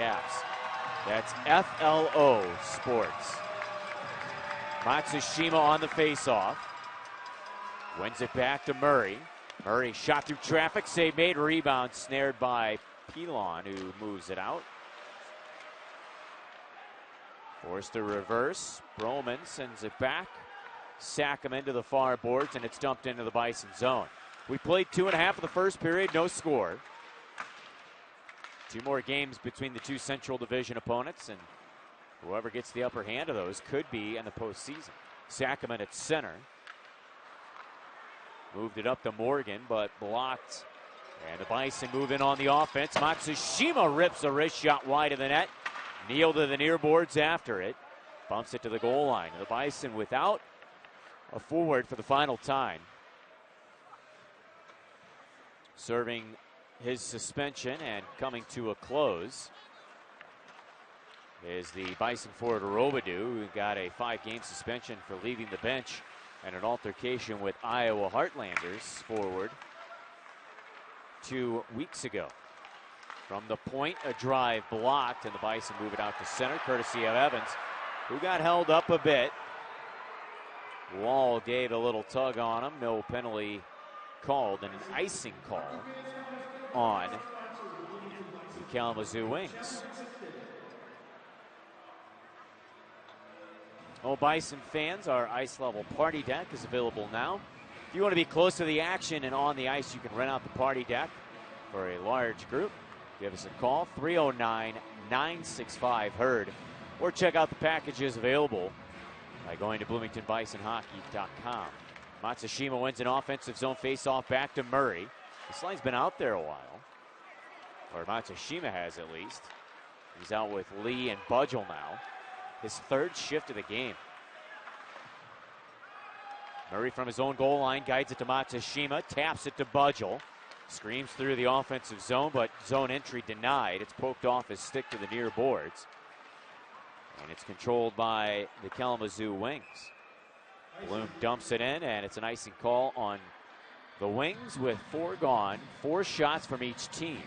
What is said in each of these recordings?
caps. That's FLO Sports. Matsushima on the faceoff. Wins it back to Murray. Murray shot through traffic, save made, rebound snared by Pilon, who moves it out. Forced to reverse. Broman sends it back. Sack him into the far boards, and it's dumped into the Bison zone. We played 2.5 of the first period, no score. 2 more games between the 2 Central Division opponents, and whoever gets the upper hand of those could be in the postseason. Sackerman at center. Moved it up to Morgan, but blocked. And the Bison move in on the offense. Matsushima rips a wrist shot wide of the net. Neal to the near boards after it. Bumps it to the goal line. The Bison without a forward for the final time. Serving his suspension and coming to a close is the Bison forward Robidou, who got a 5-game suspension for leaving the bench and an altercation with Iowa Heartlanders forward 2 weeks ago. From the point, a drive blocked, and the Bison move it out to center, courtesy of Evans, who got held up a bit. Wall gave a little tug on him. No penalty called, and an icing call on the Kalamazoo Wings. Oh, Bison fans, our ice level party deck is available now. If you want to be close to the action and on the ice, you can rent out the party deck for a large group. Give us a call, 309-965-HERD, or check out the packages available by going to BloomingtonBisonHockey.com. Matsushima wins an offensive zone faceoff back to Murray. This line's been out there a while, or Matsushima has at least. He's out with Lee and Budgel now. His 3rd shift of the game. Murray from his own goal line guides it to Matsushima, taps it to Budgel. Screams through the offensive zone, but zone entry denied. It's poked off his stick to the near boards. And it's controlled by the Kalamazoo Wings. Bloom dumps it in, and it's an icing call on the Wings with 4 gone. 4 shots from each team.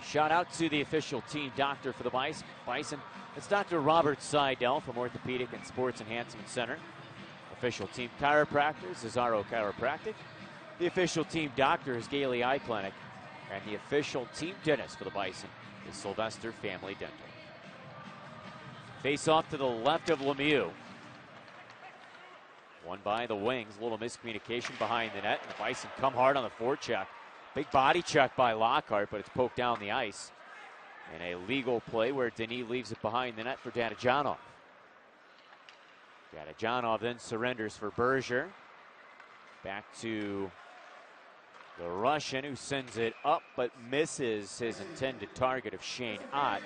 A shout out to the official team doctor for the Bison. It's Dr. Robert Seidel from Orthopedic and Sports Enhancement Center. Official team chiropractor, Cesaro Chiropractic. The official team doctor is Gailey Eye Clinic. And the official team dentist for the Bison is Sylvester Family Dental. Face off to the left of Lemieux. Won by the Wings. A little miscommunication behind the net. And the Bison come hard on the forecheck. Big body check by Lockhart, but it's poked down the ice. And a legal play where Denis leaves it behind the net for Dadajanov. Dadajanov then surrenders for Berger. Back to the Russian, who sends it up but misses his intended target of Shane Ott.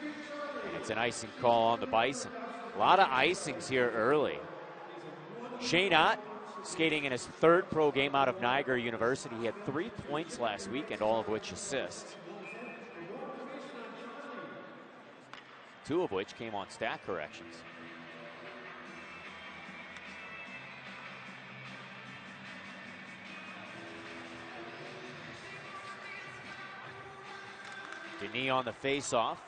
And it's an icing call on the Bison. A lot of icings here early. Shane Ott skating in his 3rd pro game out of Niagara University. He had 3 points last weekend, all of which assists. 2 of which came on stat corrections. Denis on the face-off.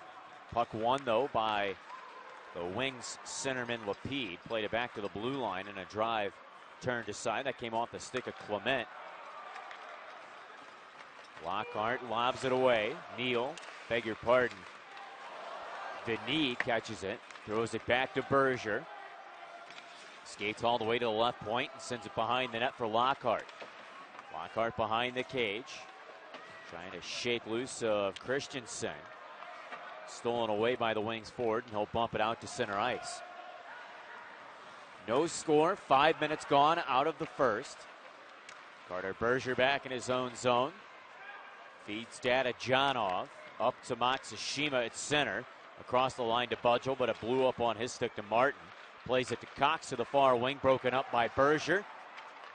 Puck won, though, by the Wings centerman Lapide. Played it back to the blue line, and a drive turned aside. That came off the stick of Clement. Lockhart lobs it away. Neal, beg your pardon. Denis catches it, throws it back to Berger. Skates all the way to the left point and sends it behind the net for Lockhart. Lockhart behind the cage. Trying to shake loose of Christensen. Stolen away by the Wings forward, and he'll bump it out to center ice. No score, 5 minutes gone out of the first. Carter Berger back in his own zone. Feeds Dadajanov up to Matsushima at center. Across the line to Budgel, but it blew up on his stick to Martin. Plays it to Cox to the far wing, broken up by Berger.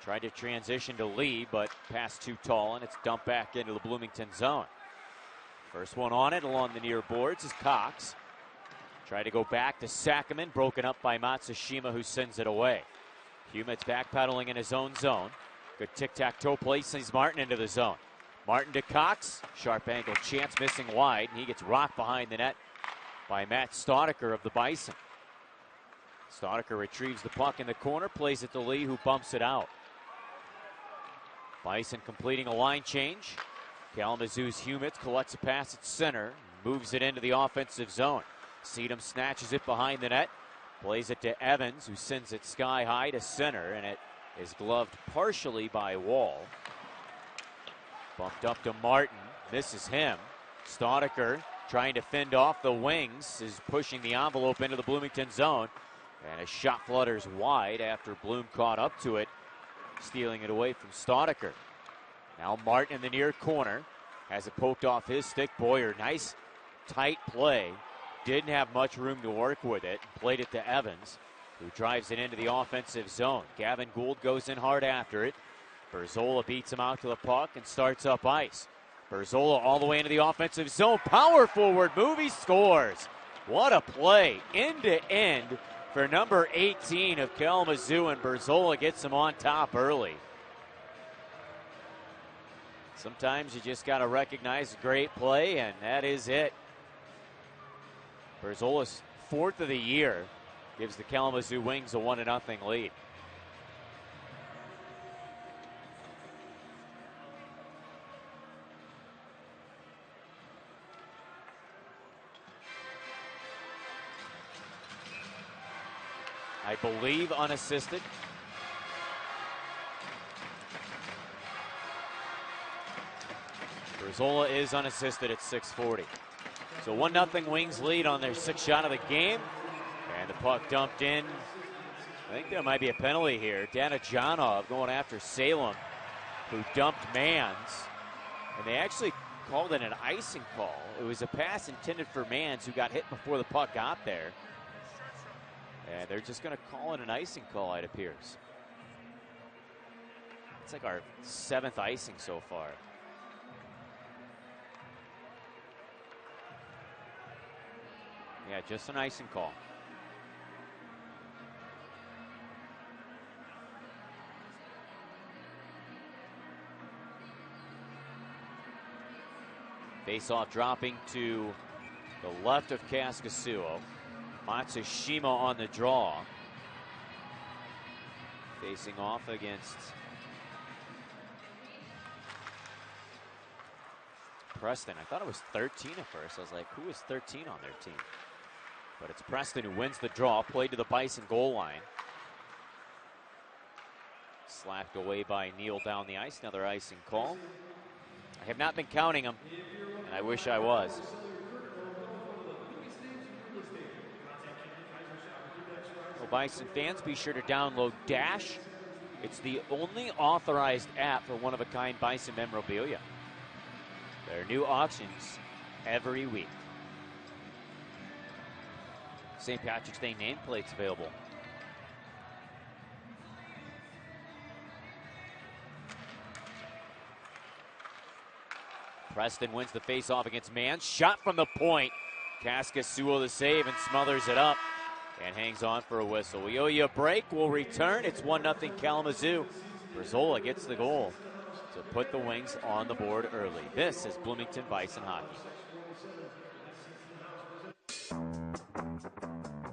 Tried to transition to Lee, but pass too tall, and it's dumped back into the Bloomington zone. First one on it along the near boards is Cox. Tried to go back to Sackerman, broken up by Matsushima, who sends it away. Humet's backpedaling in his own zone. Good tic-tac-toe play, sends Martin into the zone. Martin to Cox. Sharp angle chance missing wide, and he gets rocked behind the net by Matt Staudiker of the Bison. Staudiker retrieves the puck in the corner, plays it to Lee, who bumps it out. Bison completing a line change. Kalamazoo's Humets collects a pass at center, moves it into the offensive zone. Seedham snatches it behind the net, plays it to Evans, who sends it sky high to center, and it is gloved partially by Wall. Bumped up to Martin, misses him. Staudiker trying to fend off the wings, is pushing the envelope into the Bloomington zone, and a shot flutters wide after Bloom caught up to it, stealing it away from Staudiker. Now Martin in the near corner, has it poked off his stick. Boyer, nice tight play. Didn't have much room to work with it. Played it to Evans, who drives it into the offensive zone. Gavin Gould goes in hard after it. Berzola beats him out to the puck and starts up ice. Berzola all the way into the offensive zone. Power forward move, he scores. What a play, end to end for number 18 of Kalamazoo, and Berzola gets him on top early. Sometimes you just got to recognize a great play, and that is it. Berzola's 4th of the year gives the Kalamazoo Wings a 1-0 lead. I believe unassisted. Berzola is unassisted at 6:40. So 1-0 Wings lead on their 6th shot of the game. And the puck dumped in. I think there might be a penalty here. Dana Janov going after Salem, who dumped Mans. And they actually called it an icing call. It was a pass intended for Mans, who got hit before the puck got there. And they're just going to call it an icing call, it appears. It's like our 7th icing so far. Yeah, just an icing call. Face-off dropping to the left of Kaskasuo. Matsushima on the draw. Facing off against Preston. I thought it was 13 at first. I was like, who is 13 on their team? But it's Preston who wins the draw. Played to the Bison goal line. Slapped away by Neal down the ice. Another icing call. I have not been counting them, and I wish I was. Well, Bison fans, be sure to download Dash. It's the only authorized app for one-of-a-kind Bison memorabilia. There are new auctions every week. St. Patrick's Day nameplates available. Preston wins the face-off against Mans. Shot from the point. Kaskasuo the save and smothers it up and hangs on for a whistle. We owe you a break. We'll return. It's 1-0 Kalamazoo. Berzola gets the goal to put the Wings on the board early. This is Bloomington Bison Hockey.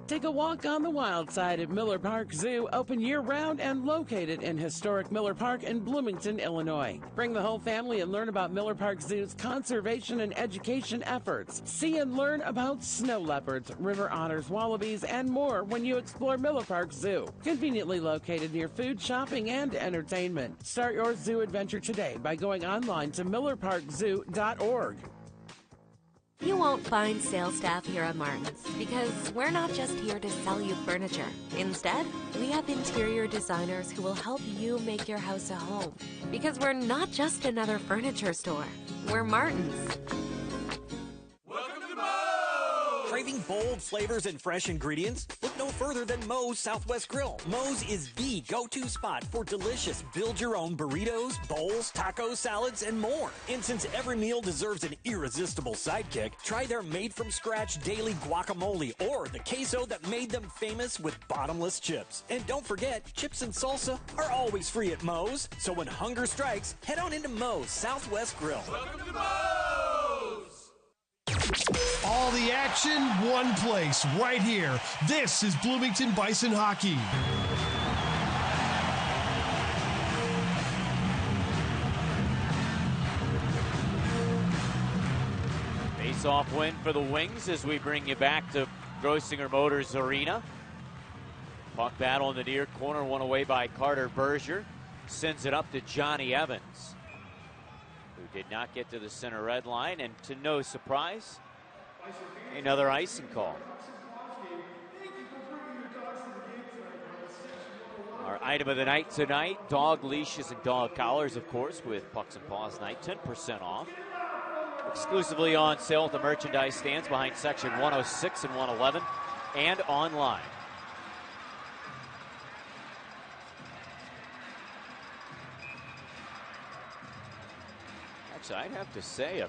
Take a walk on the wild side at Miller Park Zoo, open year-round and located in historic Miller Park in Bloomington, Illinois. Bring the whole family and learn about Miller Park Zoo's conservation and education efforts. See and learn about snow leopards, river otters, wallabies, and more when you explore Miller Park Zoo. Conveniently located near food, shopping, and entertainment. Start your zoo adventure today by going online to millerparkzoo.org. You won't find sales staff here at Martin's because we're not just here to sell you furniture. Instead, we have interior designers who will help you make your house a home. Because we're not just another furniture store. We're Martin's. Welcome to Moe's! Craving bold flavors and fresh ingredients? Look no no further than Moe's Southwest Grill. Moe's is the go-to spot for delicious build-your-own burritos, bowls, tacos, salads, and more. And since every meal deserves an irresistible sidekick, try their made-from-scratch daily guacamole or the queso that made them famous with bottomless chips. And don't forget, chips and salsa are always free at Moe's. So when hunger strikes, head on into Moe's Southwest Grill. Welcome to Moe's! All the action, one place, right here. This is Bloomington Bison Hockey. Face-off win for the Wings as we bring you back to Grosinger Motors Arena. Puck battle in the near corner, won away by Carter Berger. Sends it up to Johnny Evans, who did not get to the center red line, and to no surprise, another icing call. Our item of the night tonight, dog leashes and dog collars, of course, with Pucks and Paws night, 10% off. Exclusively on sale at the merchandise stands behind section 106 and 111 and online. Actually, I'd have to say a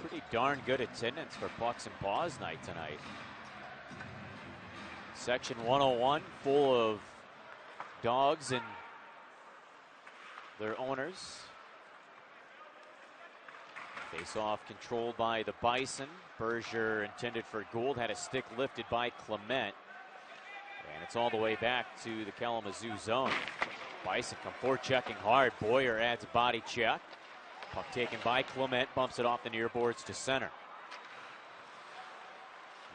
pretty darn good attendance for Pucks and Paws night tonight. Section 101 full of dogs and their owners. Face-off controlled by the Bison. Berger intended for Gould, had a stick lifted by Clement. And it's all the way back to the Kalamazoo zone. Bison come forward checking hard. Boyer adds a body check. Puck taken by Clement, bumps it off the near boards to center.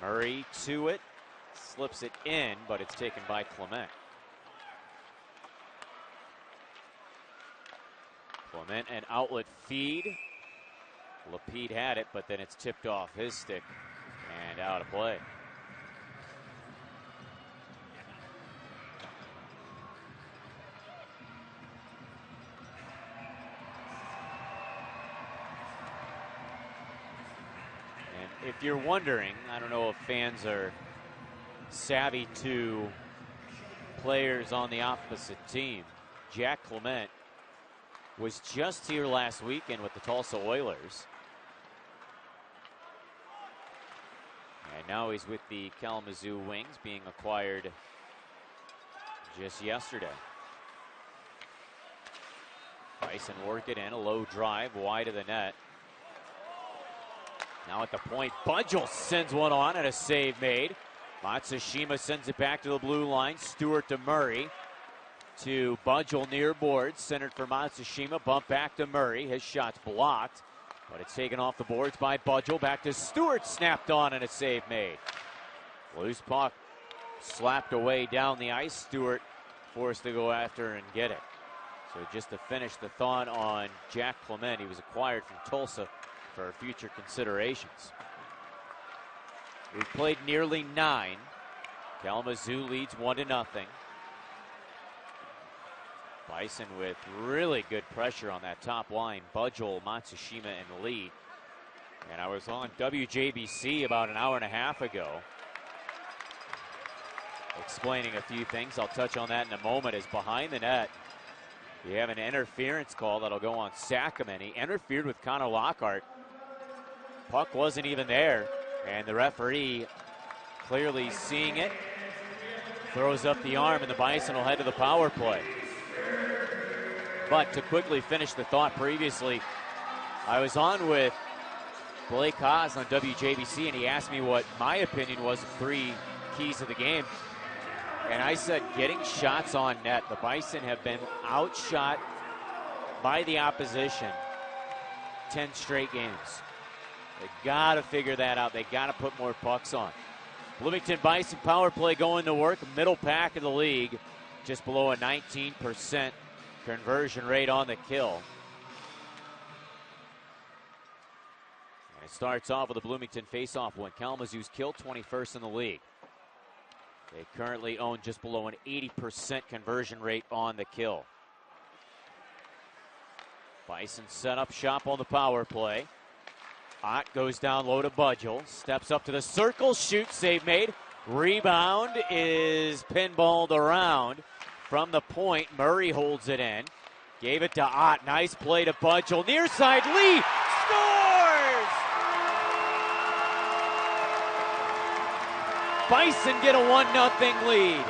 Murray to it, slips it in, but it's taken by Clement. Clement an outlet feed. Lapede had it, but then it's tipped off his stick and out of play. And if you're wondering, I don't know if fans are savvy to players on the opposite team. Jack Clement was just here last weekend with the Tulsa Oilers. And now he's with the Kalamazoo Wings, being acquired just yesterday. Bison work it in, a low drive, wide of the net. Now at the point, Budgel sends one on and a save made. Matsushima sends it back to the blue line. Stewart to Murray. To Budgel near boards, centered for Matsushima, bump back to Murray. His shot's blocked, but it's taken off the boards by Budgel. Back to Stewart, snapped on and a save made. Loose puck slapped away down the ice. Stewart forced to go after and get it. So just to finish the thought on Jack Clement, he was acquired from Tulsa for future considerations. We've played nearly 9. Kalamazoo leads 1-0. Bison with really good pressure on that top line. Budgel, Matsushima, and Lee. And I was on WJBC about an hour and a half ago explaining a few things. I'll touch on that in a moment. As behind the net, you have an interference call that'll go on Sackerman. He interfered with Connor Lockhart. Puck wasn't even there, and the referee, clearly seeing it, throws up the arm, and the Bison will head to the power play. But to quickly finish the thought previously, I was on with Blake Haas on WJBC, and he asked me what my opinion was of 3 keys of the game. And I said, getting shots on net. The Bison have been outshot by the opposition 10 straight games. They got to figure that out. They got to put more pucks on. Bloomington Bison power play going to work. Middle pack of the league, just below a 19% conversion rate on the kill. And it starts off with a Bloomington faceoff win. Kalamazoo's kill, 21st in the league. They currently own just below an 80% conversion rate on the kill. Bison set up shop on the power play. Ott goes down low to Budgel. Steps up to the circle. Shoot, save made. Rebound is pinballed around from the point. Murray holds it in. Gave it to Ott. Nice play to Budgel. Near side, Lee scores! Bison get a 1-0 lead.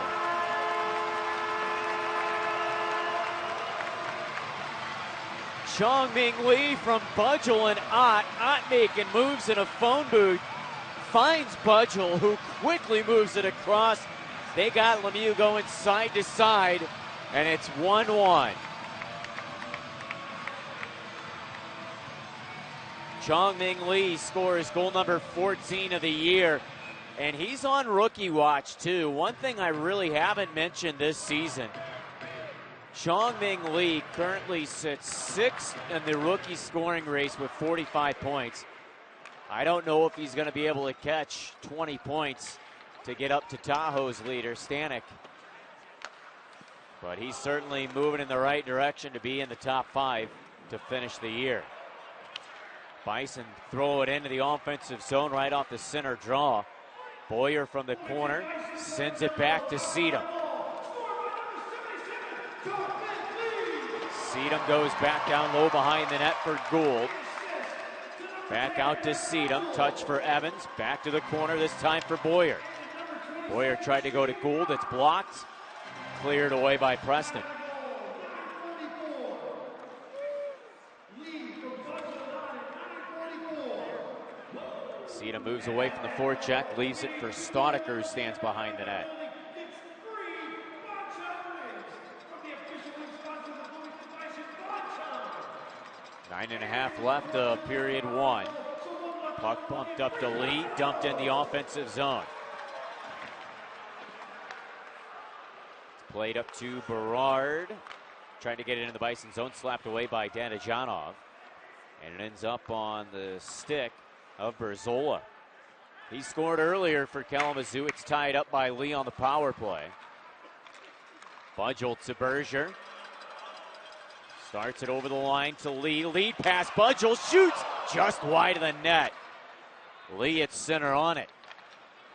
Chong-Ming Lee from Budgel and Ott. Ott making moves in a phone booth. Finds Budgel, who quickly moves it across. They got Lemieux going side to side, and it's 1-1. Chong-Ming Lee scores goal number 14 of the year, and he's on rookie watch too. One thing I really haven't mentioned this season, Chong-Ming Lee currently sits 6th in the rookie scoring race with 45 points. I don't know if he's going to be able to catch 20 points to get up to Tahoe's leader, Stanek. But he's certainly moving in the right direction to be in the top 5 to finish the year. Bison throw it into the offensive zone right off the center draw. Boyer from the corner sends it back to Seedham. Seedham goes back down low behind the net for Gould. Back out to Seedham. Touch for Evans. Back to the corner, this time for Boyer. Boyer tried to go to Gould. It's blocked. Cleared away by Preston. Seedham moves away from the forecheck. Leaves it for Staudiker, who stands behind the net. 9.5 left of period 1. Puck bumped up to Lee, dumped in the offensive zone. It's played up to Berard. Trying to get it in the Bison zone, slapped away by Danijanov. And it ends up on the stick of Berzola. He scored earlier for Kalamazoo. It's tied up by Lee on the power play. Budgel to Berger. Starts it over the line to Lee. Lead pass. Budgel shoots just wide of the net. Lee at center on it.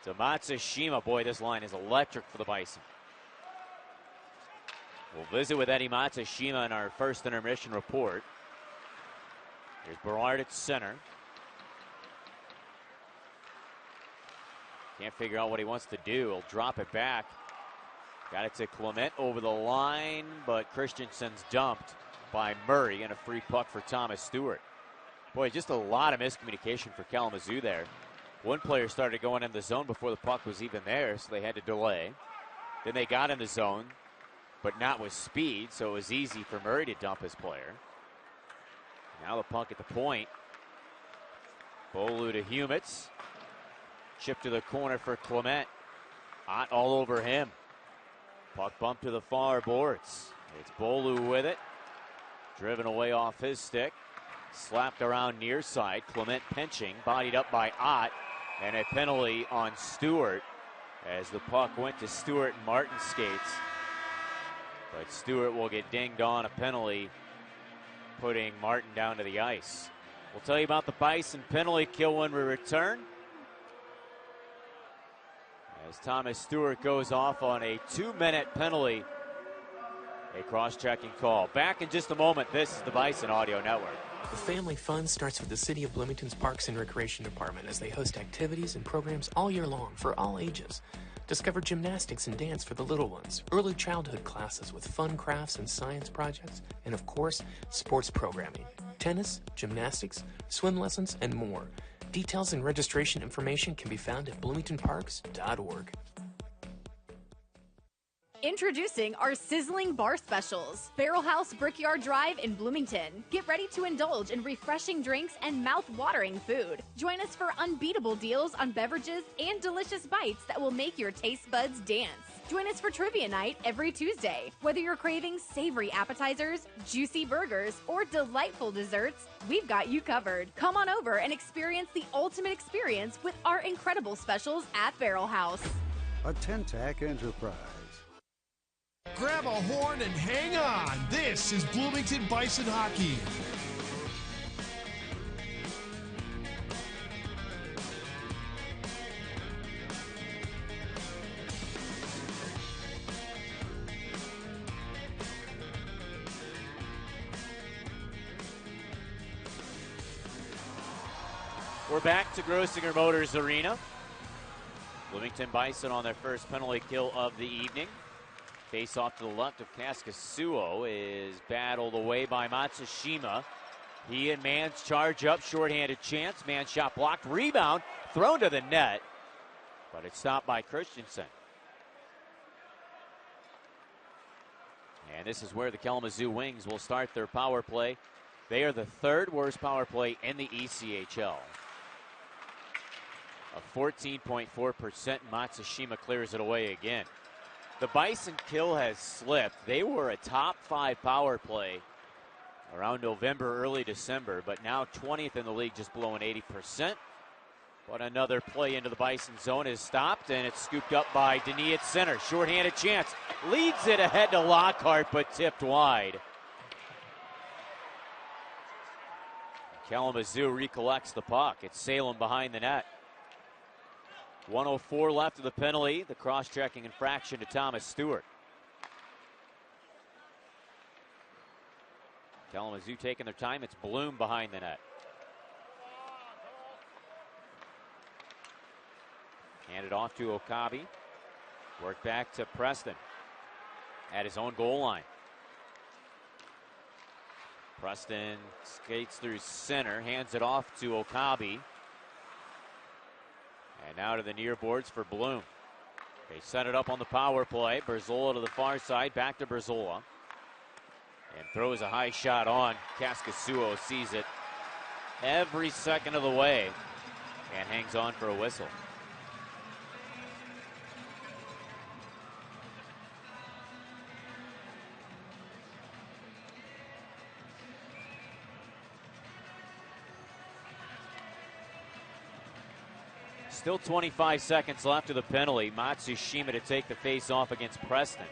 To Matsushima. Boy, this line is electric for the Bison. We'll visit with Eddie Matsushima in our first intermission report. Here's Berard at center. Can't figure out what he wants to do. He'll drop it back. Got it to Clement over the line, but Christensen's dumped by Murray, and a free puck for Thomas Stewart. Boy, just a lot of miscommunication for Kalamazoo there. One player started going in the zone before the puck was even there, so they had to delay. Then they got in the zone, but not with speed, so it was easy for Murray to dump his player. Now the puck at the point. Bolu to Humitz. Chip to the corner for Clement. Ott all over him. Puck bumped to the far boards. It's Bolu with it. Driven away off his stick. Slapped around near side. Clement pinching. Bodied up by Ott. And a penalty on Stewart as the puck went to Stewart and Martin skates. But Stewart will get dinged on a penalty, putting Martin down to the ice. We'll tell you about the Bison penalty kill when we return, as Thomas Stewart goes off on a 2-minute penalty. A cross-checking call. Back in just a moment. This is the Bison Audio Network. The family fun starts with the City of Bloomington's Parks and Recreation Department as they host activities and programs all year long for all ages. Discover gymnastics and dance for the little ones, early childhood classes with fun crafts and science projects, and of course, sports programming, tennis, gymnastics, swim lessons, and more. Details and registration information can be found at bloomingtonparks.org. Introducing our sizzling bar specials. Barrel House Brickyard Drive in Bloomington. Get ready to indulge in refreshing drinks and mouth-watering food. Join us for unbeatable deals on beverages and delicious bites that will make your taste buds dance. Join us for trivia night every Tuesday. Whether you're craving savory appetizers, juicy burgers, or delightful desserts, we've got you covered. Come on over and experience the ultimate experience with our incredible specials at Barrel House. A Tentac enterprise. Grab a horn and hang on. This is Bloomington Bison Hockey. We're back to Grosinger Motors Arena. Bloomington Bison on their first penalty kill of the evening. Face off to the left of Kaskasuo is battled away by Matsushima. He and Mann's charge up, shorthanded chance. Mann shot blocked, rebound, thrown to the net, but it's stopped by Christensen. And this is where the Kalamazoo Wings will start their power play. They are the third worst power play in the ECHL. A 14.4%, Matsushima clears it away again. The Bison kill has slipped. They were a top 5 power play around November, early December, but now 20th in the league, just below an 80%. But another play into the Bison zone is stopped, and it's scooped up by Denis at center. Shorthanded chance. Leads it ahead to Lockhart, but tipped wide. Kalamazoo recollects the puck. It's Salem behind the net. 1:04 left of the penalty. The cross-checking infraction to Thomas Stewart. Kalamazoo taking their time. It's Bloom behind the net. Handed off to Okabe. Work back to Preston at his own goal line. Preston skates through center, hands it off to Okabe. And now to the near boards for Bloom. They set it up on the power play. Berzola to the far side, back to Berzola. And throws a high shot on. Kaskasuo sees it every second of the way and hangs on for a whistle. Still 25 seconds left of the penalty. Matsushima to take the face off against Preston.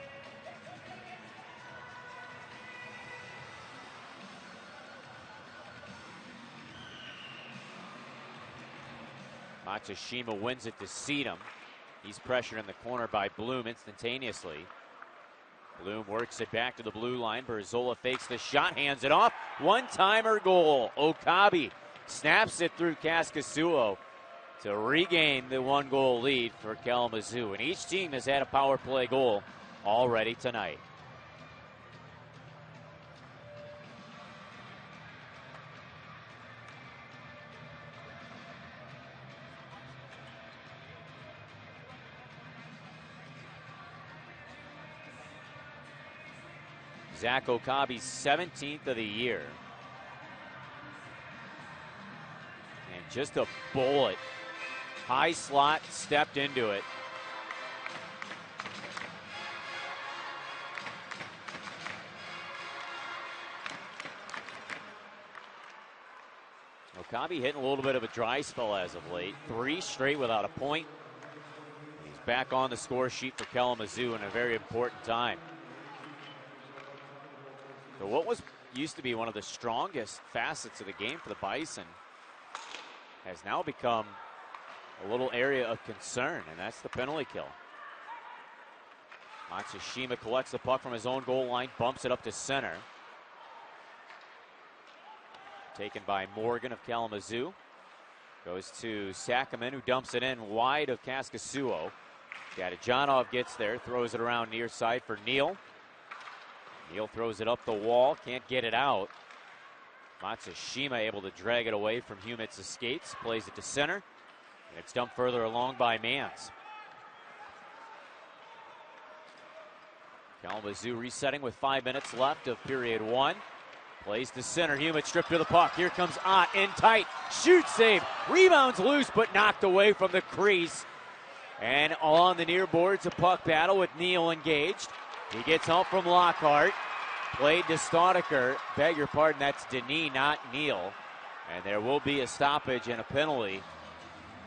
Matsushima wins it to Seedham. He's pressured in the corner by Bloom instantaneously. Bloom works it back to the blue line. Berzola fakes the shot, hands it off. One-timer goal. Okabe snaps it through Kaskasuo to regain the 1-goal lead for Kalamazoo. And each team has had a power play goal already tonight. Zach Okabe's 17th of the year. And just a bullet. High slot, stepped into it. Okabe hitting a little bit of a dry spell as of late. 3 straight without a point. He's back on the score sheet for Kalamazoo in a very important time. So what was used to be one of the strongest facets of the game for the Bison has now become a little area of concern, and that's the penalty kill. Matsushima collects the puck from his own goal line, bumps it up to center. Taken by Morgan of Kalamazoo. Goes to Sakaman, who dumps it in wide of Kaskasuo. Gadajanov gets there, throws it around near side for Neal. Neal throws it up the wall, can't get it out. Matsushima able to drag it away from Humitz's skates, plays it to center. And it's dumped further along by Mans. Kalamazoo resetting with 5 minutes left of period 1. Plays to center. Humitz stripped to the puck. Here comes Ott in tight. Shoot save. Rebounds loose but knocked away from the crease. And on the near boards, a puck battle with Neal engaged. He gets help from Lockhart. Played to Staudiker. Beg your pardon, that's Denis, not Neal. And there will be a stoppage and a penalty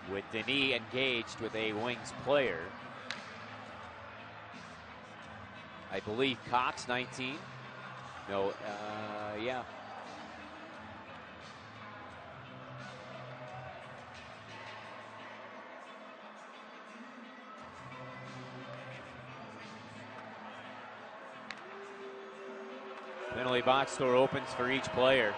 with Denis engaged with a Wings player. I believe Cox, 19. No, yeah. Penalty box door opens for each player.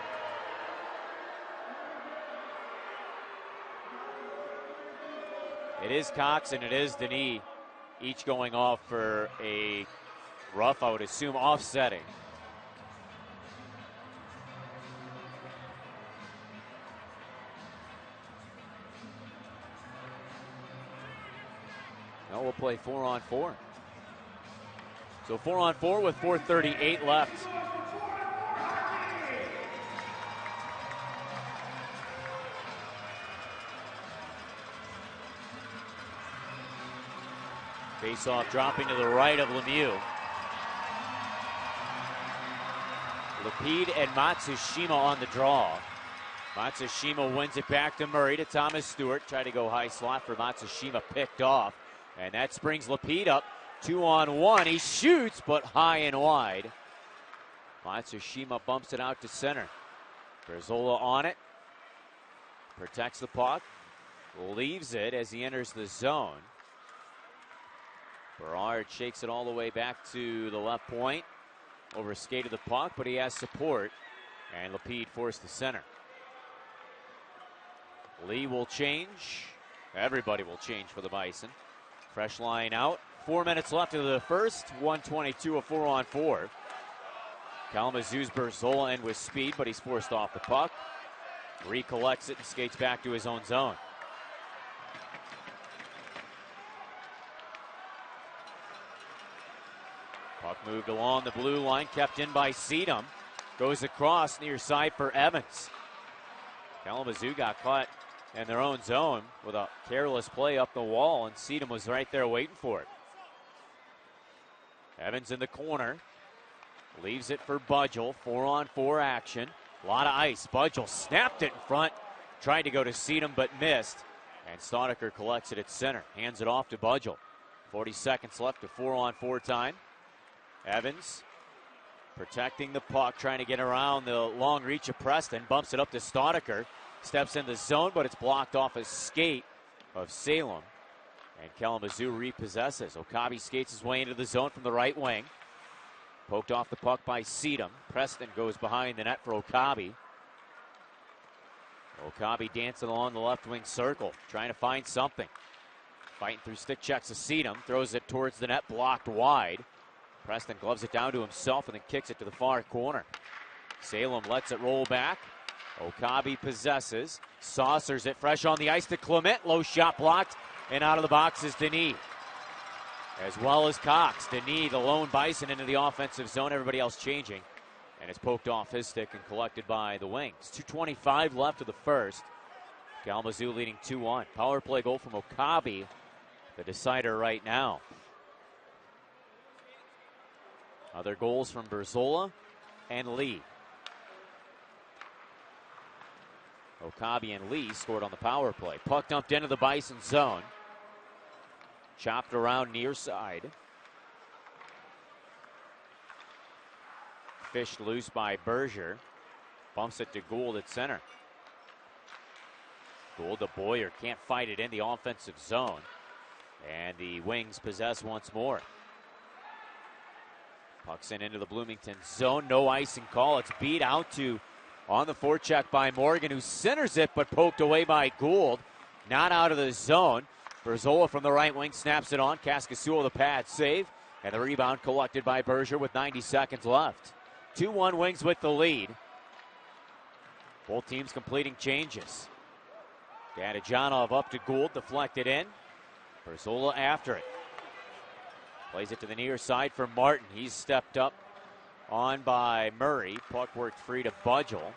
It is Cox and it is Denis, each going off for a rough, I would assume, offsetting. No, we'll play 4-on-4. So 4-on-4 with 4:38 left. Face-off dropping to the right of Lemieux. Lapide and Matsushima on the draw. Matsushima wins it back to Murray to Thomas Stewart. Tried to go high slot for Matsushima, picked off. And that springs Lapide up. 2-on-1. He shoots, but high and wide. Matsushima bumps it out to center. Berzola on it. Protects the puck. Leaves it as he enters the zone. Berard shakes it all the way back to the left point. Over skate of the puck, but he has support. And Lapide forced the center. Lee will change. Everybody will change for the Bison. Fresh line out. 4 minutes left of the first. 1:22 of 4-on-4. Kalamazoo's Berzola in with speed, but he's forced off the puck. Recollects it and skates back to his own zone. Puck moved along the blue line, kept in by Sedum. Goes across near side for Evans. Kalamazoo got caught in their own zone with a careless play up the wall, and Sedum was right there waiting for it. Evans in the corner. Leaves it for Budgel. 4-on-4 action. A lot of ice. Budgel snapped it in front. Tried to go to Sedum but missed. And Staudiker collects it at center. Hands it off to Budgel. 40 seconds left to 4-on-4 time. Evans protecting the puck, trying to get around the long reach of Preston. Bumps it up to Staudiker. Steps in the zone, but it's blocked off a skate of Salem. And Kalamazoo repossesses. Okabe skates his way into the zone from the right wing. Poked off the puck by Sedum. Preston goes behind the net for Okabe. Okabe dancing along the left wing circle, trying to find something. Fighting through stick checks of Sedum. Throws it towards the net, blocked wide. Preston gloves it down to himself and then kicks it to the far corner. Salem lets it roll back. Okabe possesses. Saucers it fresh on the ice to Clement. Low shot blocked. And out of the box is Denis. As well as Cox. Denis, the lone Bison, into the offensive zone. Everybody else changing. And it's poked off his stick and collected by the Wings. 2:25 left of the first. Kalamazoo leading 2-1. Power play goal from Okabe, the decider right now. Other goals from Berzola and Lee. Okabe and Lee scored on the power play. Puck dumped into the Bison zone. Chopped around near side. Fished loose by Berger. Bumps it to Gould at center. Gould to Boyer. Can't fight it in the offensive zone. And the Wings possess once more. Puck's into the Bloomington zone. No icing call. It's beat out to on the forecheck by Morgan, who centers it, but poked away by Gould. Not out of the zone. Berzola from the right wing snaps it on. Cascasulo the pad save. And the rebound collected by Berger with 90 seconds left. 2-1 Wings with the lead. Both teams completing changes. Dadajanov up to Gould, deflected in. Berzola after it. Plays it to the near side for Martin. He's stepped up on by Murray. Puck worked free to Budgel.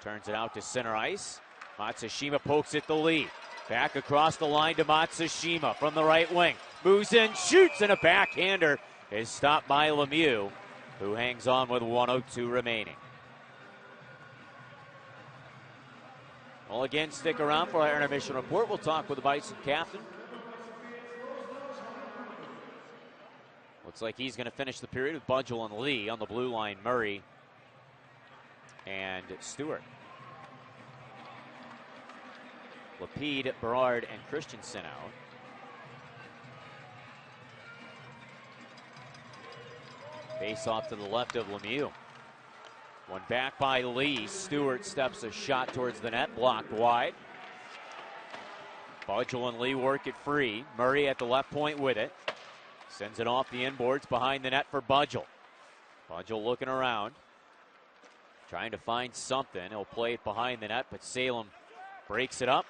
Turns it out to center ice. Matsushima pokes it the lead. Back across the line to Matsushima from the right wing. Moves in, shoots, and a backhander is stopped by Lemieux, who hangs on with 1:02 remaining. Well, again, stick around for our intermission report. We'll talk with the Bison captain. Looks like he's going to finish the period with Budgel and Lee on the blue line. Murray and Stewart. Lapide, Berard, and Christensen out. Face off to the left of Lemieux. One back by Lee. Stewart steps a shot towards the net, blocked wide. Budgel and Lee work it free. Murray at the left point with it. Sends it off the inboards behind the net for Budgel. Budgel looking around. Trying to find something. He'll play it behind the net, but Salem breaks it up.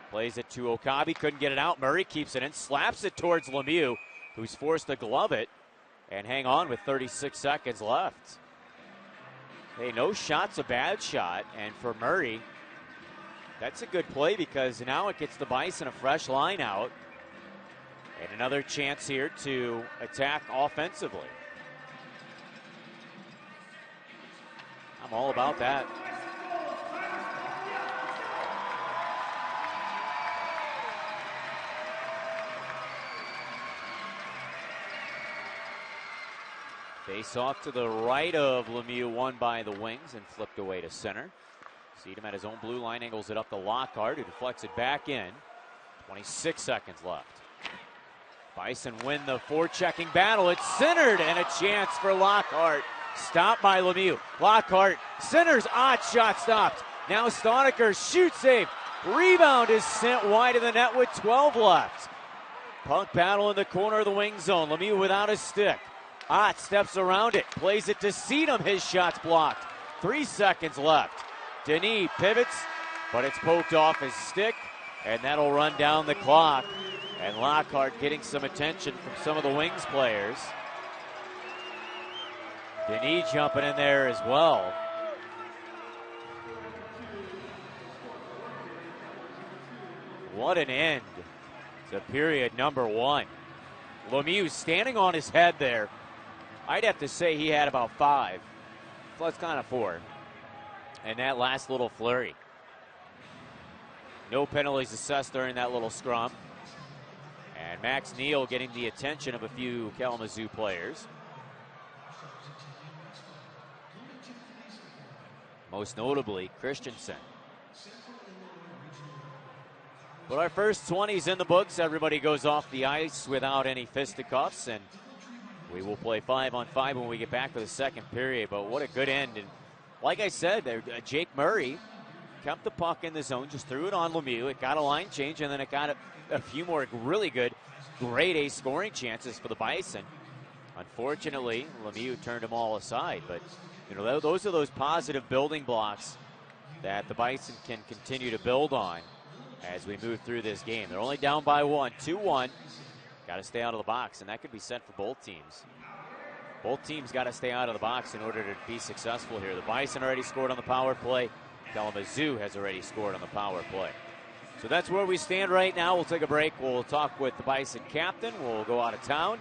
Plays it to Okabe. Couldn't get it out. Murray keeps it in. Slaps it towards Lemieux, who's forced to glove it and hang on with 36 seconds left. Hey, no shot's a bad shot. And for Murray, that's a good play because now it gets the Bison a fresh line out. And another chance here to attack offensively. I'm all about that. Face off to the right of Lemieux, won by the wings and flipped away to center. Seedham at his own blue line, angles it up to Lockhart, who deflects it back in. 26 seconds left. Bison win the forechecking battle. It's centered and a chance for Lockhart. Stopped by Lemieux. Lockhart centers. Odd shot stopped. Now Stoniker shoot save. Rebound is sent wide of the net with 12 left. Puck battle in the corner of the wing zone. Lemieux without a stick. Ott steps around it, plays it to Seedham. His shot's blocked. 3 seconds left. Denis pivots, but it's poked off his stick, and that'll run down the clock. And Lockhart getting some attention from some of the Wings players. Denis jumping in there as well. What an end to period number one. Lemieux standing on his head there. I'd have to say he had about 5. Plus kind of 4. And that last little flurry. No penalties assessed during that little scrum. And Max Neal getting the attention of a few Kalamazoo players. Most notably, Christensen. But our first 20's in the books. Everybody goes off the ice without any fisticuffs, and we will play 5-on-5 when we get back for the second period. But what a good end. And like I said, Jake Murray kept the puck in the zone, just threw it on Lemieux. It got a line change, and then it got a few more really good grade A scoring chances for the Bison. Unfortunately, Lemieux turned them all aside. But you know, those are those positive building blocks that the Bison can continue to build on as we move through this game. They're only down by 1, 2-1. Got to stay out of the box, and that could be set for both teams. Both teams got to stay out of the box in order to be successful here. The Bison already scored on the power play. Kalamazoo has already scored on the power play. So that's where we stand right now. We'll take a break. We'll talk with the Bison captain. We'll go out of town.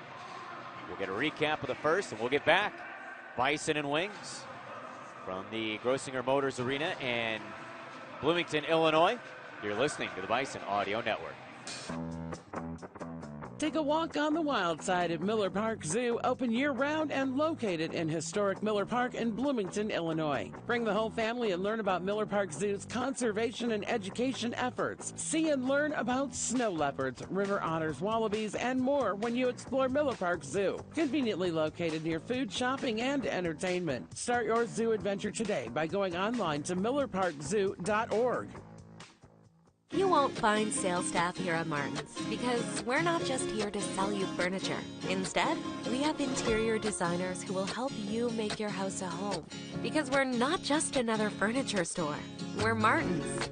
We'll get a recap of the first, and we'll get back. Bison and Wings from the Grossinger Motors Arena in Bloomington, Illinois. You're listening to the Bison Audio Network. Take a walk on the wild side at Miller Park Zoo, open year-round and located in historic Miller Park in Bloomington, Illinois. Bring the whole family and learn about Miller Park Zoo's conservation and education efforts. See and learn about snow leopards, river otters, wallabies, and more when you explore Miller Park Zoo. Conveniently located near food, shopping, and entertainment. Start your zoo adventure today by going online to millerparkzoo.org. You won't find sales staff here at Martin's because we're not just here to sell you furniture. Instead, we have interior designers who will help you make your house a home. Because we're not just another furniture store. We're Martin's.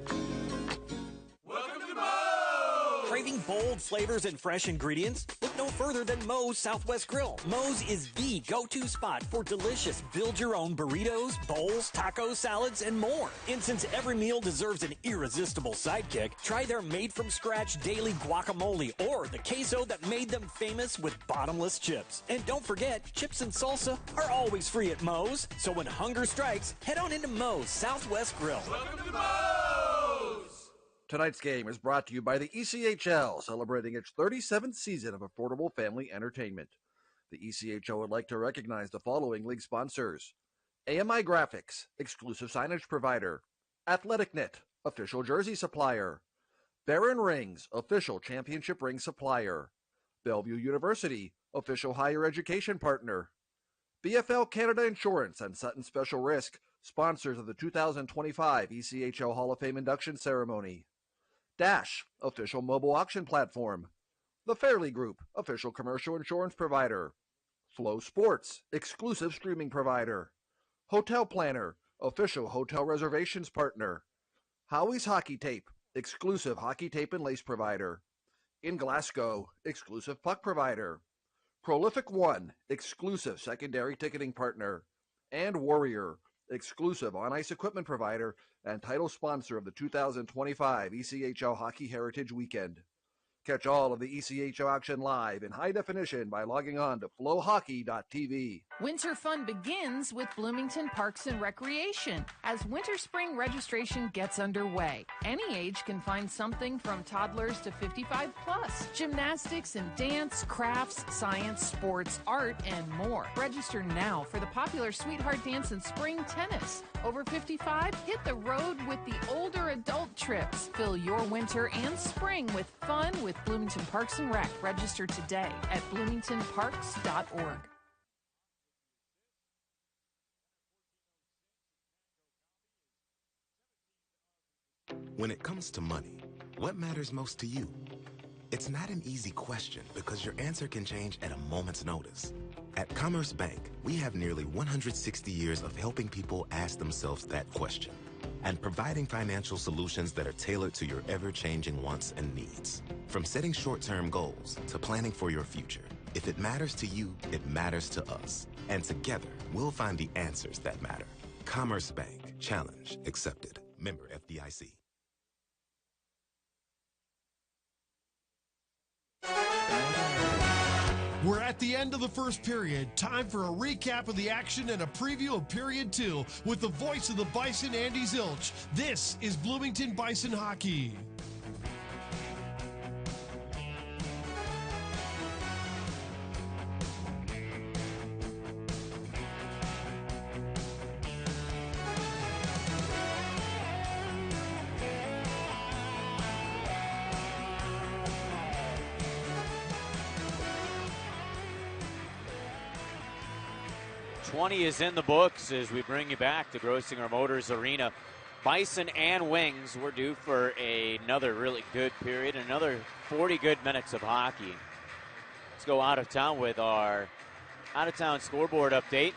Craving bold flavors and fresh ingredients? Look no further than Moe's Southwest Grill. Moe's is the go-to spot for delicious build-your-own burritos, bowls, tacos, salads, and more. And since every meal deserves an irresistible sidekick, try their made-from-scratch daily guacamole or the queso that made them famous with bottomless chips. And don't forget, chips and salsa are always free at Moe's. So when hunger strikes, head on into Moe's Southwest Grill. Welcome to Moe's! Tonight's game is brought to you by the ECHL, celebrating its 37th season of affordable family entertainment. The ECHL would like to recognize the following league sponsors: AMI Graphics, exclusive signage provider; AthleticNet, official jersey supplier; Barron Rings, official championship ring supplier; Bellevue University, official higher education partner; BFL Canada Insurance and Sutton Special Risk, sponsors of the 2025 ECHL Hall of Fame induction ceremony; Dash, official mobile auction platform. The Fairley Group, official commercial insurance provider. Flow Sports, exclusive streaming provider. Hotel Planner, official hotel reservations partner. Howie's Hockey Tape, exclusive hockey tape and lace provider. In Glasgow, exclusive puck provider. Prolific One, exclusive secondary ticketing partner. And Warrior, exclusive on-ice equipment provider and title sponsor of the 2025 ECHL Hockey Heritage Weekend. Catch all of the ECHL action live in high definition by logging on to FloHockey.tv. Winter fun begins with Bloomington Parks and Recreation as winter-spring registration gets underway. Any age can find something from toddlers to 55 plus. Gymnastics and dance, crafts, science, sports, art, and more. Register now for the popular Sweetheart Dance and Spring Tennis. Over 55, hit the road with the older adult trips. Fill your winter and spring with fun with Bloomington Parks and Rec. Register today at bloomingtonparks.org. When it comes to money, what matters most to you? It's not an easy question because your answer can change at a moment's notice. At Commerce Bank, we have nearly 160 years of helping people ask themselves that question and providing financial solutions that are tailored to your ever-changing wants and needs. From setting short-term goals to planning for your future, if it matters to you, it matters to us. And together, we'll find the answers that matter. Commerce Bank. Challenge accepted. Member FDIC. We're at the end of the first period. Time for a recap of the action and a preview of period 2 with the voice of the Bison, Andy Zilch. This is Bloomington Bison Hockey. Is in the books as we bring you back to Grosinger Motors Arena. Bison and Wings, we're due for another really good period, another 40 good minutes of hockey. Let's go out of town with our out-of-town scoreboard update.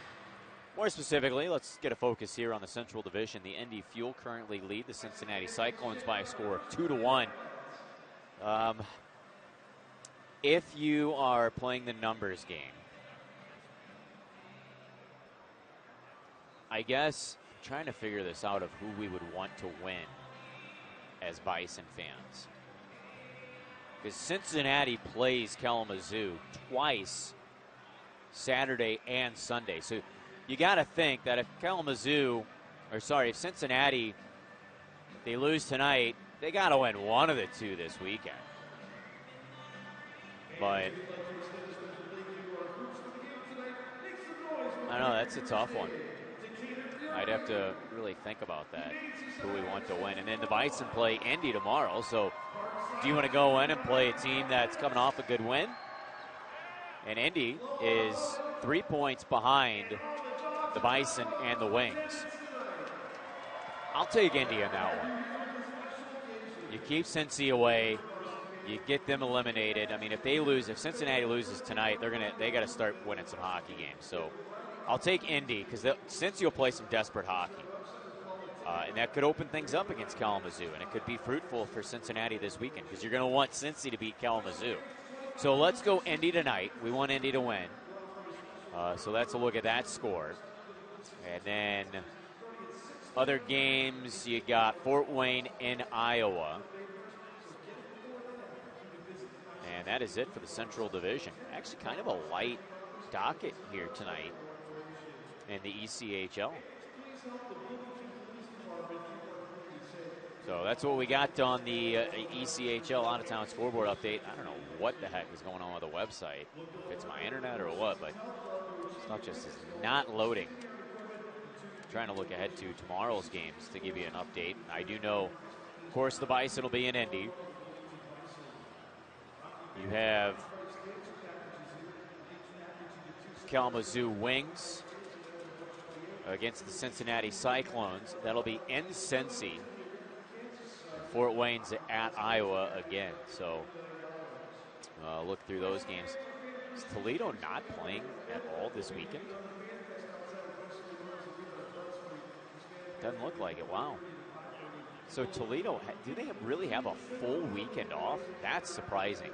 More specifically, let's get a focus here on the Central Division. The ND Fuel currently lead the Cincinnati Cyclones by a score of 2-1. If you are playing the numbers game, I guess trying to figure this out of who we would want to win as Bison fans. Because Cincinnati plays Kalamazoo twice, Saturday and Sunday. So you got to think that if if Cincinnati, they lose tonight, they got to win one of the two this weekend. But I don't know, that's a tough one. I'd have to really think about that, who we want to win. And then the Bison play Indy tomorrow. So do you want to go in and play a team that's coming off a good win? And Indy is 3 points behind the Bison and the Wings. I'll take Indy on that one. You keep Cincy away. You get them eliminated. I mean, if Cincinnati loses tonight, they got to start winning some hockey games. So I'll take Indy because Cincy will play some desperate hockey. And that could open things up against Kalamazoo, and it could be fruitful for Cincinnati this weekend because you're going to want Cincy to beat Kalamazoo. So let's go Indy tonight. We want Indy to win. So that's a look at that score. And then other games, you got Fort Wayne in Iowa. And that is it for the Central Division. Actually kind of a light docket here tonight in the ECHL. So that's what we got on the ECHL out-of-town scoreboard update. I don't know what the heck is going on with the website, if it's my internet or what, but stuff just is not loading. I'm trying to look ahead to tomorrow's games to give you an update. I do know, of course, the Bison will be in Indy. You have Kalamazoo Wings against the Cincinnati Cyclones. That'll be in Cincy. Fort Wayne's at Iowa again. So look through those games. Is Toledo not playing at all this weekend? Doesn't look like it. Wow. So Toledo, do they really have a full weekend off? That's surprising.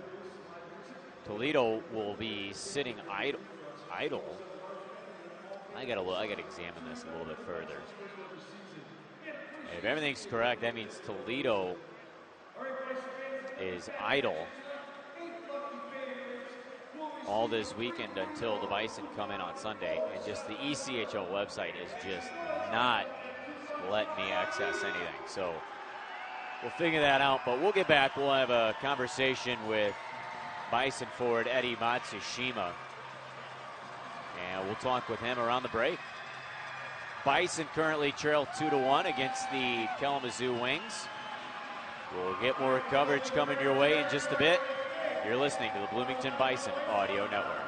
Toledo will be sitting idle. I gotta examine this a little bit further. If everything's correct, that means Toledo is idle all this weekend until the Bison come in on Sunday. And just the ECHL website is just not letting me access anything. So we'll figure that out, but we'll get back. We'll have a conversation with Bison forward Eddie Matsushima, and we'll talk with him around the break. Bison currently trail 2-1 against the Kalamazoo Wings. We'll get more coverage coming your way in just a bit. You're listening to the Bloomington Bison Audio Network.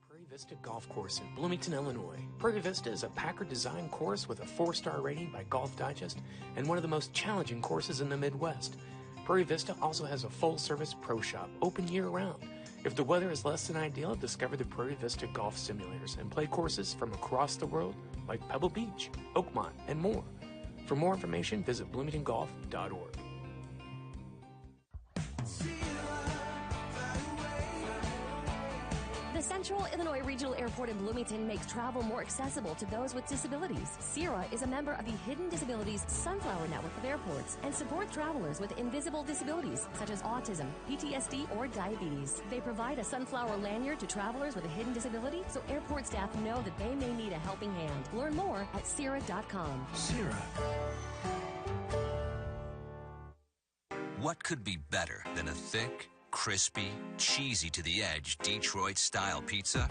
Prairie Vista Golf Course in Bloomington, Illinois. Prairie Vista is a Packer-designed course with a 4-star rating by Golf Digest and one of the most challenging courses in the Midwest. Prairie Vista also has a full-service pro shop, open year-round. If the weather is less than ideal, discover the Prairie Vista golf simulators and play courses from across the world like Pebble Beach, Oakmont, and more. For more information, visit bloomingtongolf.org. The Central Illinois Regional Airport in Bloomington makes travel more accessible to those with disabilities. CIRA is a member of the Hidden Disabilities Sunflower Network of Airports and supports travelers with invisible disabilities such as autism, PTSD, or diabetes. They provide a sunflower lanyard to travelers with a hidden disability so airport staff know that they may need a helping hand. Learn more at CIRA.com. CIRA. What could be better than a thick, crispy, cheesy to the edge Detroit-style pizza?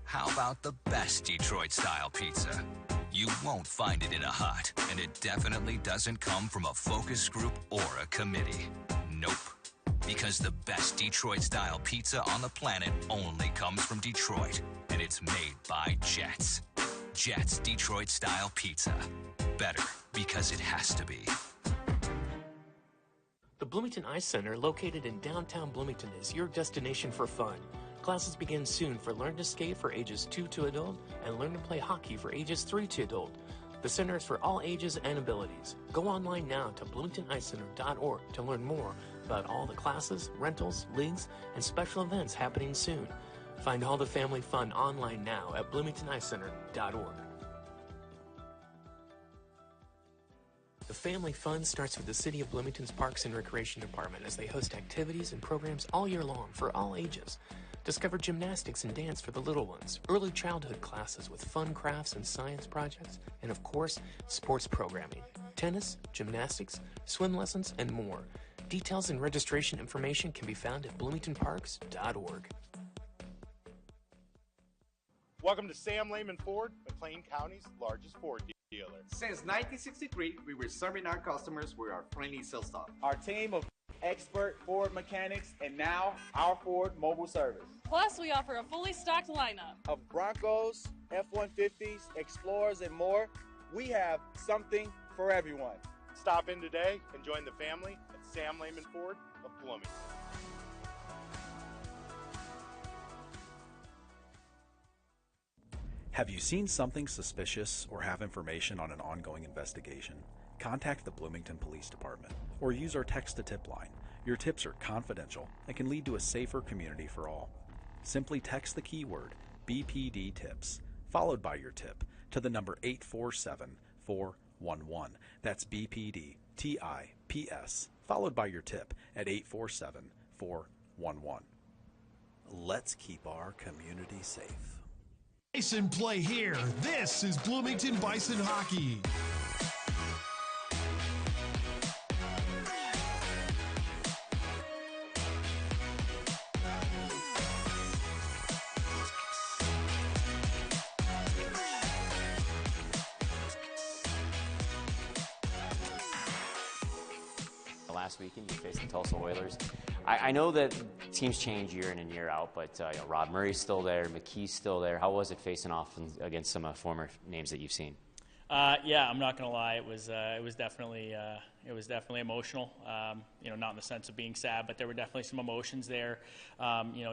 How about the best Detroit-style pizza? You won't find it in a hut, and it definitely doesn't come from a focus group or a committee. Nope. Because the best Detroit-style pizza on the planet only comes from Detroit, and it's made by Jets. Jets Detroit-style pizza. Better because it has to be. The Bloomington Ice Center, located in downtown Bloomington, is your destination for fun. Classes begin soon for Learn to Skate for ages 2 to adult and Learn to Play Hockey for ages 3 to adult. The center is for all ages and abilities. Go online now to bloomingtonicecenter.org to learn more about all the classes, rentals, leagues, and special events happening soon. Find all the family fun online now at bloomingtonicecenter.org. The family fun starts with the City of Bloomington's Parks and Recreation Department as they host activities and programs all year long for all ages. Discover gymnastics and dance for the little ones, early childhood classes with fun crafts and science projects, and of course, sports programming, tennis, gymnastics, swim lessons, and more. Details and registration information can be found at bloomingtonparks.org. Welcome to Sam Lehman Ford, McLean County's largest Ford dealer. Since 1963, we were serving our customers with our friendly sales staff. Our team of expert Ford mechanics, and now our Ford mobile service. Plus, we offer a fully stocked lineup of Broncos, F-150s, Explorers, and more. We have something for everyone. Stop in today and join the family at Sam Lehman Ford of Bloomington. Have you seen something suspicious or have information on an ongoing investigation? Contact the Bloomington Police Department or use our text-to-tip line. Your tips are confidential and can lead to a safer community for all. Simply text the keyword BPD Tips, followed by your tip, to the number 847-411. That's BPD TIPS, followed by your tip at 847-411. Let's keep our community safe. Bison play here. This is Bloomington Bison Hockey. Last weekend, you faced the Tulsa Oilers. I know that teams change year in and year out, but Rob Murray's still there, McKee's still there. How was it facing off against some former names that you've seen? Yeah, I'm not going to lie. It was definitely emotional. Not in the sense of being sad, but there were definitely some emotions there.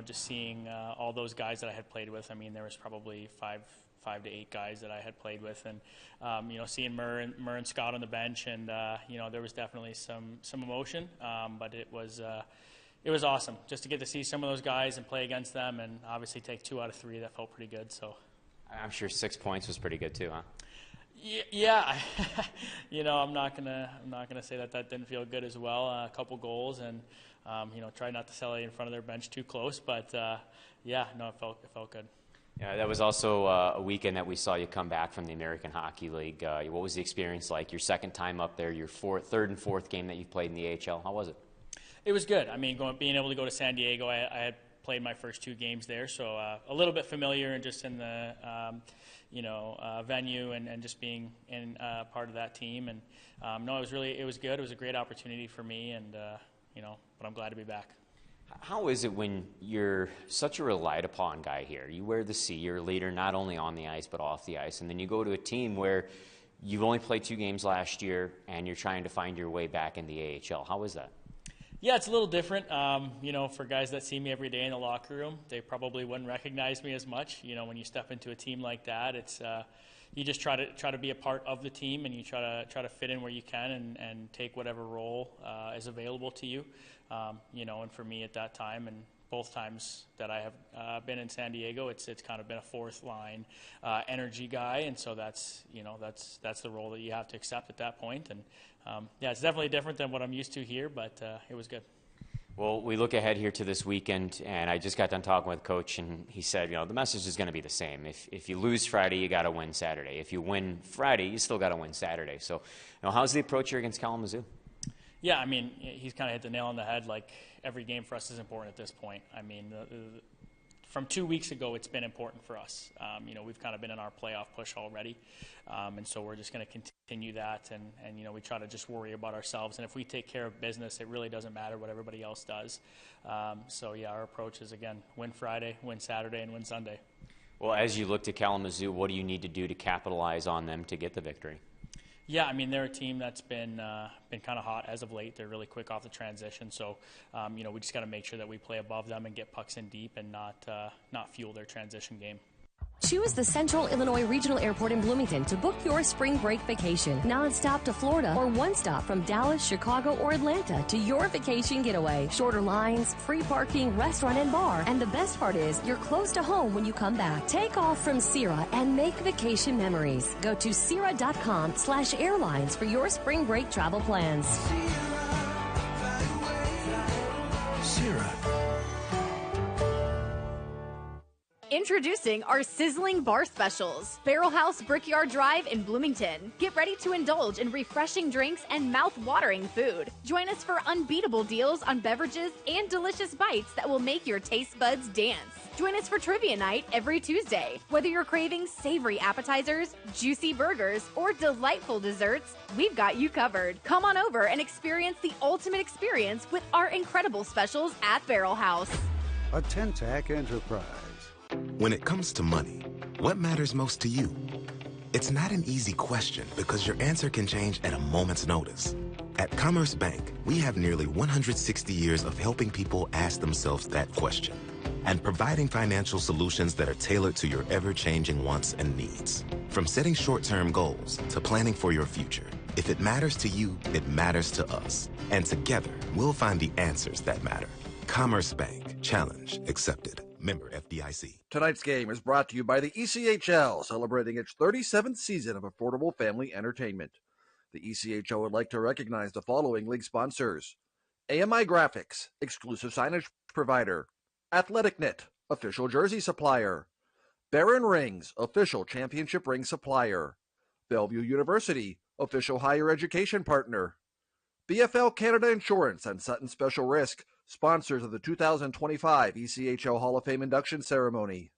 Just seeing all those guys that I had played with. I mean, there was probably five to eight guys that I had played with, and seeing Murr and Scott on the bench, and there was definitely some emotion. But it was awesome just to get to see some of those guys and play against them, and obviously take 2 out of 3. That felt pretty good. So I'm sure 6 points was pretty good too, huh? Yeah, I'm not gonna say that didn't feel good as well. A couple goals, and try not to celebrate in front of their bench too close, but it felt good. Yeah, that was also a weekend that we saw you come back from the American Hockey League. What was the experience like? Your second time up there, your third and fourth game that you've played in the ECHL. How was it? It was good. I mean, being able to go to San Diego, I had played my first 2 games there, so a little bit familiar and just in the venue and just being in part of that team. And it was good. It was a great opportunity for me, and but I'm glad to be back. How is it when you're such a relied upon guy here? You wear the C, you're a leader not only on the ice but off the ice, and then you go to a team where you've only played 2 games last year and you're trying to find your way back in the AHL. How is that? Yeah, it's a little different. For guys that see me every day in the locker room, they probably wouldn't recognize me as much. When you step into a team like that, it's you just try to be a part of the team, and you try to fit in where you can and take whatever role is available to you. And for me at that time, and both times that I have been in San Diego, it's kind of been a fourth line energy guy, and so that's the role that you have to accept at that point. And it's definitely different than what I'm used to here, but it was good. Well, we look ahead here to this weekend, and I just got done talking with Coach, and he said, the message is going to be the same. If you lose Friday, you got to win Saturday. If you win Friday, you still got to win Saturday. So, how's the approach here against Kalamazoo? Yeah, I mean, he's kind of hit the nail on the head. Like, every game for us is important at this point. I mean, from 2 weeks ago, it's been important for us. We've kind of been in our playoff push already, and so we're just going to continue that, and we try to just worry about ourselves. And if we take care of business, it really doesn't matter what everybody else does. Our approach is, again, win Friday, win Saturday, and win Sunday. Well, as you look to Kalamazoo, what do you need to do to capitalize on them to get the victory? Yeah, I mean, they're a team that's been kind of hot as of late. They're really quick off the transition, so we just got to make sure that we play above them and get pucks in deep and not fuel their transition game. Choose the Central Illinois Regional Airport in Bloomington to book your spring break vacation. Non-stop to Florida or one stop from Dallas, Chicago, or Atlanta to your vacation getaway. Shorter lines, free parking, restaurant, and bar. And the best part is you're close to home when you come back. Take off from Sierra and make vacation memories. Go to Sierra.com/airlines for your spring break travel plans. Sierra. Introducing our sizzling bar specials. Barrel House Brickyard Drive in Bloomington. Get ready to indulge in refreshing drinks and mouth-watering food. Join us for unbeatable deals on beverages and delicious bites that will make your taste buds dance. Join us for trivia night every Tuesday. Whether you're craving savory appetizers, juicy burgers, or delightful desserts, we've got you covered. Come on over and experience the ultimate experience with our incredible specials at Barrel House. A Tentac enterprise. When it comes to money, what matters most to you? It's not an easy question because your answer can change at a moment's notice. At Commerce Bank, we have nearly 160 years of helping people ask themselves that question and providing financial solutions that are tailored to your ever-changing wants and needs. From setting short-term goals to planning for your future, if it matters to you, it matters to us. And together, we'll find the answers that matter. Commerce Bank. Challenge accepted. Member FDIC. Tonight's game is brought to you by the ECHL, celebrating its 37th season of affordable family entertainment. The ECHL would like to recognize the following league sponsors: AMI Graphics, exclusive signage provider; AthleticNet, official jersey supplier; Barron Rings, official championship ring supplier; Bellevue University, official higher education partner; BFL Canada Insurance and Sutton Special Risk, sponsors of the 2025 ECHL Hall of Fame induction ceremony;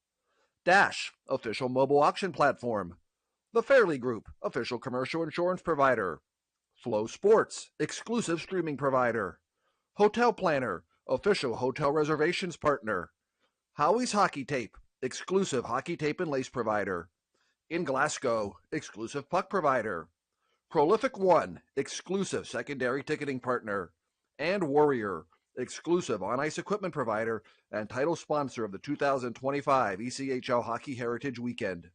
Dash, official mobile auction platform; The Fairley Group, official commercial insurance provider; Flow Sports, exclusive streaming provider; Hotel Planner, Official hotel reservations partner. Howie's Hockey Tape, exclusive hockey tape and lace provider. In Glasgow, exclusive puck provider. Prolific One, exclusive secondary ticketing partner. And Warrior, exclusive on-ice equipment provider and title sponsor of the 2025 ECHL Hockey Heritage Weekend.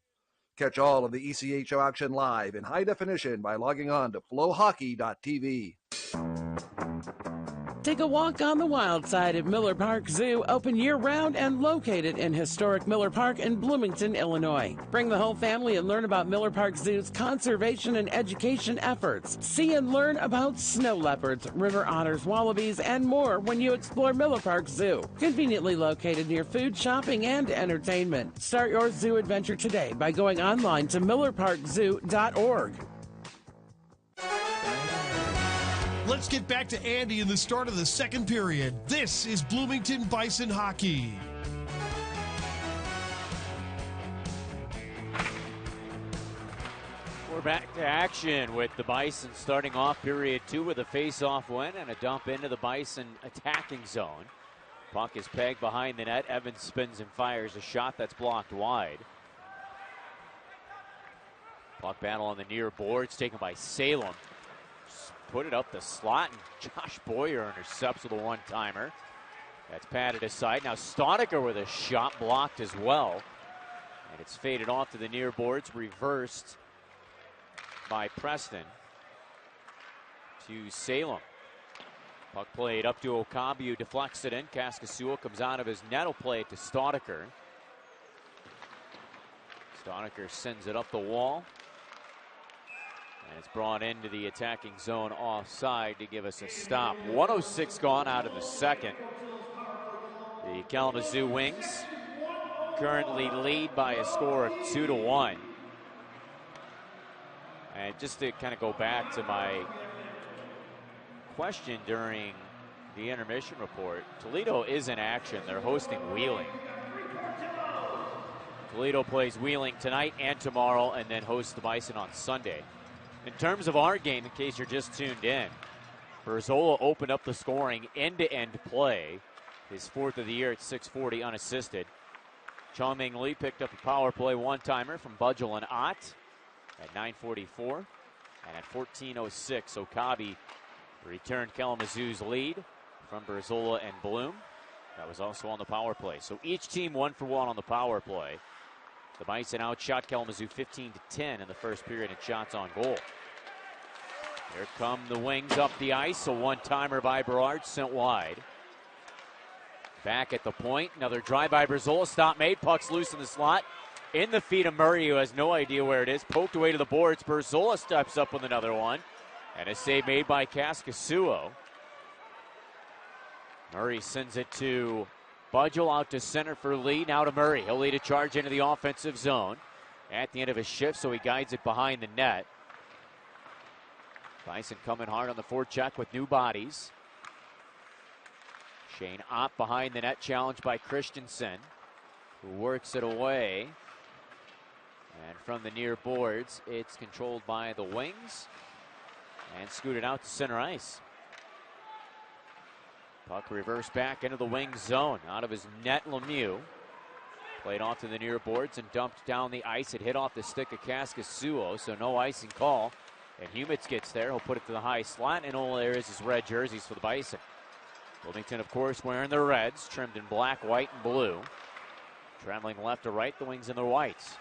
Catch all of the ECHL action live in high definition by logging on to FloHockey.tv. Take a walk on the wild side of Miller Park Zoo, open year-round and located in historic Miller Park in Bloomington, Illinois. Bring the whole family and learn about Miller Park Zoo's conservation and education efforts. See and learn about snow leopards, river otters, wallabies, and more when you explore Miller Park Zoo. Conveniently located near food, shopping, and entertainment. Start your zoo adventure today by going online to millerparkzoo.org. Let's get back to Andy in the start of the second period. This is Bloomington Bison Hockey. We're back to action with the Bison starting off period 2 with a face-off win and a dump into the Bison attacking zone. Puck is pegged behind the net. Evans spins and fires a shot that's blocked wide. Puck battle on the near boards taken by Salem. Put it up the slot, and Josh Boyer intercepts with a one-timer. That's patted aside. Now Stoniker with a shot blocked as well. And it's faded off to the near boards, reversed by Preston to Salem. Puck played up to Okabe, who deflects it in. Kaskasuo comes out of his net, will play it to Stoniker. Stoniker sends it up the wall. And it's brought into the attacking zone offside to give us a stop. 1:06 gone out of the second. The Kalamazoo Wings currently lead by a score of 2-1. And just to kind of go back to my question during the intermission report, Toledo is in action. They're hosting Wheeling. Toledo plays Wheeling tonight and tomorrow, and then hosts the Bison on Sunday. In terms of our game, in case you're just tuned in, Berzola opened up the scoring end-to-end play. His fourth of the year at 6:40 unassisted. Chong-Ming Lee picked up a power play one-timer from Budgel and Ott at 9:44. And at 14:06, Okabe returned Kalamazoo's lead from Berzola and Bloom. That was also on the power play. So each team 1 for 1 on the power play. The Bison outshot Kalamazoo 15-10 in the first period in shots on goal. Here come the Wings up the ice. A one-timer by Berard sent wide. Back at the point. Another drive by Berzola. Stop made. Puck's loose in the slot. In the feet of Murray, who has no idea where it is. Poked away to the boards. Berzola steps up with another one. And a save made by Kaskasuo. Murray sends it to Budgel out to center for Lee. Now to Murray. He'll lead a charge into the offensive zone at the end of his shift, so he guides it behind the net. Bison coming hard on the forecheck with new bodies. Shane Ott behind the net, challenged by Christensen, who works it away. And from the near boards, it's controlled by the Wings and scooted out to center ice. Puck reversed back into the Wings zone. Out of his net, Lemieux. Played off to the near boards and dumped down the ice. It hit off the stick of Kaskasuo, so no icing call. And Humitz gets there. He'll put it to the high slot, and all there is red jerseys for the Bison. Bloomington, of course, wearing their reds, trimmed in black, white, and blue. Traveling left to right, the Wings in their whites.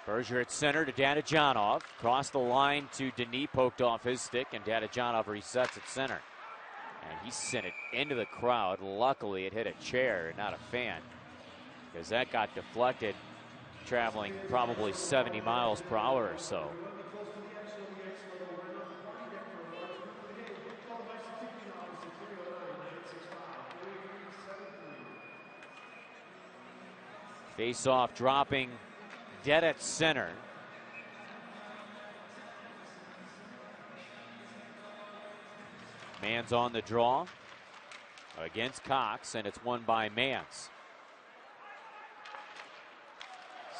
Berger at center to Dadajanov. Crossed the line to Denis, poked off his stick, and Dadajanov resets at center. And he sent it into the crowd. Luckily, it hit a chair, not a fan, because that got deflected, traveling probably 70 miles per hour or so. Face-off dropping dead at center. Mans on the draw against Cox, and it's won by Mans.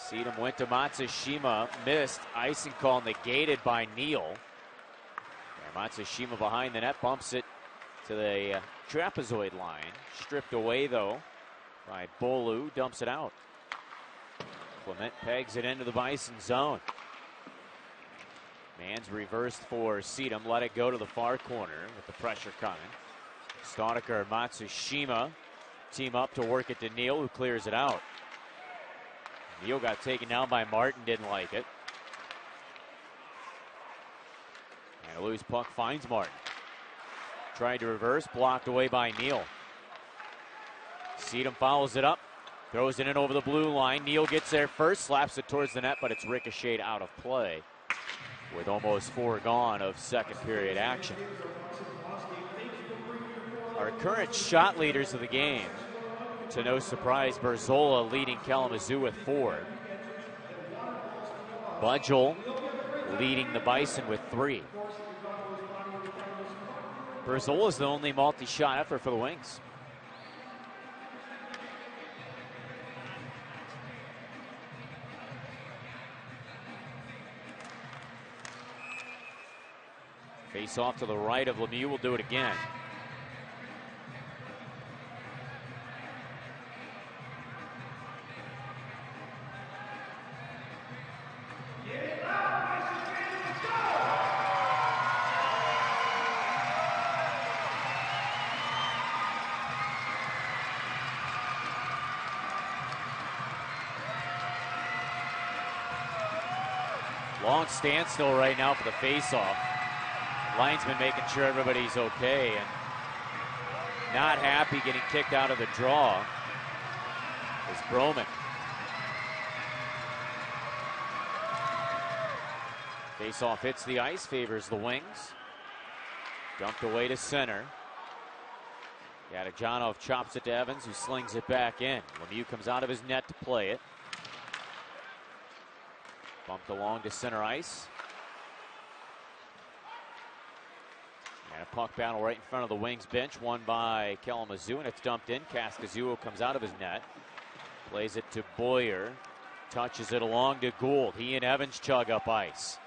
Sedum went to Matsushima, missed. Icing call negated by Neal. And Matsushima behind the net bumps it to the trapezoid line. Stripped away, though, by Bolu. Dumps it out. Clement pegs it into the Bison zone. Man's reversed for Sedum. Let it go to the far corner with the pressure coming. Staudiker and Matsushima team up to work it to Neal, who clears it out. Neal got taken down by Martin, didn't like it. And a loose puck finds Martin. Tried to reverse, blocked away by Neal. Sedum follows it up, throws it in over the blue line. Neal gets there first, slaps it towards the net, but it's ricocheted out of play with almost 4 gone of second period action. Our current shot leaders of the game, to no surprise, Berzola leading Kalamazoo with 4. Budgel leading the Bison with 3. Berzola is the only multi-shot effort for the Wings. Face off to the right of Lemieux will do it again. Long standstill right now for the face-off. Linesman making sure everybody's okay, and not happy getting kicked out of the draw is Broman. Face-off hits the ice, favors the Wings. Dumped away to center. Gadajanov chops it to Evans, who slings it back in. Lemieux comes out of his net to play it. Bumped along to center ice. And a puck battle right in front of the Wings bench, won by Kalamazoo, and it's dumped in. Kaskazuo comes out of his net. Plays it to Boyer. Touches it along to Gould. He and Evans chug up ice.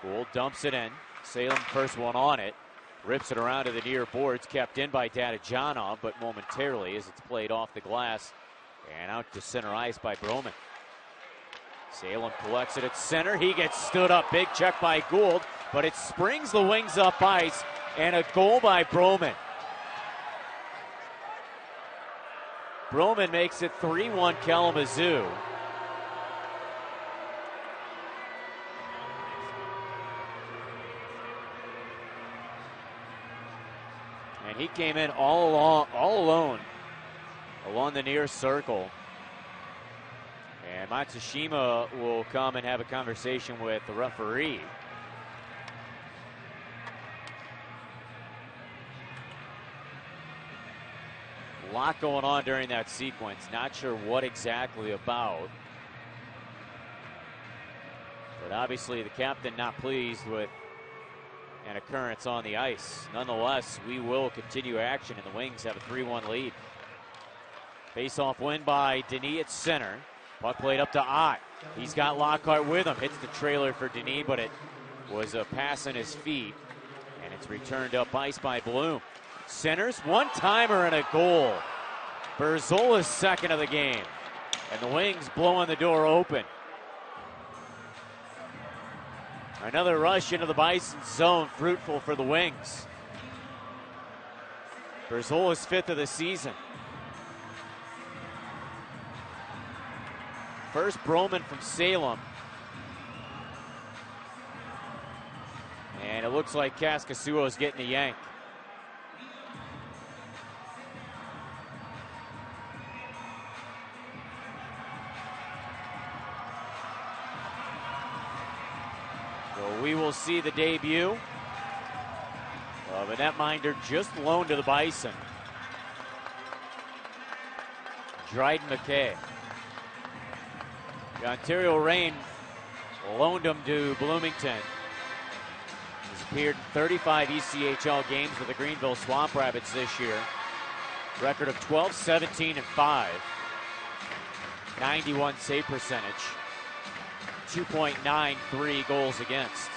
Gould dumps it in. Salem first one on it. Rips it around to the near boards. Kept in by Dadajanov, but momentarily as it's played off the glass and out to center ice by Broman. Salem collects it at center. He gets stood up. Big check by Gould, but it springs the Wings up ice, and a goal by Broman. Broman makes it 3-1 Kalamazoo. And he came in all alone along the near circle. And Matsushima will come and have a conversation with the referee. A lot going on during that sequence. Not sure what exactly about. But obviously the captain not pleased with an occurrence on the ice. Nonetheless, we will continue action, and the Wings have a 3-1 lead. Face-off win by Denis at center. Puck played up to Ott. He's got Lockhart with him. Hits the trailer for Denis, but it was a pass on his feet, and it's returned up ice by Bloom. Centers, one-timer and a goal. Berzola's second of the game, and the Wings blowing the door open. Another rush into the Bison zone, fruitful for the Wings. Berzola's 5th of the season. First Broman from Salem. And it looks like Kaskasuo's getting a yank. So we will see the debut of a netminder just loaned to the Bison. Dryden McKay. The Ontario Reign loaned him to Bloomington. He's appeared in 35 ECHL games with the Greenville Swamp Rabbits this year. Record of 12, 17, and 5. 91 save percentage. 2.93 goals against.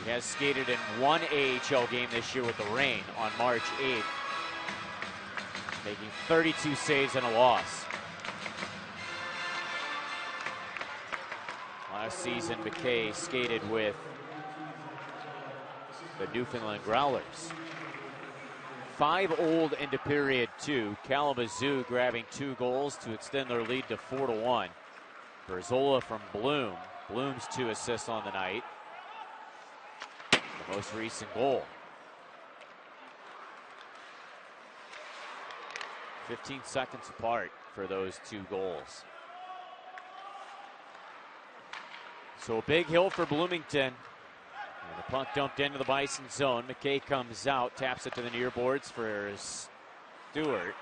He has skated in one AHL game this year with the Reign on March 8th, making 32 saves and a loss. Last season, McKay skated with the Newfoundland Growlers. 5 old into period 2. Kalamazoo grabbing 2 goals to extend their lead to 4-1. Berzola from Bloom. Bloom's 2 assists on the night. The most recent goal. 15 seconds apart for those 2 goals. So a big hill for Bloomington. And the puck dumped into the Bison zone. McKay comes out, taps it to the near boards for Stewart.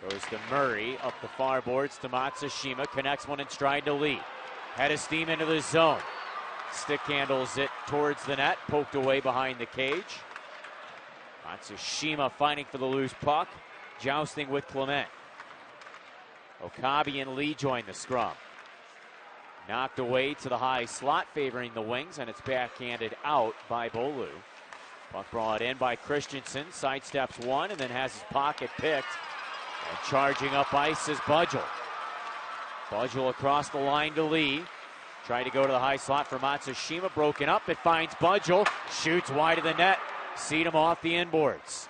Goes to Murray, up the far boards to Matsushima. Connects one in stride to Lee. Head of steam into the zone. Stick handles it towards the net, poked away behind the cage. Matsushima fighting for the loose puck, jousting with Clement. Okabe and Lee join the scrum. Knocked away to the high slot, favoring the Wings, and it's backhanded out by Bolu. Puck brought in by Christensen, sidesteps one, and then has his pocket picked. And charging up ice is Budgel. Budgel across the line to Lee. Trying to go to the high slot for Matsushima, broken up. It finds Budgel, shoots wide of the net. Seed him off the inboards.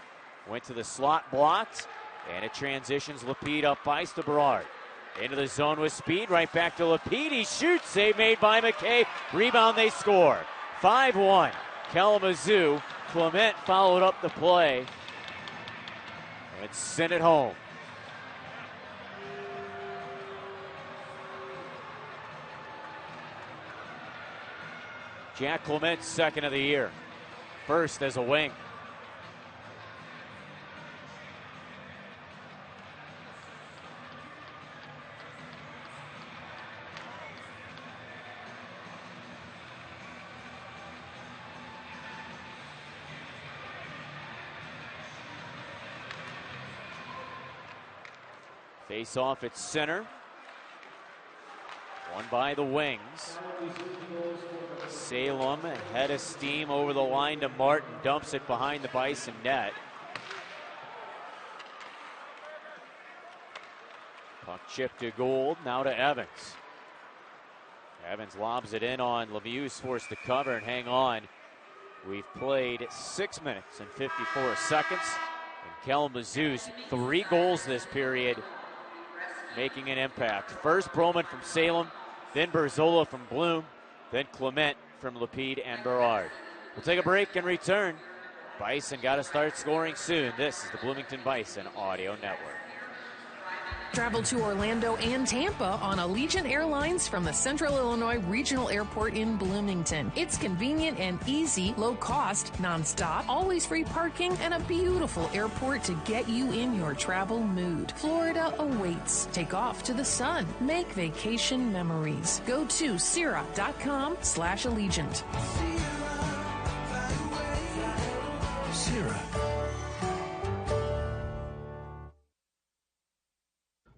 Went to the slot, blocked, and it transitions Lapide up ice to Berard. Into the zone with speed, right back to Lapide. He shoots, save made by McKay. Rebound, they score. 5-1, Kalamazoo. Clement followed up the play and sent it home. Jack Clement, second of the year. First as a Wing. Face off at center. Won by the Wings. Salem, head of steam over the line to Martin. Dumps it behind the Bison net. Puck chipped to Gould, now to Evans. Evans lobs it in on Lemieux, forced to cover and hang on. We've played 6 minutes and 54 seconds. And Kalamazoo's 3 goals this period making an impact. First Broman from Salem, then Berzola from Bloom, then Clement from Lapide and Berard. We'll take a break and return. Bison got to start scoring soon. This is the Bloomington Bison Audio Network. Travel to Orlando and Tampa on Allegiant Airlines from the Central Illinois Regional Airport in Bloomington. It's convenient and easy, low cost, nonstop, always free parking, and a beautiful airport to get you in your travel mood. Florida awaits. Take off to the sun. Make vacation memories. Go to Sierra.com/Allegiant. Sierra.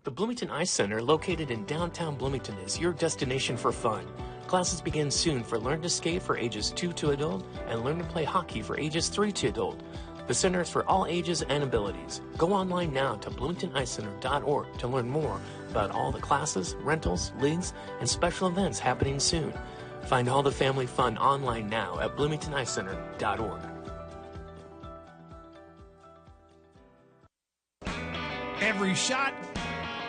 The Bloomington Ice Center, located in downtown Bloomington, is your destination for fun. Classes begin soon for Learn to Skate for ages 2 to adult and Learn to Play Hockey for ages 3 to adult. The center is for all ages and abilities. Go online now to bloomingtonicecenter.org to learn more about all the classes, rentals, leagues, and special events happening soon. Find all the family fun online now at bloomingtonicecenter.org. Every shot,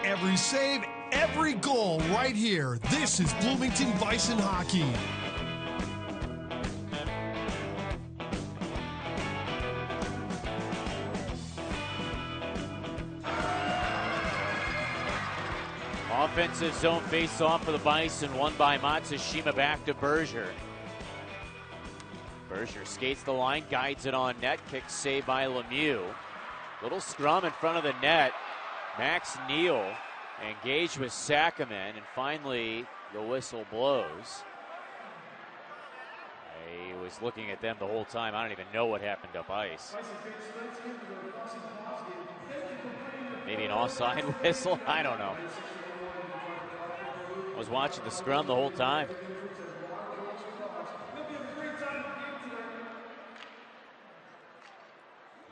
every save, every goal right here. This is Bloomington Bison Hockey. Offensive zone face-off for the Bison, won by Matsushima, back to Berger. Berger skates the line, guides it on net, kick saved by Lemieux. Little scrum in front of the net. Max Neal engaged with Sackerman, and finally the whistle blows. I was looking at them the whole time. I don't even know what happened up ice. Maybe an offside whistle? I don't know. I was watching the scrum the whole time.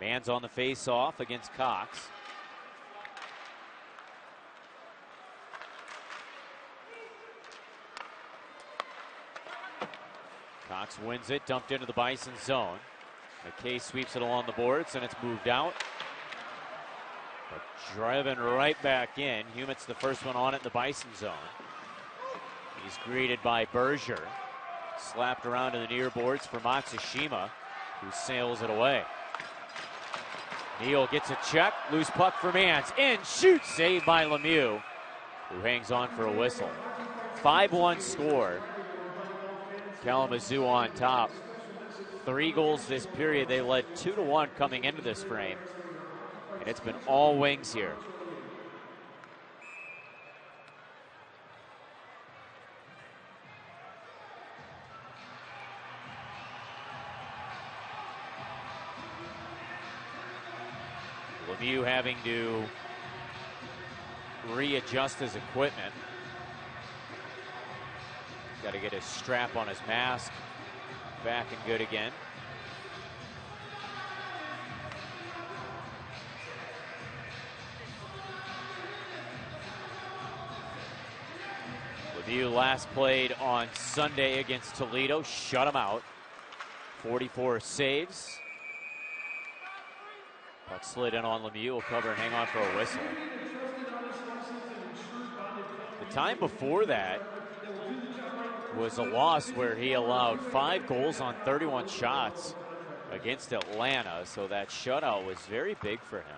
Hands on the face-off against Cox. Cox wins it, dumped into the Bison zone. McKay sweeps it along the boards, and it's moved out. But driven right back in. Humett's the first one on it in the Bison zone. He's greeted by Berger. Slapped around to the near boards for Matsushima, who sails it away. Neal gets a check. Loose puck for Mans. In, shoots, saved by Lemieux, who hangs on for a whistle. 5-1 score. Kalamazoo on top. 3 goals this period. They led 2-1 coming into this frame. And it's been all wings here. Lemieux having to readjust his equipment. Got to get his strap on his mask back and good again. Lemieux last played on Sunday against Toledo, shut him out. 44 saves. Puck slid in on Lemieux, will cover and hang on for a whistle. The time before that was a loss where he allowed 5 goals on 31 shots against Atlanta, so that shutout was very big for him.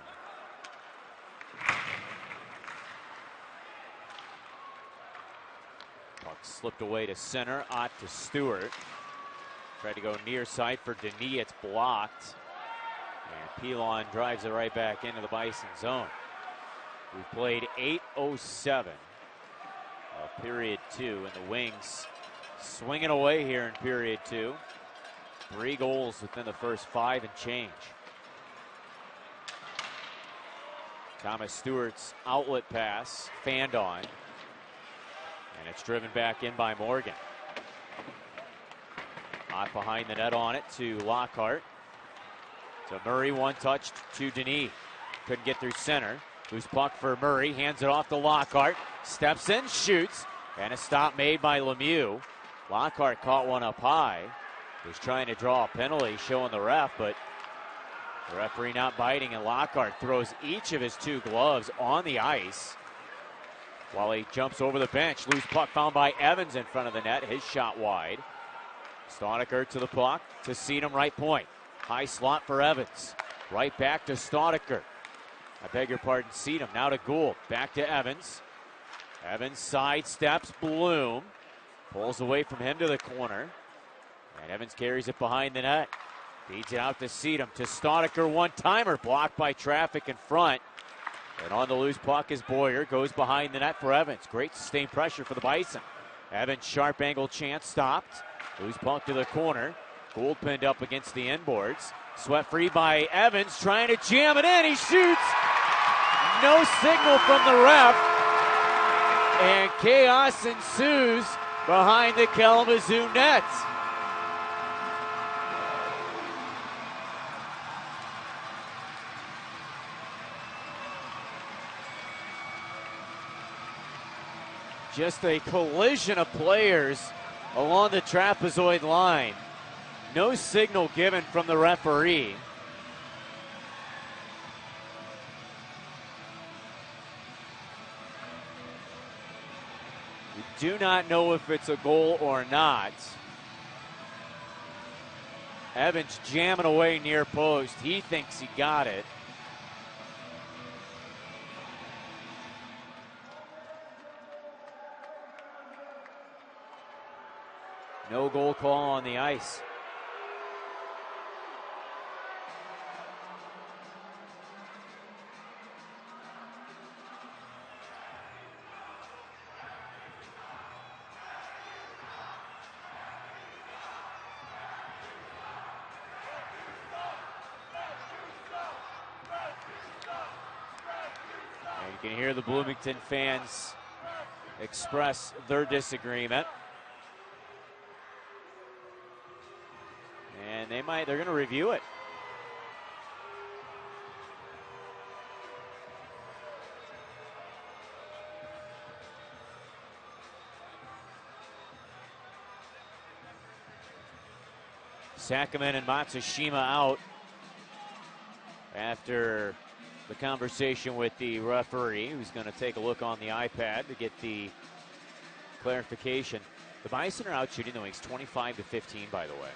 Puck slipped away to center, Ott to Stewart. Tried to go near side for Denis, it's blocked. And Pilon drives it right back into the Bison zone. We've played 8:07 of period 2, and the Wings swinging away here in period 2. 3 goals within the first 5 and change. Thomas Stewart's outlet pass fanned on, and it's driven back in by Morgan. Not behind the net on it to Lockhart. To Murray, one touch to Denis. Couldn't get through center. Loose puck for Murray, hands it off to Lockhart. Steps in, shoots, and a stop made by Lemieux. Lockhart caught one up high. Was trying to draw a penalty, showing the ref, but the referee not biting, and Lockhart throws each of his 2 gloves on the ice while he jumps over the bench. Loose puck found by Evans in front of the net. His shot wide. Staudiker to the puck, to Seedham, right point. High slot for Evans. Right back to Staudiker. I beg your pardon, Seedham. Now to Gould. Back to Evans. Evans sidesteps Bloom. Pulls away from him to the corner. And Evans carries it behind the net. Feeds it out to Seedham. To Staudiker, one-timer. Blocked by traffic in front. And on the loose puck is Boyer. Goes behind the net for Evans. Great sustained pressure for the Bison. Evans, sharp angle chance, stopped. Loose puck to the corner. Gould pinned up against the inboards. Swept free by Evans, trying to jam it in. He shoots. No signal from the ref. And chaos ensues behind the Kalamazoo net. Just a collision of players along the trapezoid line. No signal given from the referee. We do not know if it's a goal or not. Evans jamming away near post. He thinks he got it. No goal call on the ice. And you can hear the Bloomington fans express their disagreement. And they're going to review it. Sackerman and Matsushima out after the conversation with the referee, who's going to take a look on the iPad to get the clarification. The Bison are out shooting the Wings 25-15, by the way.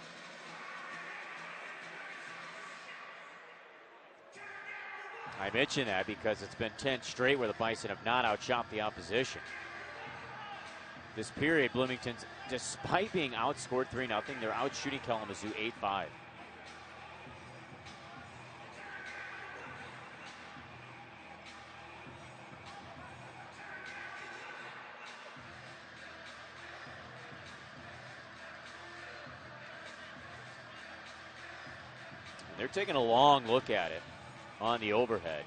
I mention that because it's been 10 straight where the Bison have not outshot the opposition. This period, Bloomington's, despite being outscored 3-0, they're out shooting Kalamazoo 8-5. They're taking a long look at it on the overhead.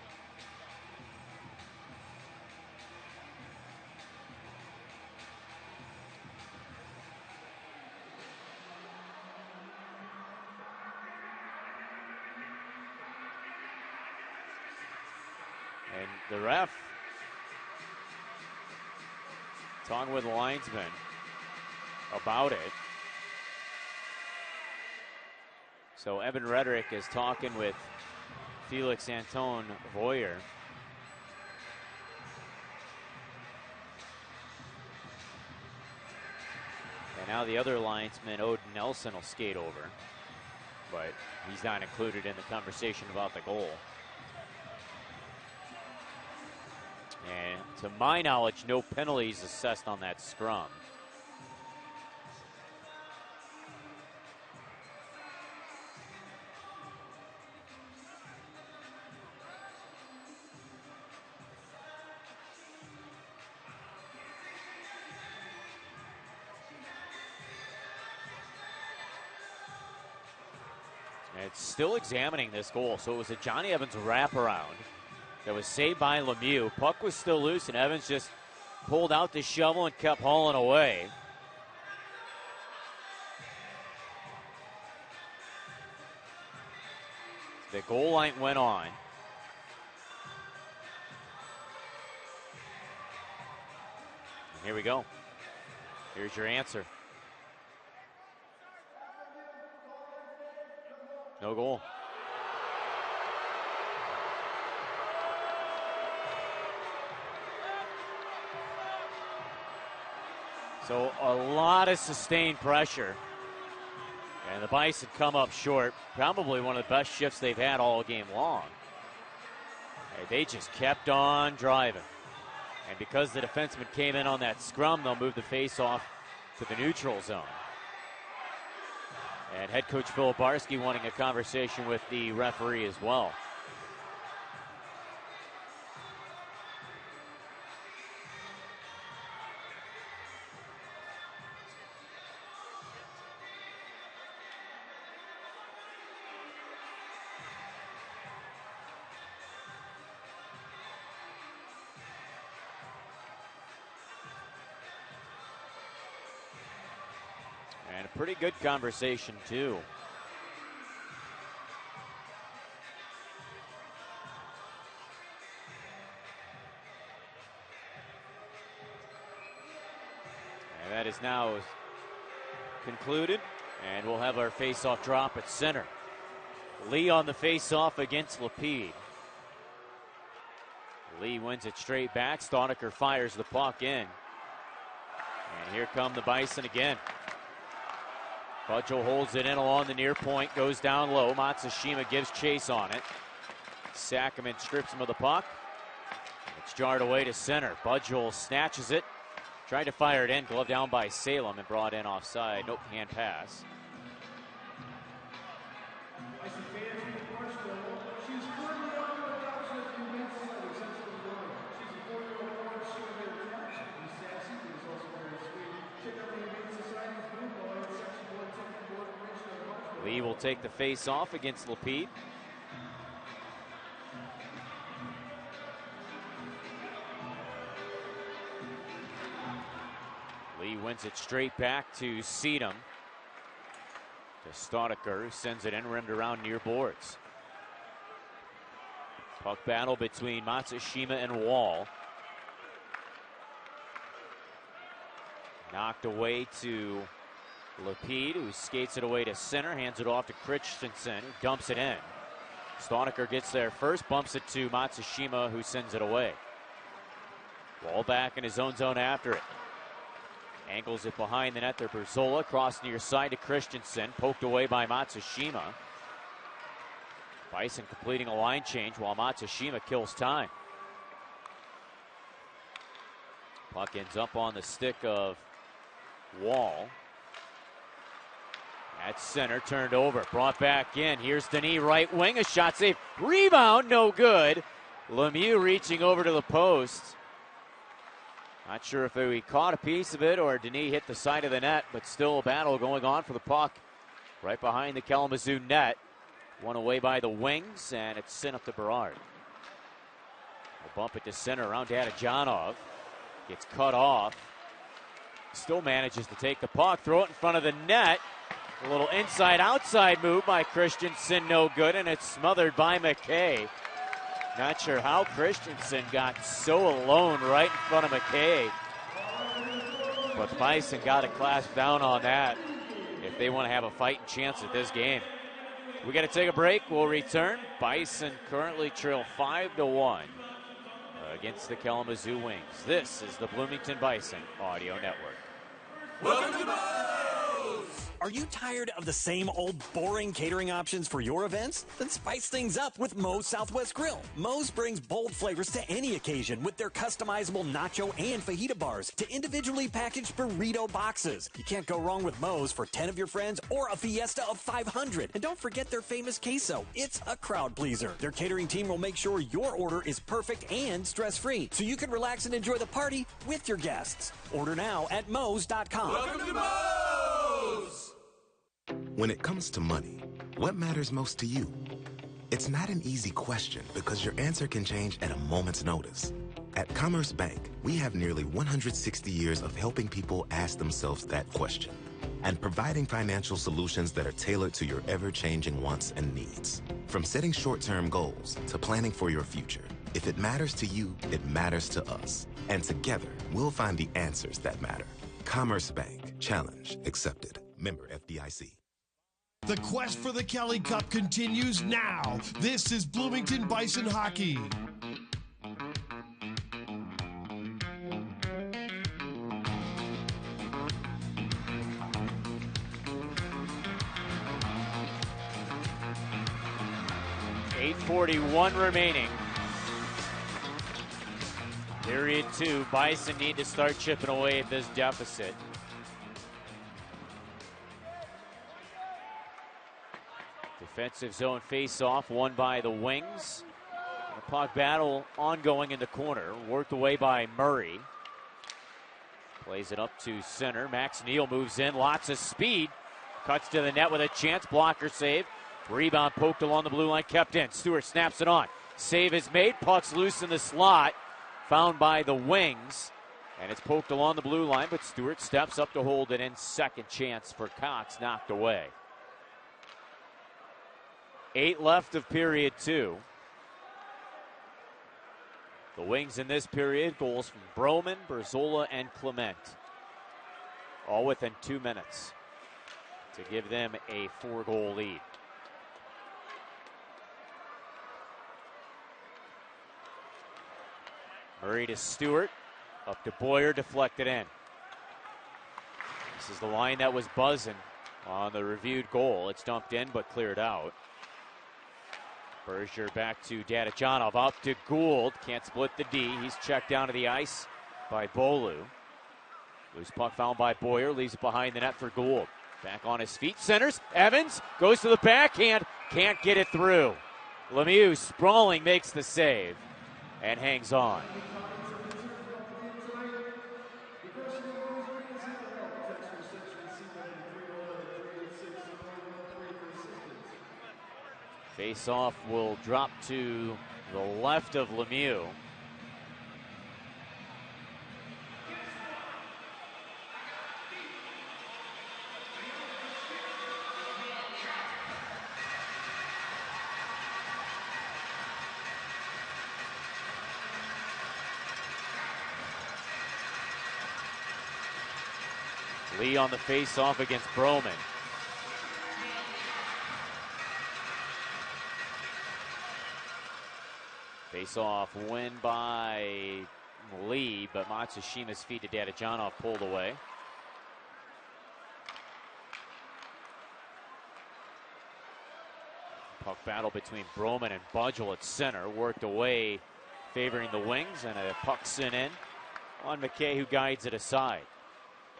And the ref talking with the linesman about it. So Evan Rederick is talking with Felix Anton Voyer. And now the other linesman, Odin Nelson, will skate over. But he's not included in the conversation about the goal. And to my knowledge, no penalties assessed on that scrum. It's still examining this goal. So it was a Johnny Evans wraparound that was saved by Lemieux. Puck was still loose, and Evans just pulled out the shovel and kept hauling away. The goal line went on. And here we go. Here's your answer. No goal. So a lot of sustained pressure. And the Bison come up short. Probably one of the best shifts they've had all game long. And they just kept on driving. And because the defenseman came in on that scrum, they'll move the face-off to the neutral zone. And head coach Filibarski wanting a conversation with the referee as well. And a pretty good conversation, too. And that is now concluded. And we'll have our face-off drop at center. Lee on the face-off against Lapide. Lee wins it straight back. Staudiker fires the puck in. And here come the Bison again. Budgel holds it in along the near point, goes down low. Matsushima gives chase on it. Sackerman strips him of the puck. It's jarred away to center. Budgel snatches it. Tried to fire it in, glove down by Salem and brought in offside. Nope, hand pass. Lee will take the face off against Lapide. Lee wins it straight back to Seedham. To Staudiker, who sends it in, rimmed around near boards. Puck battle between Matsushima and Wall. Knocked away to Lapide, who skates it away to center, hands it off to Christensen, who dumps it in. Staunecker gets there first, bumps it to Matsushima, who sends it away. Ball back in his own zone after it. Angles it behind the net. There, Berzola cross near side to Christensen, poked away by Matsushima. Bison completing a line change while Matsushima kills time. Puck ends up on the stick of Wall. At center, turned over, brought back in. Here's Denis, right wing, a shot save. Rebound, no good. Lemieux reaching over to the post. Not sure if he caught a piece of it or Denis hit the side of the net, but still a battle going on for the puck right behind the Kalamazoo net. One away by the wings, and it's sent up to Berard. We'll bump it to center around Dadajanov. Gets cut off. Still manages to take the puck, throw it in front of the net. A little inside-outside move by Christensen, no good, and it's smothered by McKay. Not sure how Christensen got so alone right in front of McKay. But the Bison got to clasp down on that if they want to have a fighting chance at this game. We got to take a break. We'll return. Bison currently trail 5-1 against the Kalamazoo Wings. This is the Bloomington Bison Audio Network. Welcome to Moe's! Are you tired of the same old boring catering options for your events? Then spice things up with Moe's Southwest Grill. Moe's brings bold flavors to any occasion with their customizable nacho and fajita bars to individually packaged burrito boxes. You can't go wrong with Moe's for 10 of your friends or a fiesta of 500. And don't forget their famous queso. It's a crowd pleaser. Their catering team will make sure your order is perfect and stress-free, so you can relax and enjoy the party with your guests. Order now at Moe's.com. Welcome to Moe's! When it comes to money, what matters most to you? It's not an easy question because your answer can change at a moment's notice. At Commerce Bank, we have nearly 160 years of helping people ask themselves that question and providing financial solutions that are tailored to your ever-changing wants and needs. From setting short-term goals to planning for your future, if it matters to you, it matters to us. And together, we'll find the answers that matter. Commerce Bank. Challenge accepted. Member FDIC. The quest for the Kelly Cup continues now. This is Bloomington Bison Hockey. .841 remaining. Period 2. Bison need to start chipping away at this deficit. Defensive zone face-off won by the Wings. The puck battle ongoing in the corner. Worked away by Murray. Plays it up to center. Max Neal moves in. Lots of speed. Cuts to the net with a chance. Blocker save. Rebound poked along the blue line. Kept in. Stewart snaps it on. Save is made. Puck's loose in the slot. Found by the Wings. And it's poked along the blue line, but Stewart steps up to hold it in. Second chance for Cox, knocked away. 8 left of period 2. The Wings in this period, goals from Broman, Berzola, and Clement. All within 2 minutes to give them a 4-goal lead. Murray to Stewart, up to Boyer, deflected in. This is the line that was buzzing on the reviewed goal. It's dumped in but cleared out. Berger back to Dadajanov, up to Gould, can't split the D. He's checked down to the ice by Bolu. Loose puck found by Boyer, leaves it behind the net for Gould. Back on his feet, centers, Evans goes to the backhand, can't get it through. Lemieux sprawling makes the save and hangs on. Face-off will drop to the left of Lemieux. Lee on the face-off against Broman. Face-off win by Lee, but Matsushima's feed to Dadajanov pulled away. Puck battle between Broman and Budgel at center. Worked away, favoring the Wings, and a puck sent in on McKay, who guides it aside.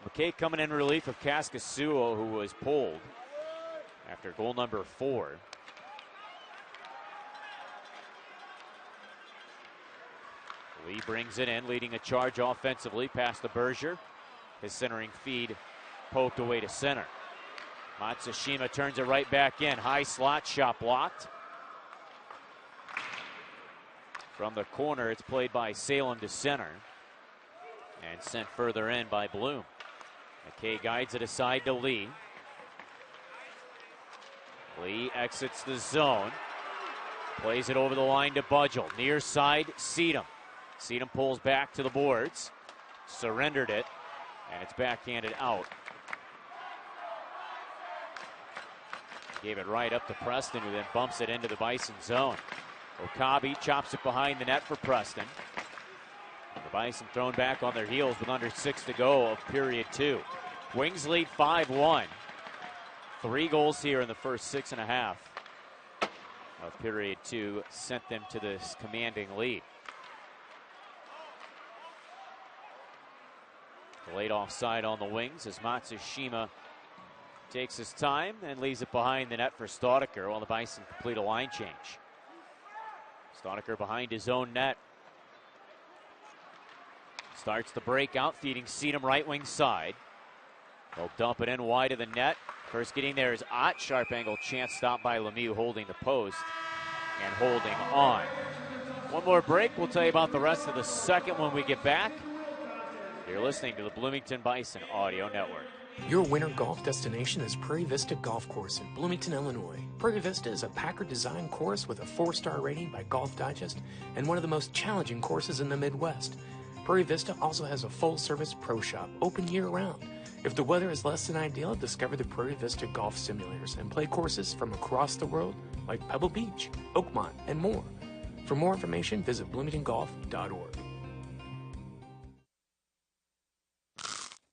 McKay coming in relief of Kaskasuo, who was pulled after goal number 4. Lee brings it in, leading a charge offensively past the Berger. His centering feed poked away to center. Matsushima turns it right back in. High slot shot blocked. From the corner, it's played by Salem to center and sent further in by Bloom. McKay guides it aside to Lee. Lee exits the zone. Plays it over the line to Budgel. Near side, Sedum. Sedum pulls back to the boards. Surrendered it, and it's backhanded out. Gave it right up to Preston, who then bumps it into the Bison zone. Okabe chops it behind the net for Preston. The Bison thrown back on their heels with under 6 to go of period 2. Wings lead 5-1. 3 goals here in the first 6.5 of period 2 sent them to this commanding lead. Delayed offside on the Wings as Matsushima takes his time and leaves it behind the net for Staudiker while the Bison complete a line change. Staudiker behind his own net. Starts the breakout, feeding Sedum right wing side. They'll dump it in wide of the net. First getting there is Ott. Sharp angle chance stop by Lemieux holding the post and holding on. One more break. We'll tell you about the rest of the second when we get back. You're listening to the Bloomington Bison Audio Network. Your winter golf destination is Prairie Vista Golf Course in Bloomington, Illinois. Prairie Vista is a Packard-designed course with a 4-star rating by Golf Digest and one of the most challenging courses in the Midwest. Prairie Vista also has a full-service pro shop open year-round. If the weather is less than ideal, discover the Prairie Vista Golf Simulators and play courses from across the world like Pebble Beach, Oakmont, and more. For more information, visit bloomingtongolf.org.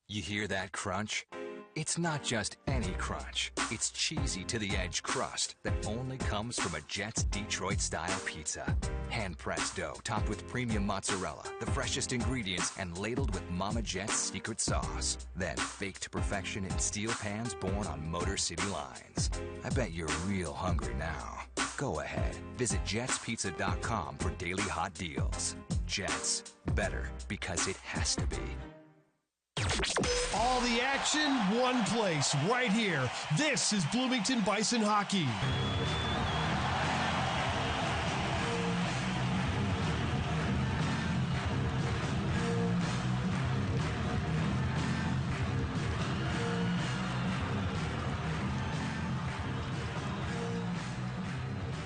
You hear that crunch? It's not just any crunch. It's cheesy to the edge crust that only comes from a Jets Detroit-style pizza. Hand-pressed dough topped with premium mozzarella, the freshest ingredients, and ladled with Mama Jet's secret sauce. Then baked to perfection in steel pans born on Motor City lines. I bet you're real hungry now. Go ahead. Visit jetspizza.com for daily hot deals. Jets. Better because it has to be. All the action, one place, right here. This is Bloomington Bison Hockey.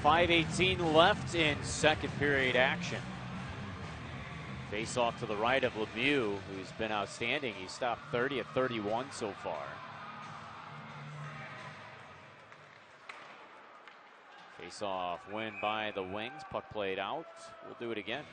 .518 left in second period action. Face off to the right of Lemieux, who's been outstanding. He's stopped 30 at 31 so far. Face off win by the Wings. Puck played out. We'll do it again.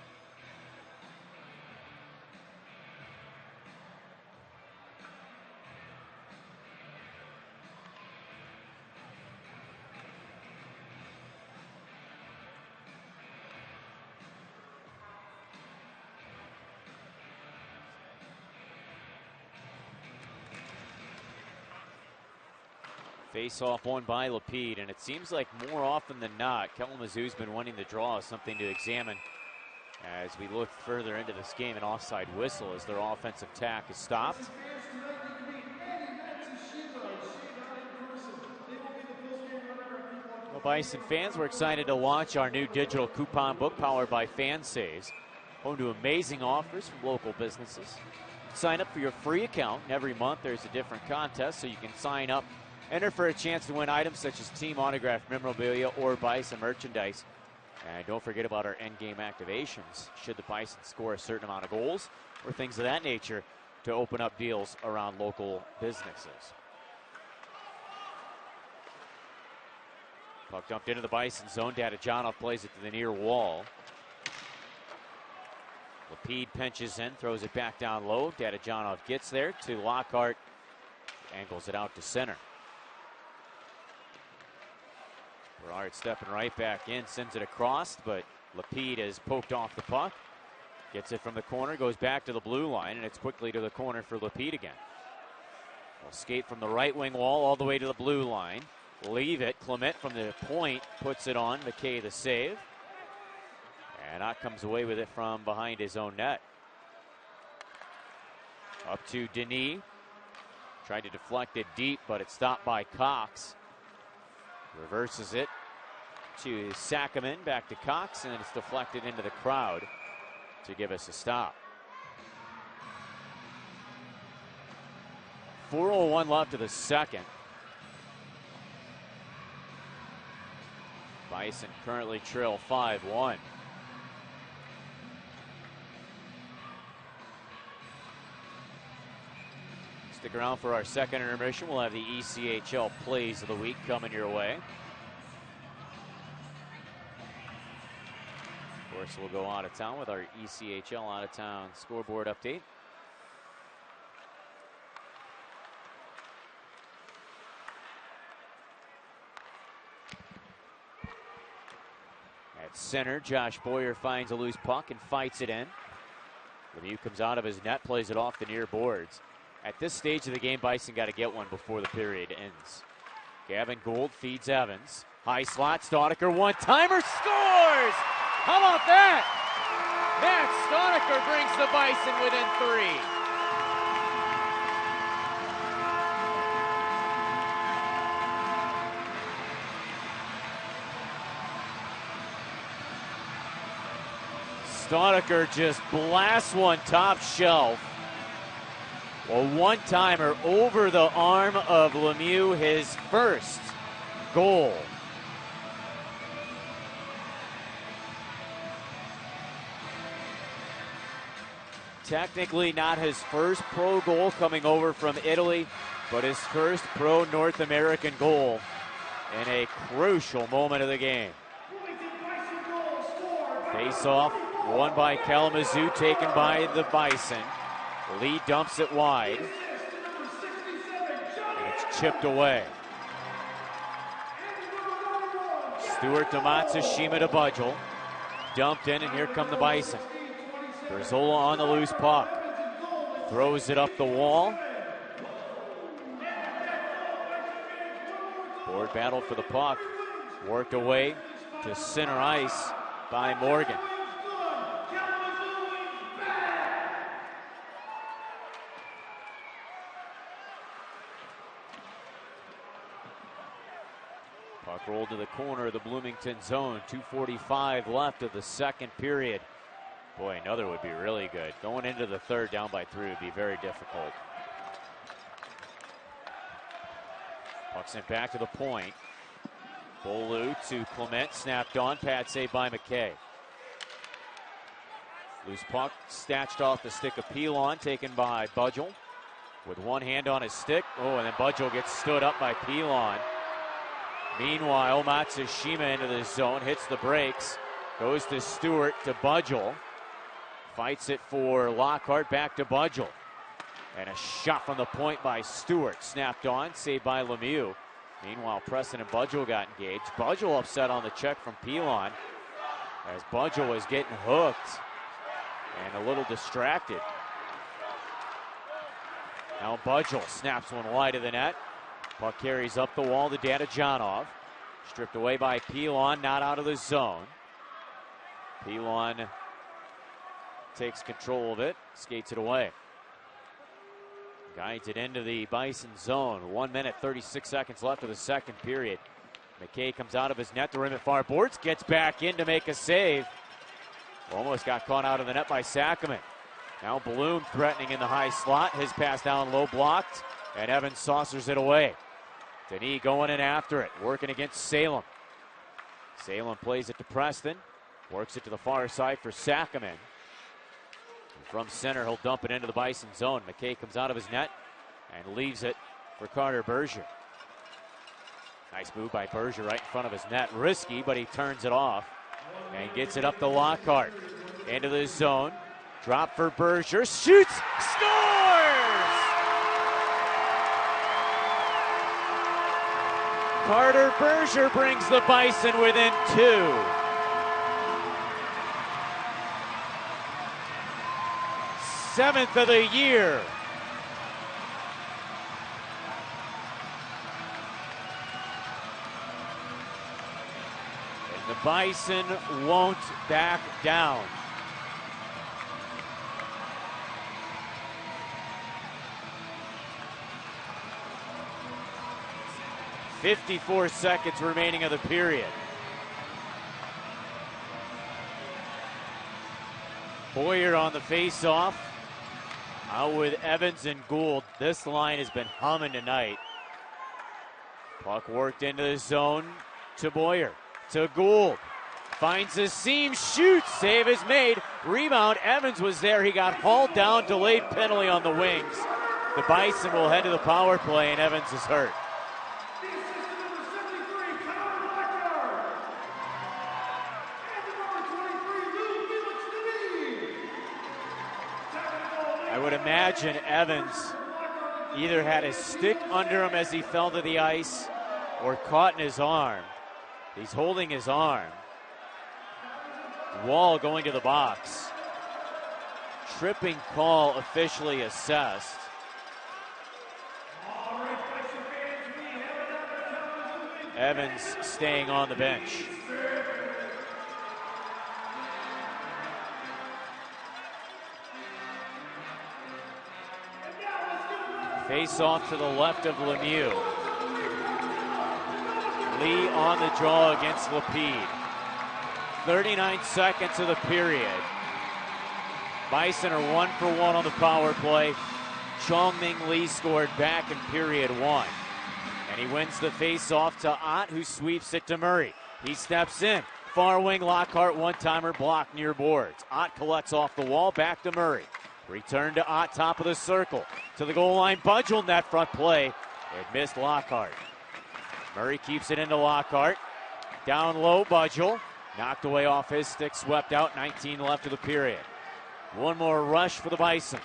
Face-off won by Lapede, and it seems like more often than not, Kalamazoo's been wanting the draw, something to examine as we look further into this game. An offside whistle as their offensive tack is stopped. Well, Bison fans, we're excited to launch our new digital coupon book powered by FanSaves. Home to amazing offers from local businesses. Sign up for your free account, and every month there's a different contest, so you can sign up. Enter for a chance to win items such as team autographed memorabilia or Bison merchandise. And don't forget about our end game activations. Should the Bison score a certain amount of goals or things of that nature, to open up deals around local businesses. Puck dumped into the Bison zone. Dadajanov plays it to the near wall. Lapide pinches in, throws it back down low. Dadajanov gets there to Lockhart. Angles it out to center. Bernard stepping right back in, sends it across, but Lapide is poked off the puck. Gets it from the corner, goes back to the blue line, and it's quickly to the corner for Lapide again. Will skate from the right wing wall all the way to the blue line. Leave it. Clement from the point puts it on. McKay the save. And Ott comes away with it from behind his own net. Up to Denis. Tried to deflect it deep, but it's stopped by Cox. Reverses it to Sackerman, back to Cox, and then it's deflected into the crowd to give us a stop. 4:01 left of the second. Bison currently trail 5-1. Stick around for our second intermission. We'll have the ECHL plays of the week coming your way. Of course, we'll go out of town with our ECHL out of town scoreboard update. At center, Josh Boyer finds a loose puck and fights it in. Lemieux comes out of his net, plays it off the near boards. At this stage of the game, Bison got to get one before the period ends. Gavin Gould feeds Evans. High slot, Staudiker, one-timer, scores! How about that? Matt Staudiker brings the Bison within 3. Staudiker just blasts one top shelf. A one-timer over the arm of Lemieux, his first goal. Technically not his first pro goal coming over from Italy, but his first pro North American goal in a crucial moment of the game. Face-off, won by Kalamazoo, taken by the Bison. Lee dumps it wide, and it's chipped away. Stewart to Matsushima to Budgel. Dumped in, and here come the Bison. Berzola on the loose puck. Throws it up the wall. Board battle for the puck. Worked away to center ice by Morgan. Puck rolled to the corner of the Bloomington zone. 2:45 left of the second period. Boy, another would be really good. Going into the third down by 3 would be very difficult. Puck sent back to the point. Bolu to Clement, snapped on, pad save by McKay. Loose puck snatched off the stick of Pilon, taken by Budgel. With one hand on his stick. Oh, and then Budgel gets stood up by Pilon. Meanwhile, Matsushima into the zone, hits the brakes, goes to Stewart to Budgel. Fights it for Lockhart, back to Budgel. And a shot from the point by Stewart, snapped on, saved by Lemieux. Meanwhile, Preston and Budgel got engaged. Budgel upset on the check from Pilon, as Budgel was getting hooked and a little distracted. Now Budgel snaps one wide of the net. Puck carries up the wall to Dadajanov. Stripped away by Pilon, not out of the zone. Pilon takes control of it, skates it away. Guides it into the Bison zone. 1 minute, 36 seconds left of the second period. McKay comes out of his net, the rim at far boards, gets back in to make a save. Almost got caught out of the net by Sackerman. Now Bloom threatening in the high slot. His pass down low blocked, and Evans saucers it away. Denis going in after it, working against Salem. Salem plays it to Preston, works it to the far side for Sackerman. From center, he'll dump it into the Bison zone. McKay comes out of his net and leaves it for Carter Berger. Nice move by Berger right in front of his net. Risky, but he turns it off and gets it up to Lockhart. Into the zone. Drop for Berger. Shoots! Scores! Carter Berger brings the Bison within 2. Seventh of the year. And the Bison won't back down. .54 seconds remaining of the period. Boyer on the face-off. Out with Evans and Gould. This line has been humming tonight. Puck worked into the zone to Boyer. To Gould. Finds a seam, shoots. Save is made. Rebound. Evans was there. He got hauled down. Delayed penalty on the wings. The Bison will head to the power play, and Evans is hurt. I would imagine Evans either had his stick under him as he fell to the ice or caught in his arm. He's holding his arm. Wall going to the box. Tripping call officially assessed. Evans staying on the bench. Face off to the left of Lemieux. Lee on the draw against Lapide. 39 seconds of the period. Bison are 1 for 1 on the power play. Chong-Ming Lee scored back in period 1. And he wins the face-off to Ott, who sweeps it to Murray. He steps in. Far wing Lockhart, one-timer blocked near boards. Ott collects off the wall, back to Murray. Return to Ott, top of the circle. To the goal line, Budgel, net front play. It missed Lockhart. Murray keeps it into Lockhart. Down low, Budgel. Knocked away off his stick, swept out, 19 left of the period. One more rush for the Bison.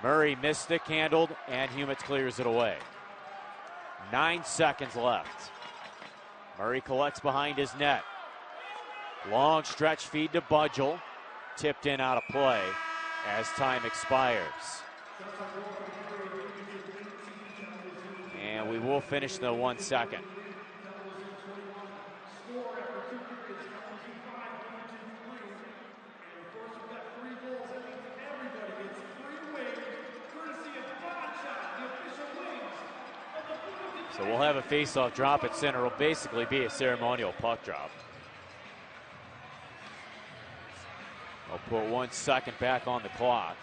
Murray missed stick handled, and Humitz clears it away. 9 seconds left. Murray collects behind his net. Long stretch feed to Budgel. Tipped in out of play as time expires. And we will finish the 1 second. So we'll have a face-off drop at center. It'll basically be a ceremonial puck drop. I'll put 1 second back on the clock.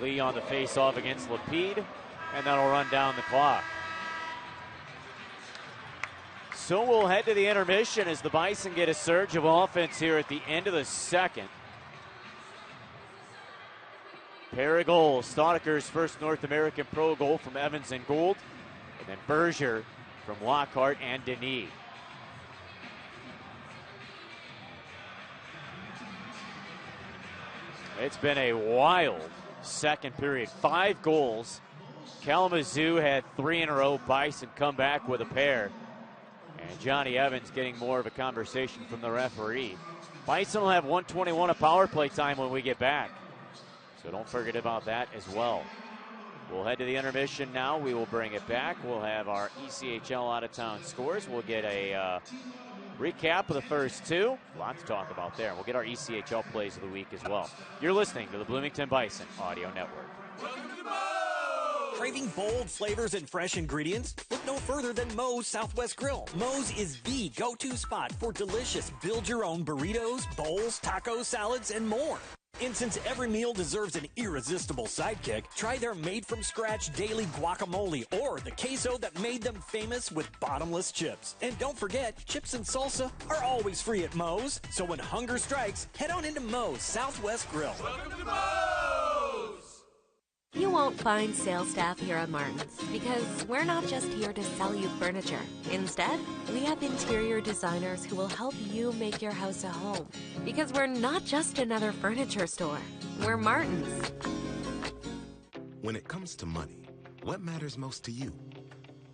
Lee on the face-off against Lapide, and that'll run down the clock. So we'll head to the intermission as the Bison get a surge of offense here at the end of the second. Pair of goals. Staudiker's first North American Pro goal from Evans and Gould. And then Berger from Lockhart and Denis. It's been a wild second period. 5 goals. Kalamazoo had 3 in a row. Bison come back with a pair. And Johnny Evans getting more of a conversation from the referee. Bison will have 1:21 of power play time when we get back. So don't forget about that as well. We'll head to the intermission now. We will bring it back. We'll have our ECHL out-of-town scores. We'll get a recap of the first 2. A lot to talk about there. We'll get our ECHL plays of the week as well. You're listening to the Bloomington Bison Audio Network. Craving bold flavors and fresh ingredients? Look no further than Moe's Southwest Grill. Moe's is the go-to spot for delicious build-your-own burritos, bowls, tacos, salads, and more. And since every meal deserves an irresistible sidekick, try their made-from-scratch daily guacamole or the queso that made them famous with bottomless chips. And don't forget, chips and salsa are always free at Moe's. So when hunger strikes, head on into Moe's Southwest Grill. Welcome to Moe's! You won't find sales staff here at Martin's because we're not just here to sell you furniture. Instead, we have interior designers who will help you make your house a home. Because we're not just another furniture store. We're Martin's. When it comes to money, what matters most to you?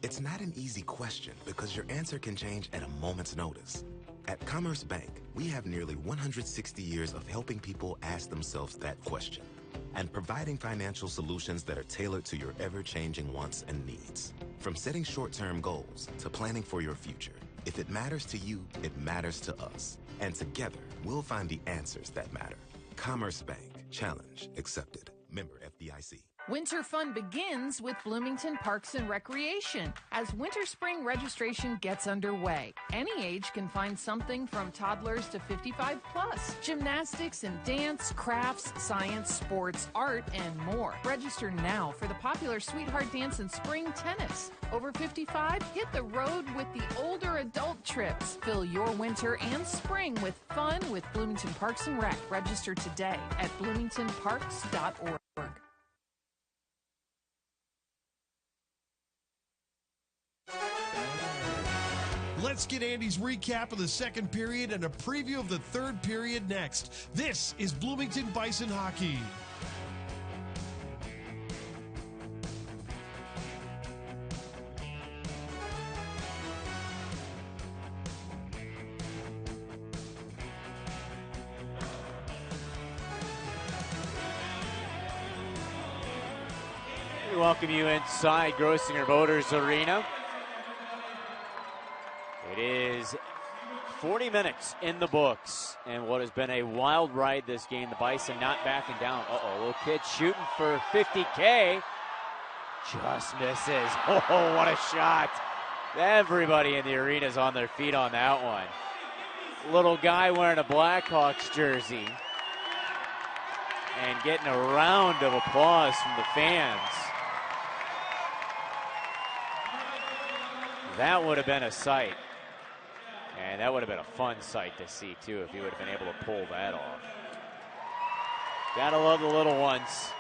It's not an easy question because your answer can change at a moment's notice. At Commerce Bank, we have nearly 160 years of helping people ask themselves that question and providing financial solutions that are tailored to your ever-changing wants and needs. From setting short-term goals to planning for your future, if it matters to you, it matters to us. And together, we'll find the answers that matter. Commerce Bank. Challenge accepted. Member FDIC. Winter fun begins with Bloomington Parks and Recreation as winter spring registration gets underway. Any age can find something from toddlers to 55 plus. Gymnastics and dance, crafts, science, sports, art, and more. Register now for the popular Sweetheart Dance and spring tennis. Over 55, hit the road with the older adult trips. Fill your winter and spring with fun with Bloomington Parks and Rec. Register today at bloomingtonparks.org. Let's get Andy's recap of the second period and a preview of the third period next. This is Bloomington Bison Hockey. We welcome you inside Grossinger Motors Arena. It is 40 minutes in the books, and what has been a wild ride this game. The Bison not backing down. Uh-oh, little kid shooting for 50K. Just misses. Oh, what a shot. Everybody in the arena is on their feet on that one. Little guy wearing a Blackhawks jersey and getting a round of applause from the fans. That would have been a sight. And that would have been a fun sight to see, too, if he would have been able to pull that off. Gotta love the little ones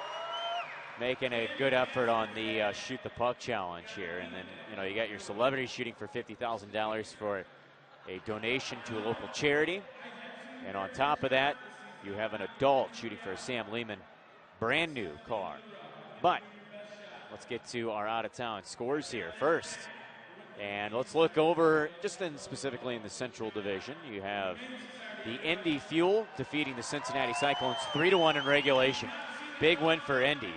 making a good effort on the shoot the puck challenge here. And then, you know, you got your celebrity shooting for $50,000 for a donation to a local charity. And on top of that, you have an adult shooting for a Sam Lehman brand new car. But let's get to our out-of-town scores here first. And let's look over, just specifically in the Central Division, you have the Indy Fuel defeating the Cincinnati Cyclones 3-1 in regulation. Big win for Indy.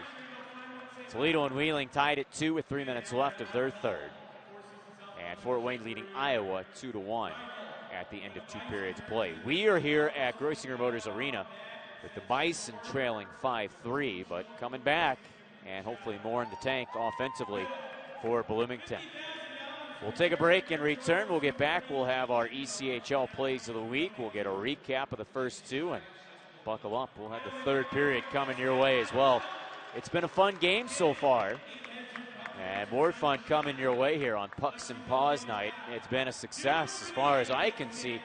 Toledo and Wheeling tied at 2 with 3 minutes left of their third. And Fort Wayne leading Iowa 2-1 at the end of 2 periods of play. We are here at Grossinger Motors Arena with the Bison trailing 5-3, but coming back and hopefully more in the tank offensively for Bloomington. We'll take a break and return. We'll get back. We'll have our ECHL plays of the week. We'll get a recap of the first two, and buckle up. We'll have the third period coming your way as well. It's been a fun game so far, and more fun coming your way here on Pucks and Paws night. It's been a success as far as I can see.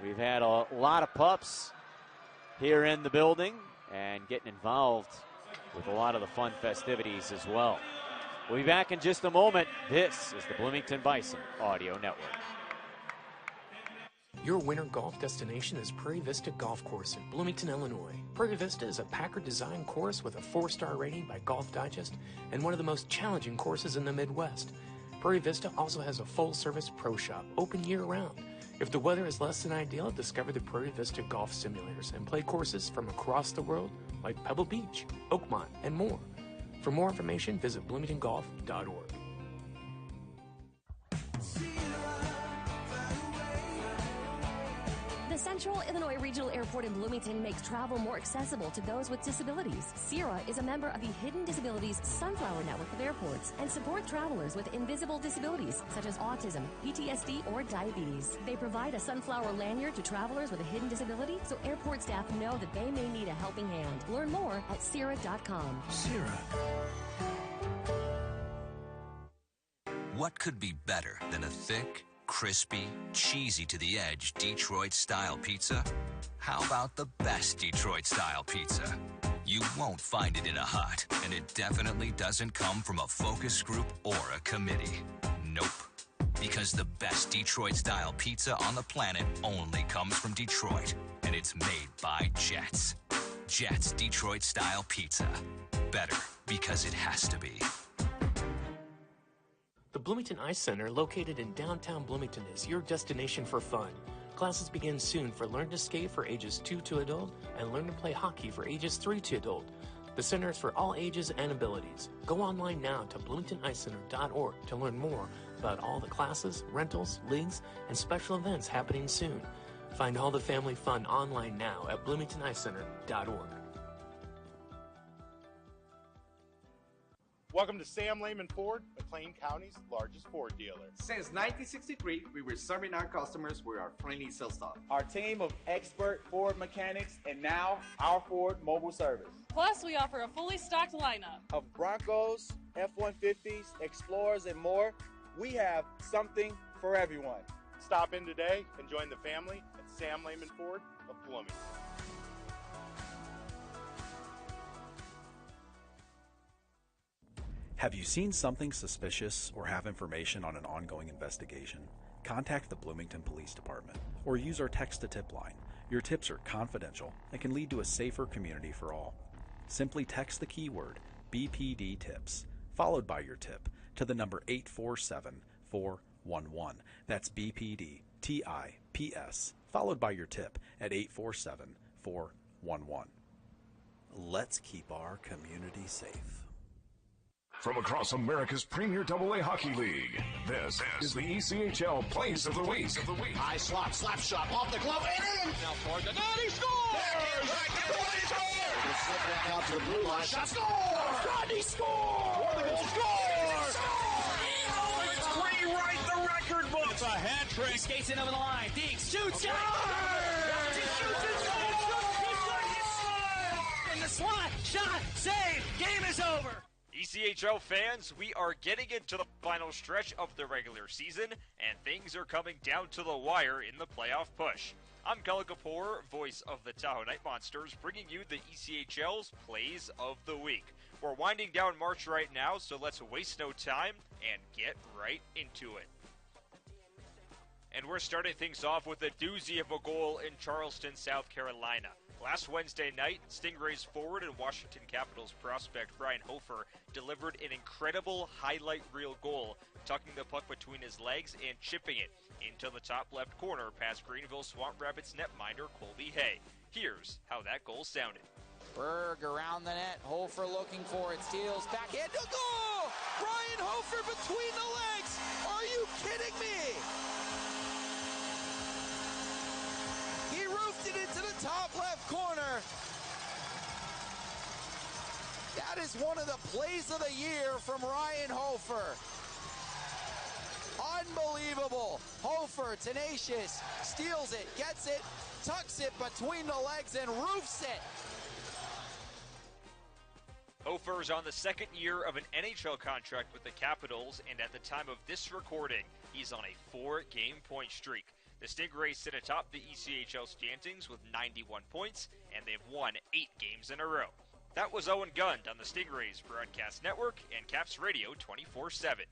We've had a lot of pups here in the building and getting involved with a lot of the fun festivities as well. We'll be back in just a moment. This is the Bloomington Bison Audio Network. Your winter golf destination is Prairie Vista Golf Course in Bloomington, Illinois. Prairie Vista is a Packer-designed course with a 4-star rating by Golf Digest and one of the most challenging courses in the Midwest. Prairie Vista also has a full-service pro shop, open year-round. If the weather is less than ideal, discover the Prairie Vista golf simulators and play courses from across the world like Pebble Beach, Oakmont, and more. For more information, visit bloomingtongolf.org. The Central Illinois Regional Airport in Bloomington makes travel more accessible to those with disabilities. SIRA is a member of the Hidden Disabilities Sunflower Network of airports and support travelers with invisible disabilities such as autism, PTSD, or diabetes. They provide a sunflower lanyard to travelers with a hidden disability so airport staff know that they may need a helping hand. Learn more at SIRA.com. SIRA. What could be better than a thick, crispy, cheesy to the edge Detroit-style pizza? How about the best Detroit-style pizza? You won't find it in a hut, and it definitely doesn't come from a focus group or a committee. Nope. Because the best Detroit-style pizza on the planet only comes from Detroit, and it's made by Jets. Jets Detroit-style pizza. Better because it has to be. The Bloomington Ice Center, located in downtown Bloomington, is your destination for fun. Classes begin soon for Learn to Skate for ages 2 to adult and Learn to Play Hockey for ages 3 to adult. The center is for all ages and abilities. Go online now to bloomingtonicecenter.org to learn more about all the classes, rentals, leagues, and special events happening soon. Find all the family fun online now at bloomingtonicecenter.org. Welcome to Sam Lehman Ford, McLean County's largest Ford dealer. Since 1963, we were serving our customers with our friendly sales staff. Our team of expert Ford mechanics, and now our Ford mobile service. Plus, we offer a fully stocked lineup Of Broncos, F-150s, Explorers, and more, we have something for everyone. Stop in today and join the family at Sam Lehman Ford of Bloomington. Have you seen something suspicious or have information on an ongoing investigation? Contact the Bloomington Police Department or use our text-to-tip line. Your tips are confidential and can lead to a safer community for all. Simply text the keyword BPD tips, followed by your tip, to the number 847-411. That's BPD TIPS, followed by your tip at 847-411. Let's keep our community safe. From across America's premier AA hockey league, this is the ECHL Plays of the Week. High slot, slap shot, off the glove, and in! Now for the net, he scores! He slip back out to the blue line, shot, score! Rodney scores! Scores! Let's rewrite the record book! It's a hat trick. He skates in over the line, Deeks shoots, in the slot, shot, save, game is over! ECHL fans, we are getting into the final stretch of the regular season, and things are coming down to the wire in the playoff push. I'm Gullah Kapoor, voice of the Tahoe Night Monsters, bringing you the ECHL's Plays of the Week. We're winding down March right now, so let's waste no time and get right into it. And we're starting things off with a doozy of a goal in Charleston, South Carolina. Last Wednesday night, Stingrays forward and Washington Capitals prospect Brian Hofer delivered an incredible highlight reel goal, tucking the puck between his legs and chipping it into the top left corner past Greenville Swamp Rabbits netminder Colby Hay. Here's how that goal sounded. Berg around the net, Hofer looking for it, steals back into goal! Brian Hofer between the legs! Are you kidding me? He roofed it into the top left corner. That is one of the plays of the year from Ryan Hofer. Unbelievable. Hofer, tenacious, steals it, gets it, tucks it between the legs and roofs it. Hofer is on the second year of an NHL contract with the Capitals, and at the time of this recording, he's on a 4-game point streak. The Stingrays sit atop the ECHL standings with 91 points, and they've won 8 games in a row. That was Owen Gund on the Stingrays Broadcast Network and Caps Radio 24/7.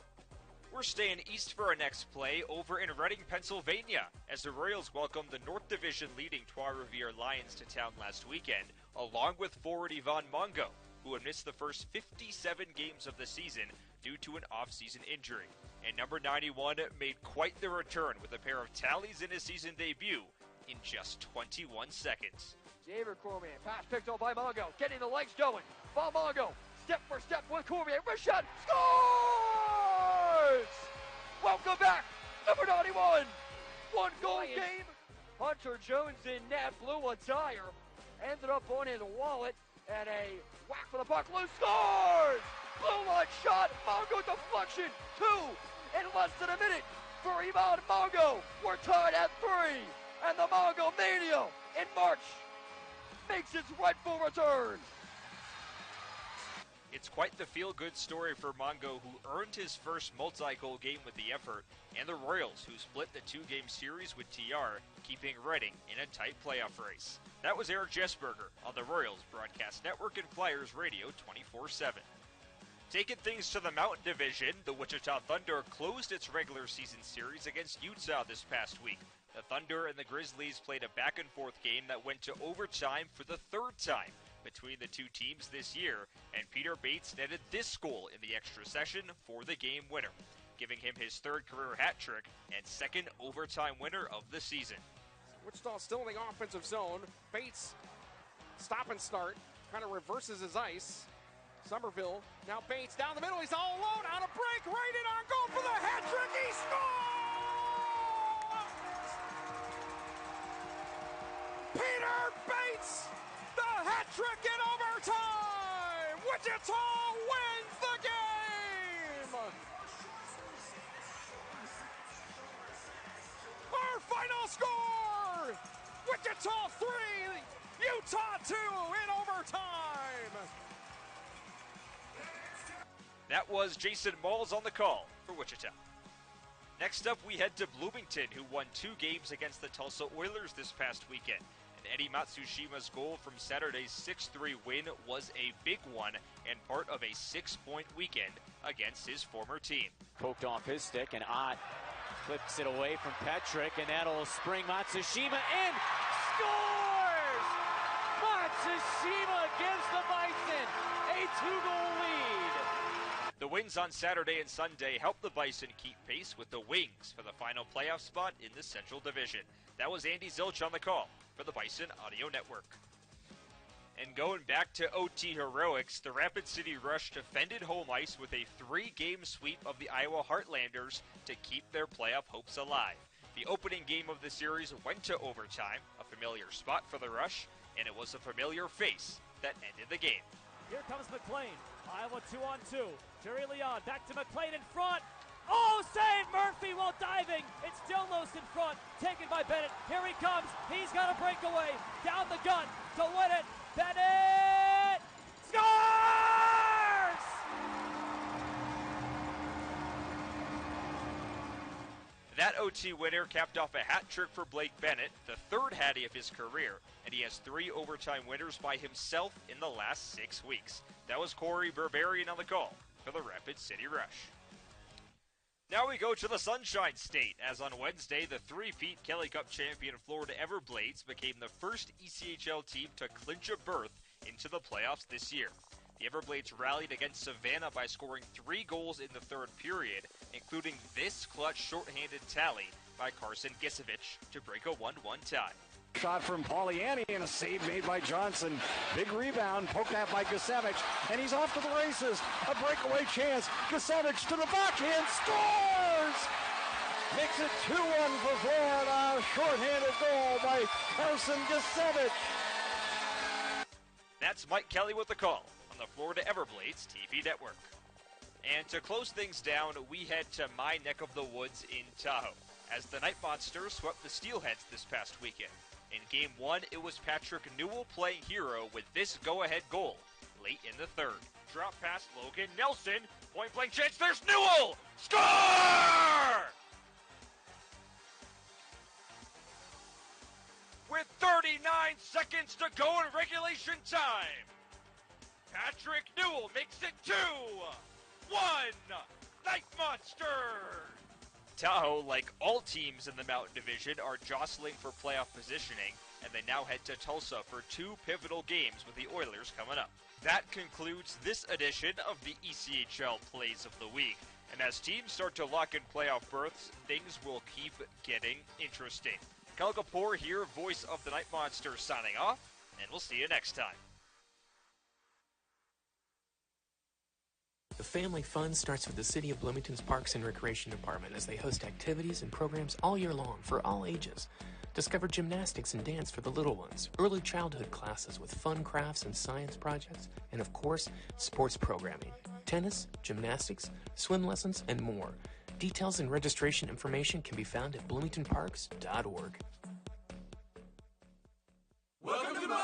We're staying east for our next play over in Reading, Pennsylvania, as the Royals welcomed the North Division leading Trois-Rivières Lions to town last weekend, along with forward Yvonne Mongo, who had missed the first 57 games of the season due to an off-season injury. And number 91 made quite the return with a pair of tallies in his season debut in just 21 seconds. Xavier Cormier, pass picked up by Mongo, getting the legs going. Ball Mongo, step for step with Cormier, wrist shot, scores! Welcome back, number 91. One goal game, Hunter Jones in net, blew a tire, ended up on his wallet, and a whack for the puck, loose, scores! Blue line shot, Mongo deflection, 2 in less than a minute for Ivan Mongo. We're tied at 3, and the Mongo Mania in March makes its rightful return. It's quite the feel-good story for Mongo, who earned his first multi-goal game with the effort, and the Royals, who split the 2-game series with TR, keeping Reading in a tight playoff race. That was Eric Jessberger on the Royals Broadcast Network and Flyers Radio 24/7. Taking things to the Mountain Division, the Wichita Thunder closed its regular season series against Utah this past week. The Thunder and the Grizzlies played a back-and-forth game that went to overtime for the third time between the two teams this year, and Peter Bates netted this goal in the extra session for the game winner, giving him his third career hat trick and second overtime winner of the season. Wichita still in the offensive zone. Bates, stop and start, kind of reverses his ice. Somerville, now Bates down the middle, he's all alone, on a break, right in on goal for the hat trick, he scores! Peter Bates, the hat trick in overtime! Wichita wins the game! Our final score! Wichita 3, Utah 2 in overtime! That was Jason Malls on the call for Wichita. Next up, we head to Bloomington, who won 2 games against the Tulsa Oilers this past weekend. And Eddie Matsushima's goal from Saturday's 6-3 win was a big one and part of a 6-point weekend against his former team. Poked off his stick, and Ott flips it away from Petrick, and that'll spring Matsushima in. Scores! Matsushima gives the Bison a 2-goal lead. The wins on Saturday and Sunday helped the Bison keep pace with the Wings for the final playoff spot in the Central Division. That was Andy Zilch on the call for the Bison Audio Network. And going back to OT heroics, the Rapid City Rush defended home ice with a 3-game sweep of the Iowa Heartlanders to keep their playoff hopes alive. The opening game of the series went to overtime, a familiar spot for the Rush, and it was a familiar face that ended the game. Here comes McLean. Iowa 2-on-2. Jerry Leon back to McLean in front. Oh, save Murphy while diving. It's Dillos in front. Taken by Bennett. Here he comes. He's got a breakaway. Down the gut to win it. Bennett scores! That OT winner capped off a hat trick for Blake Bennett, the third hattie of his career, and he has 3 overtime winners by himself in the last 6 weeks. That was Corey Berberian on the call for the Rapid City Rush. Now we go to the Sunshine State, as on Wednesday, the 3-peat Kelly Cup champion Florida Everblades became the first ECHL team to clinch a berth into the playoffs this year. The Everblades rallied against Savannah by scoring 3 goals in the third period, including this clutch shorthanded tally by Carson Gisevich to break a 1-1 tie. Shot from Pauliani and a save made by Johnson. Big rebound, poked out by Gisevich, and he's off to the races. A breakaway chance. Gisevich to the backhand, scores! Makes it 2-1 for Florida. Shorthanded goal by Carson Gisevich. That's Mike Kelly with the call on the Florida Everblades TV network. And to close things down, we head to my neck of the woods in Tahoe, as the Night Monsters swept the Steelheads this past weekend. In Game 1, it was Patrick Newell playing hero with this go-ahead goal late in the third. Drop pass Logan Nelson, point-blank chance, there's Newell! Score! With 39 seconds to go in regulation time, Patrick Newell makes it 2-1, Night Monsters! Tahoe, like all teams in the Mountain Division, are jostling for playoff positioning, and they now head to Tulsa for 2 pivotal games with the Oilers coming up. That concludes this edition of the ECHL Plays of the Week, and as teams start to lock in playoff berths, things will keep getting interesting. Kyle Kapoor here, voice of the Night Monsters, signing off, and we'll see you next time. The family fun starts with the City of Bloomington's Parks and Recreation Department as they host activities and programs all year long for all ages. Discover gymnastics and dance for the little ones, early childhood classes with fun crafts and science projects, and of course, sports programming, tennis, gymnastics, swim lessons, and more. Details and registration information can be found at bloomingtonparks.org. Welcome to Moe's!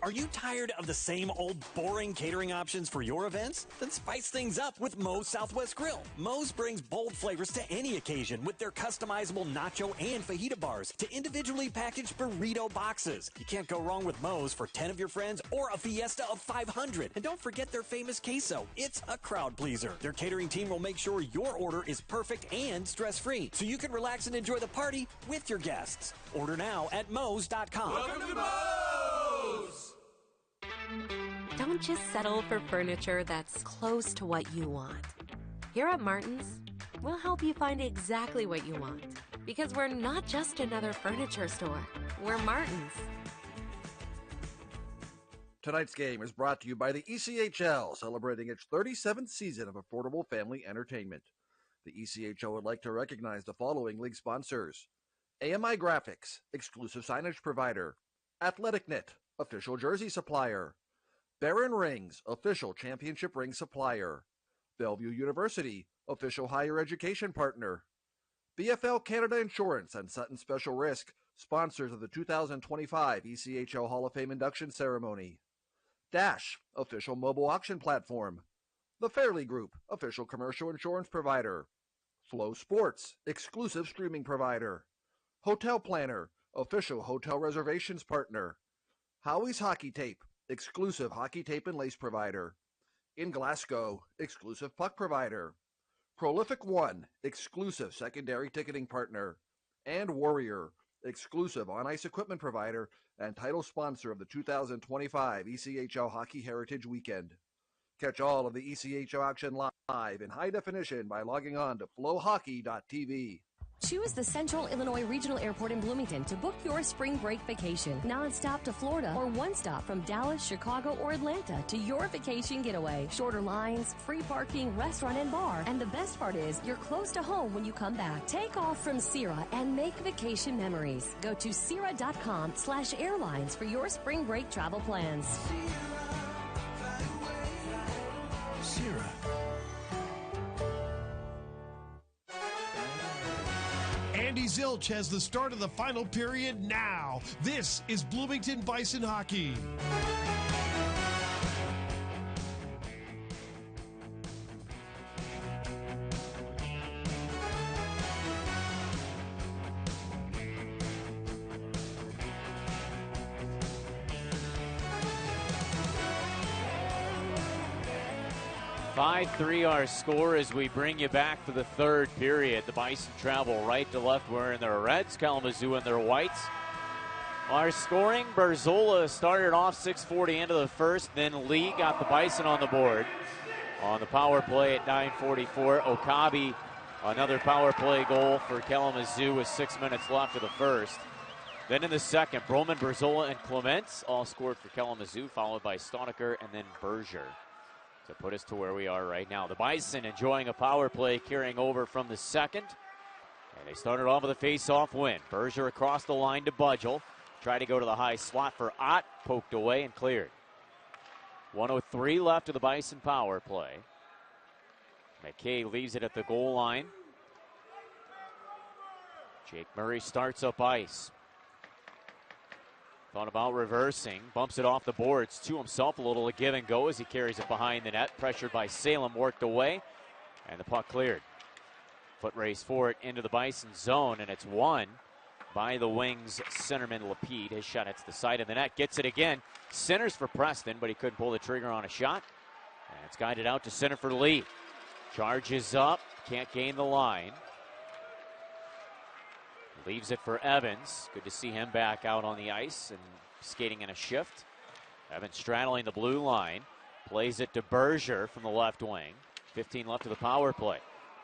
Are you tired of the same old boring catering options for your events? Then spice things up with Moe's Southwest Grill. Moe's brings bold flavors to any occasion with their customizable nacho and fajita bars to individually packaged burrito boxes. You can't go wrong with Moe's for 10 of your friends or a fiesta of 500. And don't forget their famous queso. It's a crowd pleaser. Their catering team will make sure your order is perfect and stress-free, so you can relax and enjoy the party with your guests. Order now at Moe's.com. Welcome to Moe's! Don't just settle for furniture that's close to what you want. Here at Martin's, we'll help you find exactly what you want. Because we're not just another furniture store. We're Martin's. Tonight's game is brought to you by the ECHL, celebrating its 37th season of affordable family entertainment. The ECHL would like to recognize the following league sponsors: AMI Graphics, exclusive signage provider; AthleticNet, official jersey supplier; Barron Rings, official championship ring supplier; Bellevue University, official higher education partner; BFL Canada Insurance and Sutton Special Risk, sponsors of the 2025 ECHL Hall of Fame induction ceremony; Dash, official mobile auction platform; The Fairley Group, official commercial insurance provider; Flow Sports, exclusive streaming provider; Hotel Planner, official hotel reservations partner; Howie's Hockey Tape, exclusive hockey tape and lace provider; In Glasgow, exclusive puck provider; Prolific One, exclusive secondary ticketing partner; and Warrior, exclusive on-ice equipment provider and title sponsor of the 2025 ECHL Hockey Heritage Weekend. Catch all of the ECHL action live in high definition by logging on to FloHockey.tv. Choose the Central Illinois Regional Airport in Bloomington to book your spring break vacation. Non-stop to Florida or one stop from Dallas, Chicago, or Atlanta to your vacation getaway. Shorter lines, free parking, restaurant, and bar. And the best part is, you're close to home when you come back. Take off from Sierra and make vacation memories. Go to Sierra.com/airlines for your spring break travel plans. Sierra. Andy Zilch has the start of the final period now. This is Bloomington Bison Hockey. (5-3) our score as we bring you back for the third period. The Bison travel right to left wearing their reds, Kalamazoo in their whites. Our scoring, Berzola started off 6:40 into the first, then Lee got the Bison on the board. On the power play at 9:44, Okabe, another power play goal for Kalamazoo with 6 minutes left of the first. Then in the second, Broman, Berzola, and Clements all scored for Kalamazoo, followed by Stoniker and then Berger, to put us to where we are right now. The Bison enjoying a power play carrying over from the second. And they started off with a face-off win. Berger across the line to Budgel. Tried to go to the high slot for Ott. Poked away and cleared. 1:03 left of the Bison power play. McKay leaves it at the goal line. Jake Murray starts up ice. Thought about reversing, bumps it off the boards to himself, a little give and go as he carries it behind the net. Pressured by Salem, worked away, and the puck cleared. Foot race for it into the Bison zone, and it's won by the Wings centerman Lapede. His shot hits the side of the net, gets it again. Centers for Preston, but he couldn't pull the trigger on a shot. And it's guided out to center for Lee. Charges up, can't gain the line. Leaves it for Evans. Good to see him back out on the ice and skating in a shift. Evans straddling the blue line. Plays it to Berger from the left wing. 15 left of the power play.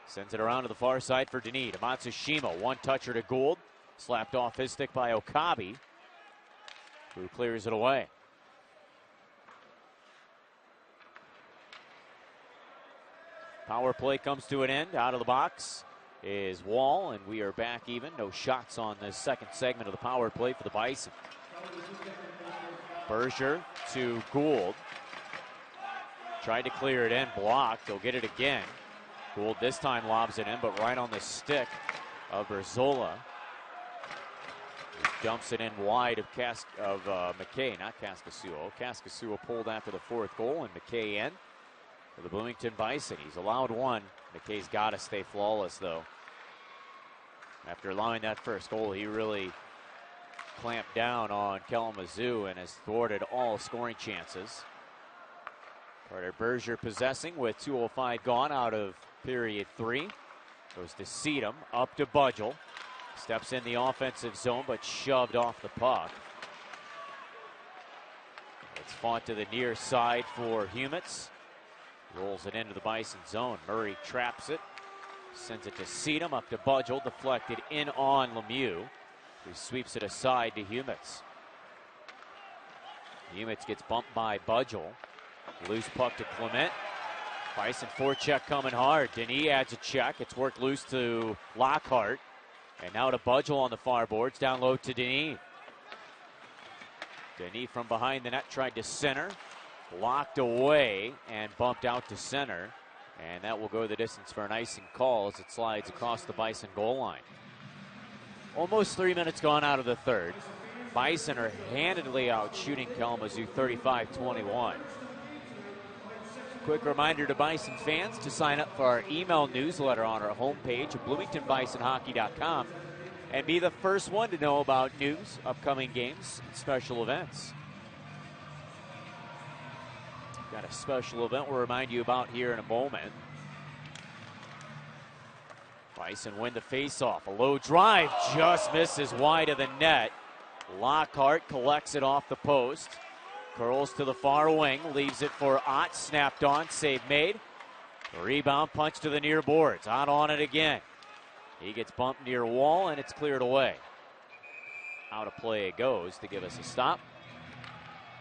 Sends it around to the far side for Denis. To Matsushima. One-toucher to Gould. Slapped off his stick by Okabe, who clears it away. Power play comes to an end. Out of the box is Wall, and we are back even. No shots on this second segment of the power play for the Bison. Berger to Gould. Tried to clear it in, blocked. He'll get it again. Gould this time lobs it in, but right on the stick of Berzola. He dumps it in wide of McKay, not Cascasuo. Cascasuo pulled after the fourth goal, and McKay in for the Bloomington Bison. He's allowed one. McKay's got to stay flawless, though. After allowing that first goal, he really clamped down on Kalamazoo and has thwarted all scoring chances. Carter Berger possessing with 2:05 gone out of period 3. Goes to Seedham, up to Budgel. Steps in the offensive zone, but shoved off the puck. It's fought to the near side for Humitz. Rolls it into the Bison zone. Murray traps it. Sends it to Seedham, up to Budgel. Deflected in on Lemieux, who sweeps it aside to Humitz. Humitz gets bumped by Budgel. Loose puck to Clement. Bison forecheck coming hard. Denis adds a check. It's worked loose to Lockhart. And now to Budgel on the far boards. Down low to Denis. Denis from behind the net tried to center. Blocked away and bumped out to center. And that will go the distance for an icing call as it slides across the Bison goal line. Almost 3 minutes gone out of the third. Bison are handedly out shooting Kalamazoo 35-21. Quick reminder to Bison fans to sign up for our email newsletter on our homepage at BloomingtonBisonHockey.com and be the first one to know about news, upcoming games, and special events. Got a special event we'll remind you about here in a moment. Bison win the faceoff. A low drive just misses wide of the net. Lockhart collects it off the post. Curls to the far wing, leaves it for Ott, snapped on, save made. Rebound, punch to the near boards. Ott on it again. He gets bumped near wall, and it's cleared away. Out of play it goes to give us a stop.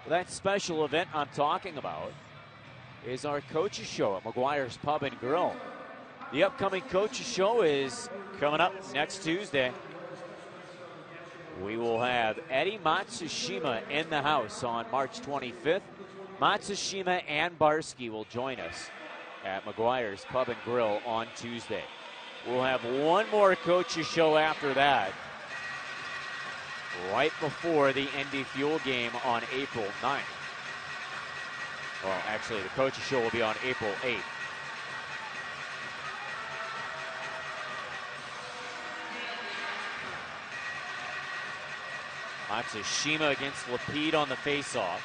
That special event I'm talking about is our Coaches Show at McGuire's Pub and Grill. The upcoming Coaches Show is coming up next Tuesday. We will have Eddie Matsushima in the house on March 25th. Matsushima and Barsky will join us at McGuire's Pub and Grill on Tuesday. We'll have one more Coaches Show after that, right before the Indy Fuel game on April 9th. Well, actually, the Coaches Show will be on April 8th. Matsushima against Lapide on the faceoff.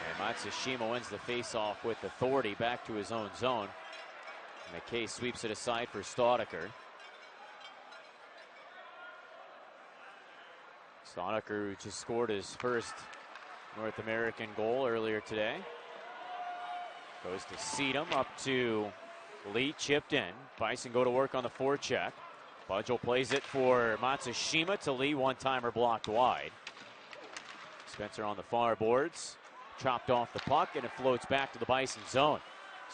And Matsushima wins the faceoff with authority back to his own zone. McKay sweeps it aside for Staudiker. Staudiker, who just scored his first North American goal earlier today. Goes to Seedham, up to Lee, chipped in. Bison go to work on the forecheck. Budgel plays it for Matsushima to Lee, one-timer blocked wide. Spencer on the far boards, chopped off the puck, and it floats back to the Bison zone.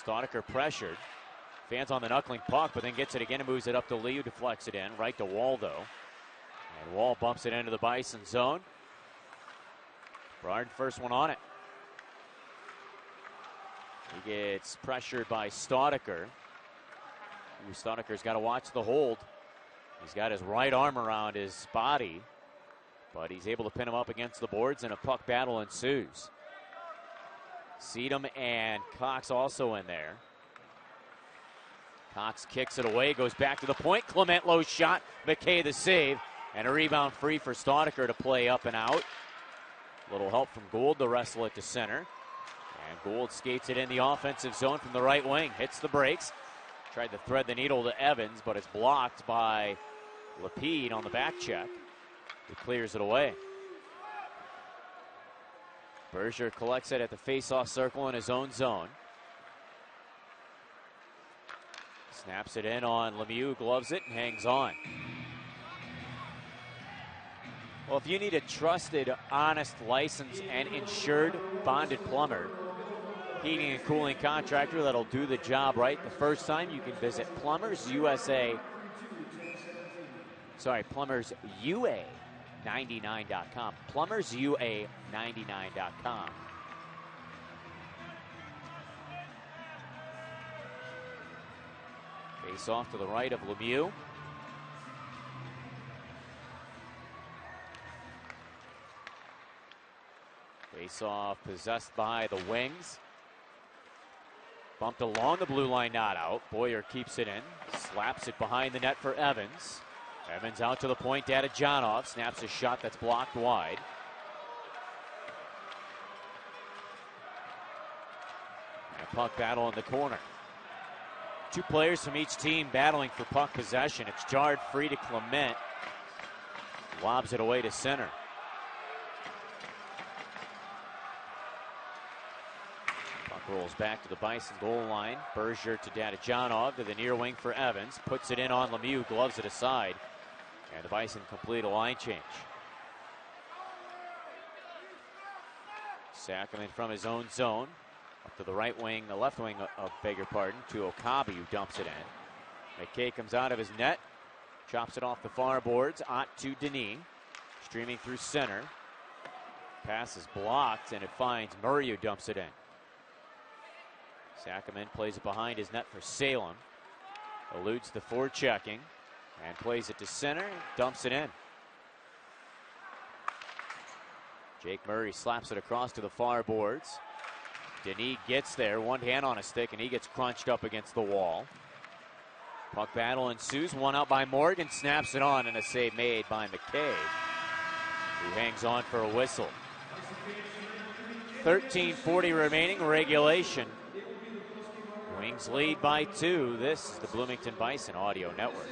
Staudiker pressured. Fans on the knuckling puck, but then gets it again and moves it up to Lee, who deflects it in, right to Waldo. And Wall bumps it into the Bison zone. Brard first one on it. He gets pressured by Staudiker. Staudiker's got to watch the hold. He's got his right arm around his body, but he's able to pin him up against the boards, and a puck battle ensues. Seedham and Cox also in there. Cox kicks it away, goes back to the point. Clement low shot. McKay the save, and a rebound free for Staudiker to play up and out. Little help from Gould to wrestle it to center. And Gould skates it in the offensive zone from the right wing. Hits the brakes. Tried to thread the needle to Evans, but it's blocked by Lapide on the back check. He clears it away. Berger collects it at the face-off circle in his own zone. Snaps it in on Lemieux, gloves it, and hangs on. Well, if you need a trusted, honest, licensed, and insured bonded plumber, heating and cooling contractor that'll do the job right the first time, you can visit plumbersua99.com. Plumbersua99.com. Face off to the right of Lemieux. Face off possessed by the Wings. Bumped along the blue line, not out. Boyer keeps it in. Slaps it behind the net for Evans. Evans out to the point, Dadajanov snaps a shot that's blocked wide. And a puck battle in the corner. Two players from each team battling for puck possession. It's jarred free to Clement. Lobs it away to center. Rolls back to the Bison goal line. Berger to Dadajanov to the near wing for Evans. Puts it in on Lemieux, gloves it aside. And the Bison complete a line change. Sackerman from his own zone. Up to the right wing, the left wing, beg your pardon, to Okabe, who dumps it in. McKay comes out of his net. Chops it off the far boards. Ott to Denis. Streaming through center. Pass is blocked, and it finds Murray, who dumps it in. Sackerman plays it behind his net for Salem. Eludes the forechecking and plays it to center and dumps it in. Jake Murray slaps it across to the far boards. Denis gets there, one hand on a stick, and he gets crunched up against the wall. Puck battle ensues, one out by Morgan, snaps it on, and a save made by McKay, who hangs on for a whistle. 13:40 remaining, regulation. Wings lead by 2. This is the Bloomington Bison Audio Network.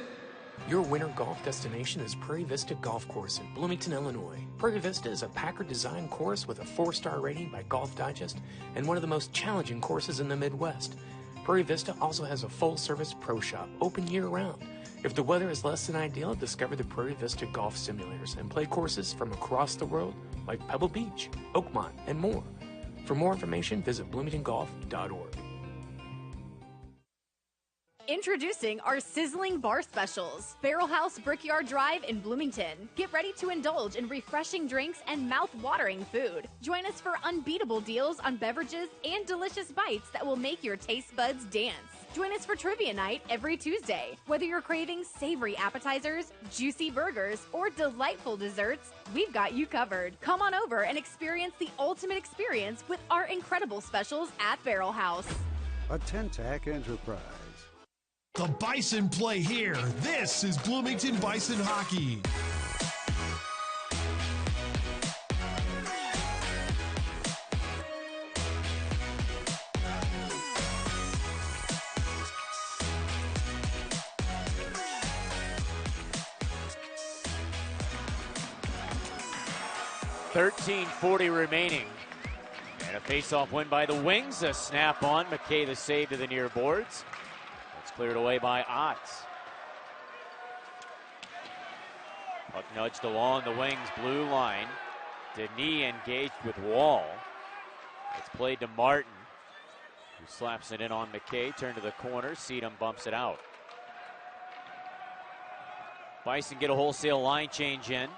Your winter golf destination is Prairie Vista Golf Course in Bloomington, Illinois. Prairie Vista is a Packer-designed course with a 4-star rating by Golf Digest and one of the most challenging courses in the Midwest. Prairie Vista also has a full-service pro shop open year-round. If the weather is less than ideal, discover the Prairie Vista golf simulators and play courses from across the world like Pebble Beach, Oakmont, and more. For more information, visit bloomingtongolf.org. Introducing our sizzling bar specials. Barrel House Brickyard Drive in Bloomington. Get ready to indulge in refreshing drinks and mouth-watering food. Join us for unbeatable deals on beverages and delicious bites that will make your taste buds dance. Join us for trivia night every Tuesday. Whether you're craving savory appetizers, juicy burgers, or delightful desserts, we've got you covered. Come on over and experience the ultimate experience with our incredible specials at Barrel House. A Ten-Tac enterprise. The Bison play here. This is Bloomington Bison Hockey. .40 remaining. And a face-off win by the Wings. A snap on. McKay the save to the near boards. It's cleared away by Ott. Puck nudged along the Wings' blue line. Denis engaged with Wall. It's played to Martin, who slaps it in on McKay. Turn to the corner. Seedham bumps it out. Bison get a wholesale line change in.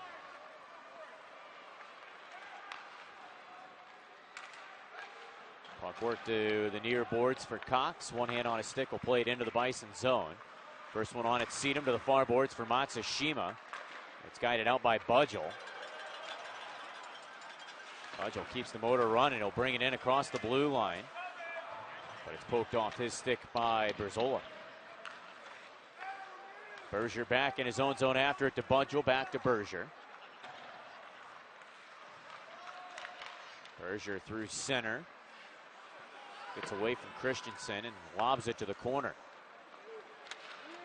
Puck work to the near boards for Cox. One hand on a stick will play it into the Bison zone. First one on it, Seedham to the far boards for Matsushima. It's guided out by Budgel. Budgel keeps the motor running. He'll bring it in across the blue line. But it's poked off his stick by Berzola. Berger back in his own zone after it to Budgel. Back to Berger. Berger through center. Gets away from Christensen and lobs it to the corner.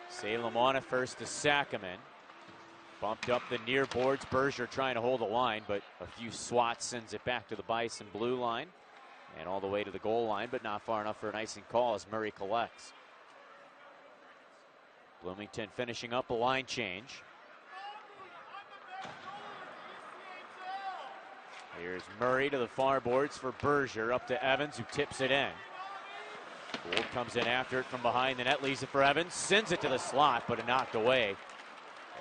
Salem on it first to Sackerman. Bumped up the near boards. Berger trying to hold the line, but a few swats sends it back to the Bison blue line and all the way to the goal line, but not far enough for an icing call as Murray collects. Bloomington finishing up a line change. Here's Murray to the far boards for Berger, up to Evans, who tips it in. Gould comes in after it from behind the net, leaves it for Evans, sends it to the slot, but it knocked away.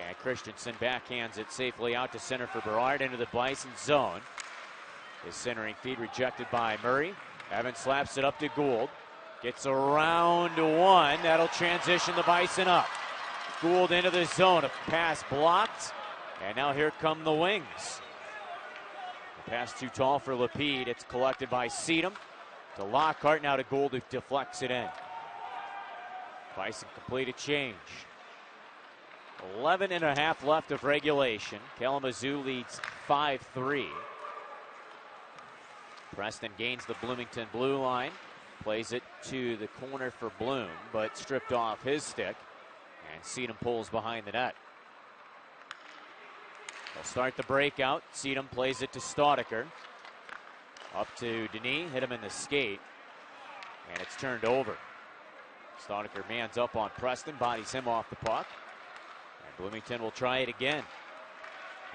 And Christensen backhands it safely out to center for Berard into the Bison zone. His centering feed rejected by Murray. Evans slaps it up to Gould. Gets around to one. That'll transition the Bison up. Gould into the zone. A pass blocked. And now here come the Wings. The pass too tall for Lapide. It's collected by Seedham. To Lockhart. Now to Gould, who deflects it in. Bison complete a change. 11.5 left of regulation. Kalamazoo leads 5-3. Preston gains the Bloomington blue line. Plays it to the corner for Bloom, but stripped off his stick. And Seedham pulls behind the net. They'll start the breakout. Seedham plays it to Staudiker. Up to Denis, hit him in the skate. And it's turned over. Staudiker mans up on Preston, bodies him off the puck. Bloomington will try it again.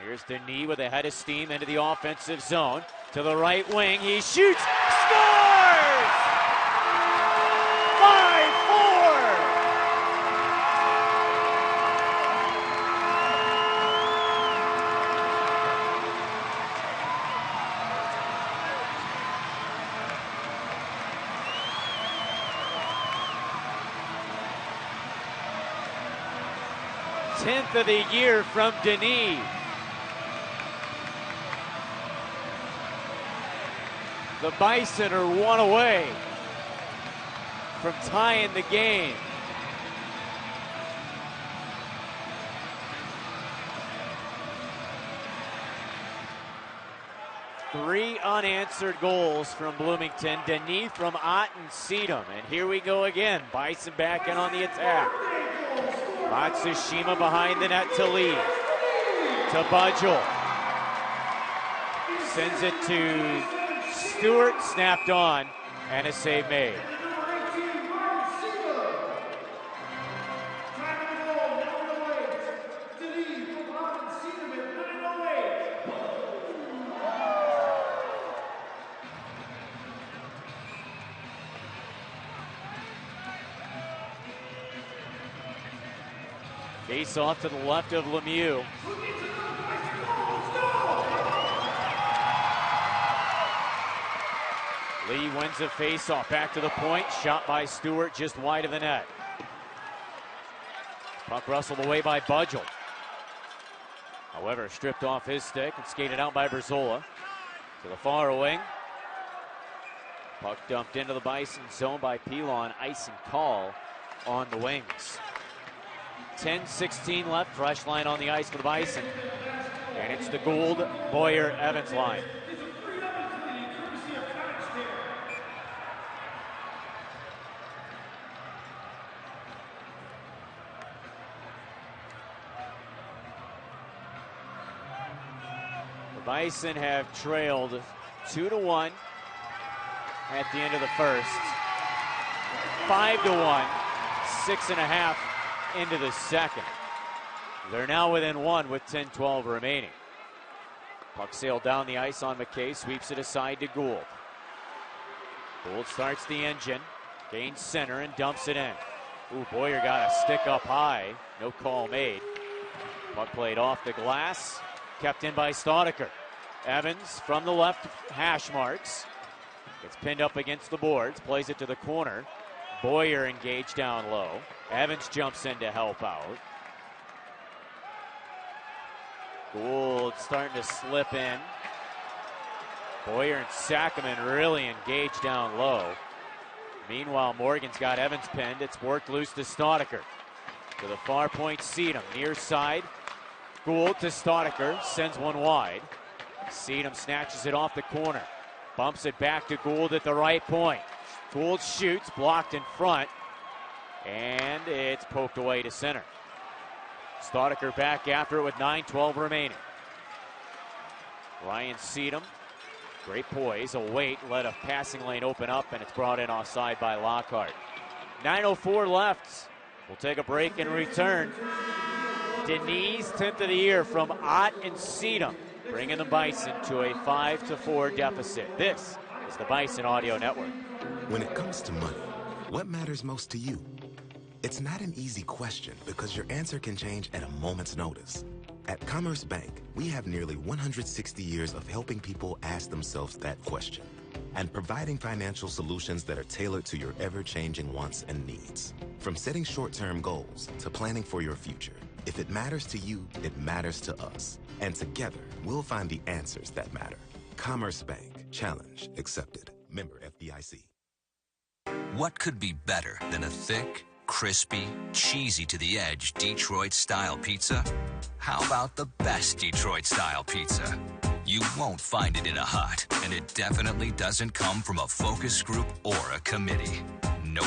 Here's Denis with a head of steam into the offensive zone. To the right wing, he shoots, scores! 5-4! Tenth of the year from Denis. The Bison are one away from tying the game. Three unanswered goals from Bloomington. Denis from Ott and Seedham. And here we go again. Bison back in on the attack. Matsushima behind the net to lead. To Budgel. Sends it to Stewart, snapped on, and a save made. Face off to the left of Lemieux. Lee wins a face-off. Back to the point. Shot by Stewart just wide of the net. Puck wrestled away by Budgel. However, stripped off his stick and skated out by Berzola. To the far wing. Puck dumped into the Bison zone by Pilon. Ice and call on the Wings. 10-16 left. Fresh line on the ice for the Bison. And it's the Gould, Boyer, Evans line. The Bison have trailed 2-1 at the end of the first. 5-1, 6.5 into the second. They're now within one with 10-12 remaining. Puck sailed down the ice on McKay, sweeps it aside to Gould. Gould starts the engine, gains center and dumps it in. Ooh, Boyer got a stick up high, no call made. Puck played off the glass, kept in by Staudiker. Evans from the left, hash marks. Gets pinned up against the boards, plays it to the corner. Boyer engaged down low. Evans jumps in to help out. Gould starting to slip in. Boyer and Sackerman really engaged down low. Meanwhile, Morgan's got Evans pinned. It's worked loose to Staudiker. To the far point, Seedham. Near side, Gould to Staudiker. Sends one wide. Seedham snatches it off the corner. Bumps it back to Gould at the right point. Gould shoots, blocked in front. And it's poked away to center. Staudiker back after it with 9:12 remaining. Ryan Seedham, great poise, a wait, let a passing lane open up, and it's brought in offside by Lockhart. 9:04 left. We'll take a break and return. Denis, 10th of the year from Ott and Seedham. bringing the Bison to a 5-4 deficit. This is the Bison Audio Network. When it comes to money, what matters most to you? It's not an easy question because your answer can change at a moment's notice. At Commerce Bank, we have nearly 160 years of helping people ask themselves that question and providing financial solutions that are tailored to your ever-changing wants and needs. From setting short-term goals to planning for your future, if it matters to you, it matters to us. And together, we'll find the answers that matter. Commerce Bank. Challenge accepted. Member FDIC. What could be better than a thick, crispy, cheesy to the edge Detroit-style pizza? How about the best Detroit-style pizza? You won't find it in a hut, and it definitely doesn't come from a focus group or a committee. Nope.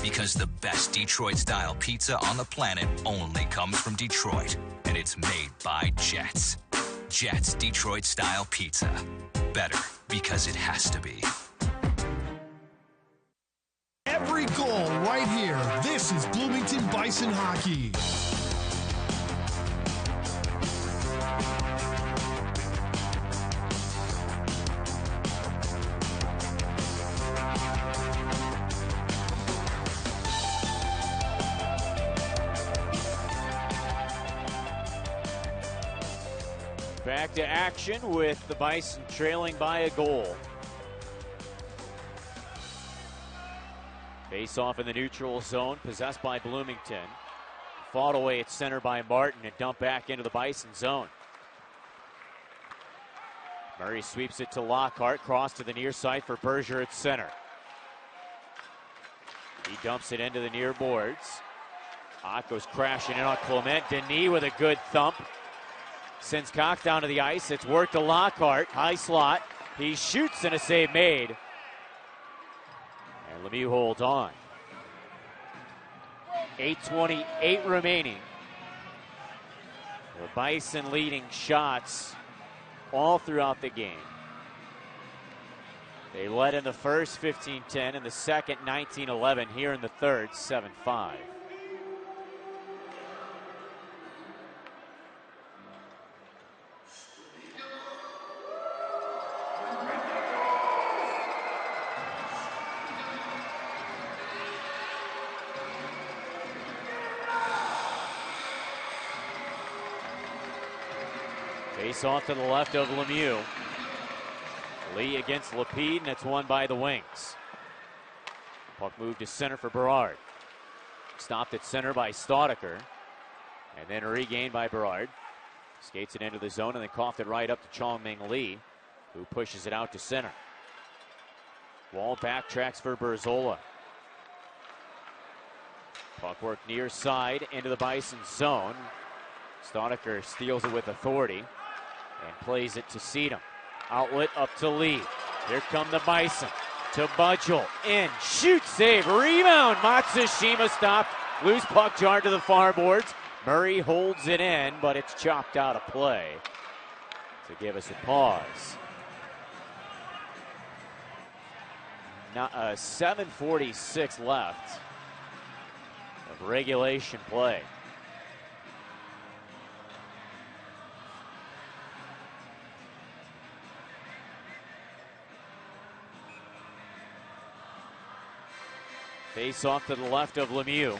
Because the best Detroit-style pizza on the planet only comes from Detroit, and it's made by Jets. Jets Detroit-style pizza. Better because it has to be. Every goal right here. This is Bloomington Bison Hockey. Back to action with the Bison trailing by a goal. Face off in the neutral zone, possessed by Bloomington. Fought away at center by Martin and dumped back into the Bison zone. Murray sweeps it to Lockhart, cross to the near side for Berger at center. He dumps it into the near boards. Ott goes crashing in on Clement. Denis with a good thump. Sends Cox down to the ice. It's worked to Lockhart. High slot. He shoots and a save made. And Lemieux holds on. 8:28 remaining. The Bison leading shots all throughout the game. They led in the first 15-10, in the second 19-11, here in the third 7-5. Face off to the left of Lemieux. Lee against Lapide, and it's won by the Wings. Puck moved to center for Berard. Stopped at center by Staudiker, and then regained by Berard. Skates it into the zone and then coughed it right up to Chong-Ming Lee, who pushes it out to center. Wall backtracks for Berzola. Puck work near side into the Bison zone. Staudiker steals it with authority and plays it to Sedum. Outlet up to Lee. Here come the Bison. To Budgel. In. Shoot. Save. Rebound. Matsushima stopped. Loose puck jarred to the far boards. Murray holds it in, but it's chopped out of play to give us a pause. Now 7:46 left of regulation play. Face off to the left of Lemieux.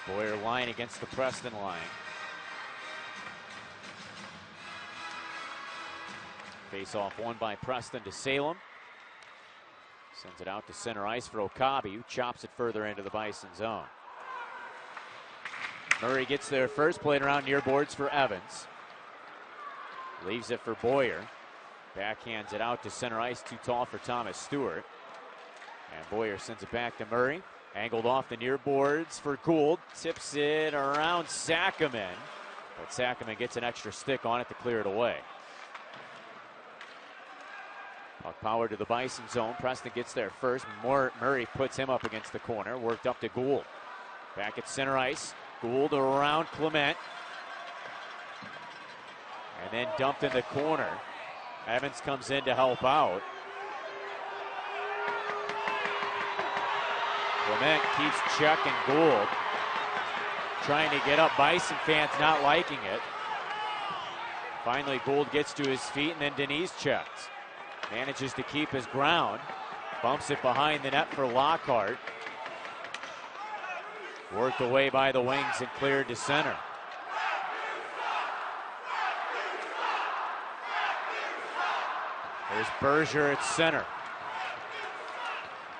Boyer line against the Preston line. Face off won by Preston to Salem. Sends it out to center ice for Okabe, who chops it further into the Bison zone. Murray gets there first, playing around near boards for Evans. Leaves it for Boyer. Backhands it out to center ice, too tall for Thomas Stewart. And Boyer sends it back to Murray. Angled off the near boards for Gould. Tips it around Sackerman. But Sackerman gets an extra stick on it to clear it away. Puck power to the Bison zone. Preston gets there first. Murray puts him up against the corner. Worked up to Gould. Back at center ice. Gould around Clement. and then dumped in the corner. Evans comes in to help out. Clement keeps checking Gould. Trying to get up. Bison fans not liking it. Finally, Gould gets to his feet, and then Denise checks. Manages to keep his ground. Bumps it behind the net for Lockhart. Worked away by the wings and cleared to center. There's Berger at center.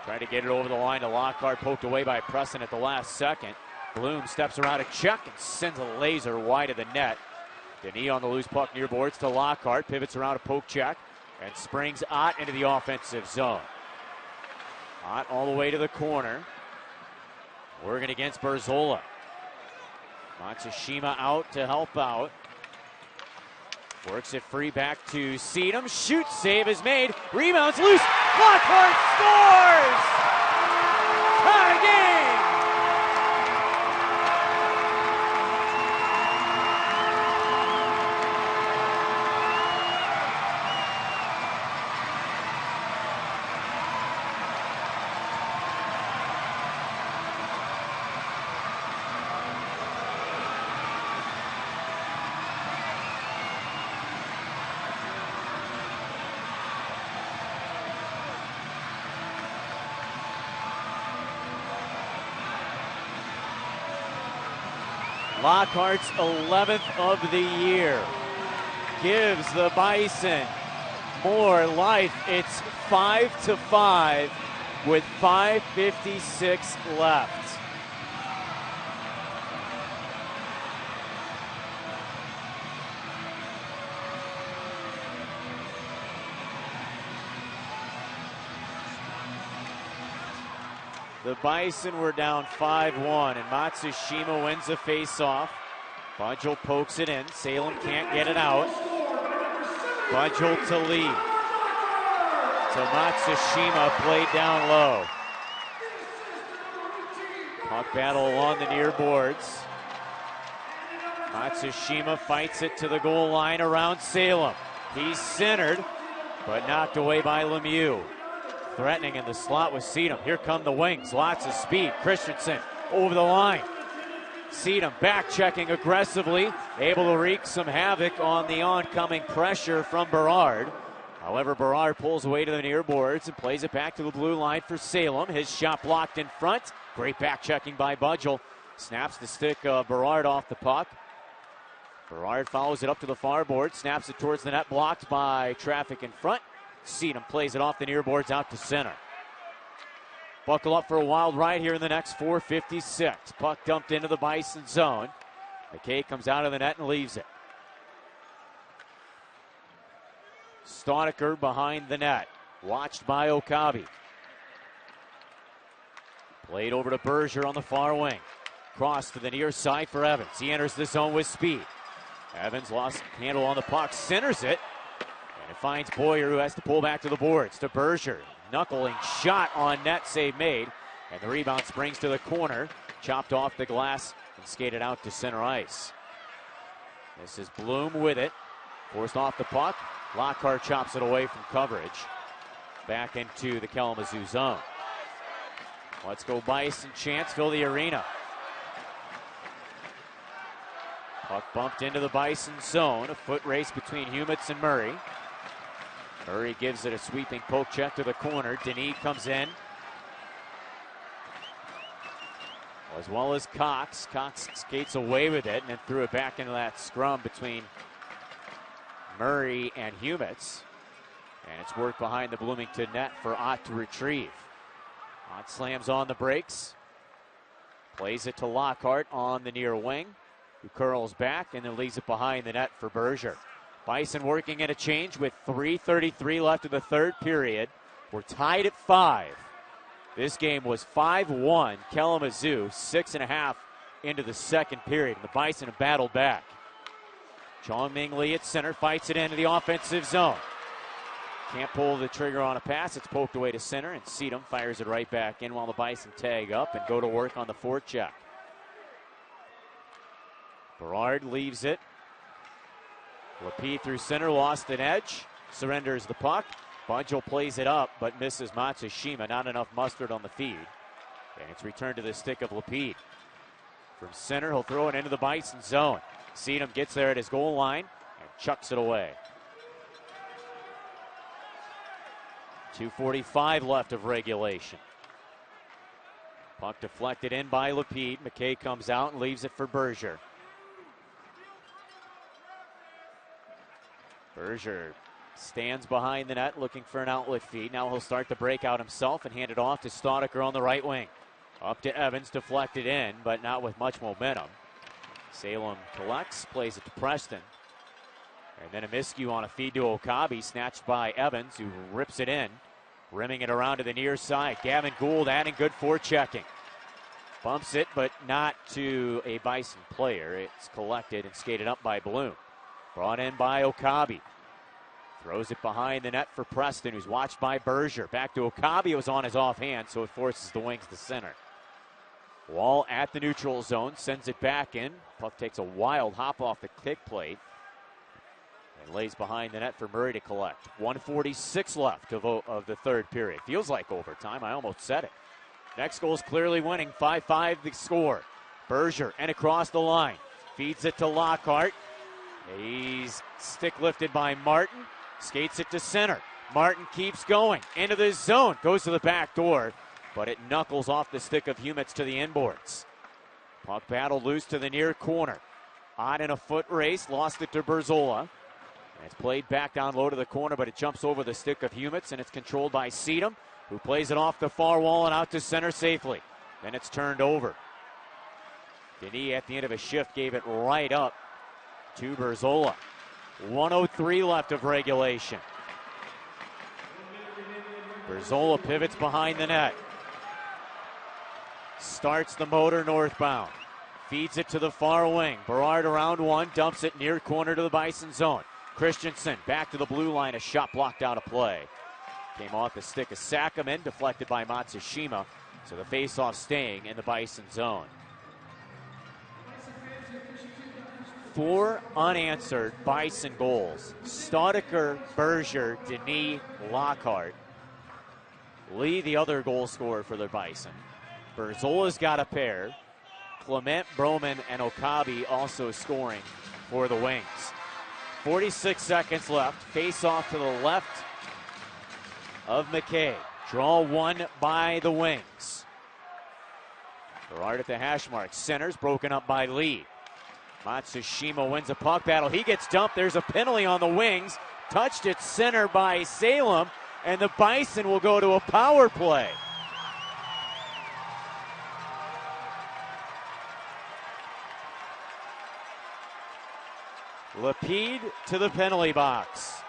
Trying to get it over the line to Lockhart. Poked away by Presson at the last second. Bloom steps around a check and sends a laser wide of the net. Denis on the loose puck near boards to Lockhart. Pivots around a poke check and springs Ott into the offensive zone. Ott all the way to the corner. Working against Berzola. Matsushima out to help out. Works it free back to Seedham. Shoot save is made. Rebounds loose. Lockhart scores! Tie game! Lockhart's 11th of the year gives the Bison more life. It's 5-5 with 5:56 left. The Bison were down 5-1, and Matsushima wins the faceoff. Budgel pokes it in. Salem can't get it out. Budgel to Lee. To Matsushima, played down low. Puck battle along the near boards. Matsushima fights it to the goal line around Salem. He's centered, but knocked away by Lemieux. Threatening in the slot with Seedham. Here come the wings. Lots of speed. Christensen over the line. Seedham back checking aggressively. Able to wreak some havoc on the oncoming pressure from Berard. However, Berard pulls away to the near boards and plays it back to the blue line for Salem. His shot blocked in front. Great back checking by Budgel. Snaps the stick of Berard off the puck. Berard follows it up to the far board. Snaps it towards the net. Blocked by traffic in front. Seedham plays it off the near boards out to center. Buckle up for a wild ride here in the next 4:56. Puck dumped into the Bison zone. McKay comes out of the net and leaves it. Staudiker behind the net. Watched by Okabe. Played over to Berger on the far wing. Cross to the near side for Evans. He enters the zone with speed. Evans lost handle on the puck. Centers it. And it finds Boyer, who has to pull back to the boards. To Berger. Knuckling shot on net, save made. And the rebound springs to the corner. Chopped off the glass and skated out to center ice. This is Bloom with it. Forced off the puck. Lockhart chops it away from coverage. Back into the Kalamazoo zone. Let's go Bison. Chance, fill the arena. Puck bumped into the Bison zone. A foot race between Humitz and Murray. Murray gives it a sweeping poke check to the corner. Denis comes in. As well as Cox. Cox skates away with it and then threw it back into that scrum between Murray and Humitz. And it's worked behind the Bloomington net for Ott to retrieve. Ott slams on the brakes. Plays it to Lockhart on the near wing, who curls back and then leaves it behind the net for Berger. Bison working in a change with 3:33 left in the third period. We're tied at 5. This game was 5-1 Kalamazoo, 6.5 into the second period. The Bison have battled back. Chong-Ming Lee at center, fights it into the offensive zone. Can't pull the trigger on a pass. It's poked away to center, and Seedham fires it right back in while the Bison tag up and go to work on the forecheck. Berard leaves it Lapid through center, lost an edge, surrenders the puck. Budgel plays it up, but misses Matsushima. Not enough mustard on the feed. And it's returned to the stick of Lapid. From center, he'll throw it into the Bison zone. Seedham gets there at his goal line and chucks it away. 2:45 left of regulation. Puck deflected in by Lapid. McKay comes out and leaves it for Berger. Berger stands behind the net looking for an outlet feed. Now he'll start the breakout himself and hand it off to Staudiker on the right wing. Up to Evans, deflected in, but not with much momentum. Salem collects, plays it to Preston. And then a miscue on a feed to Okabe, snatched by Evans, who rips it in, rimming it around to the near side. Gavin Gould adding good forechecking. Bumps it, but not to a Bison player. It's collected and skated up by Bloom. Brought in by Okabe. Throws it behind the net for Preston, who's watched by Berger. Back to Okabe, it was on his offhand, so it forces the wings to center. Wall at the neutral zone, sends it back in. Puck takes a wild hop off the kick plate and lays behind the net for Murray to collect. 1:46 left of the third period. Feels like overtime. I almost said it. Next goal is clearly winning. 5-5 the score. Berger and across the line. Feeds it to Lockhart. He's stick lifted by Martin. Skates it to center. Martin keeps going into the zone. Goes to the back door, but it knuckles off the stick of Humitz to the inboards. Puck battled loose to the near corner. On in a foot race, lost it to Berzola. And it's played back down low to the corner, but it jumps over the stick of Humitz, and it's controlled by Seedham, who plays it off the far wall and out to center safely. Then it's turned over. Denis at the end of a shift gave it right up to Berzola. 1:03 left of regulation. Berzola pivots behind the net. Starts the motor northbound. Feeds it to the far wing. Berard around one, dumps it near corner to the Bison zone. Christensen back to the blue line, a shot blocked out of play. Came off the stick of Sakaman, deflected by Matsushima. So the faceoff staying in the Bison zone. 4 unanswered Bison goals. Staudiker, Berger, Denis, Lockhart. Lee, the other goal scorer for the Bison. Berzola's got a pair. Clement, Broman, and Okabe also scoring for the Wings. 46 seconds left. Face off to the left of McKay. Draw one by the Wings. Berard at the hash mark. Centers broken up by Lee. Matsushima wins a puck battle. He gets dumped. There's a penalty on the Wings. Touched at center by Salem, and the Bison will go to a power play. Lapid to the penalty box.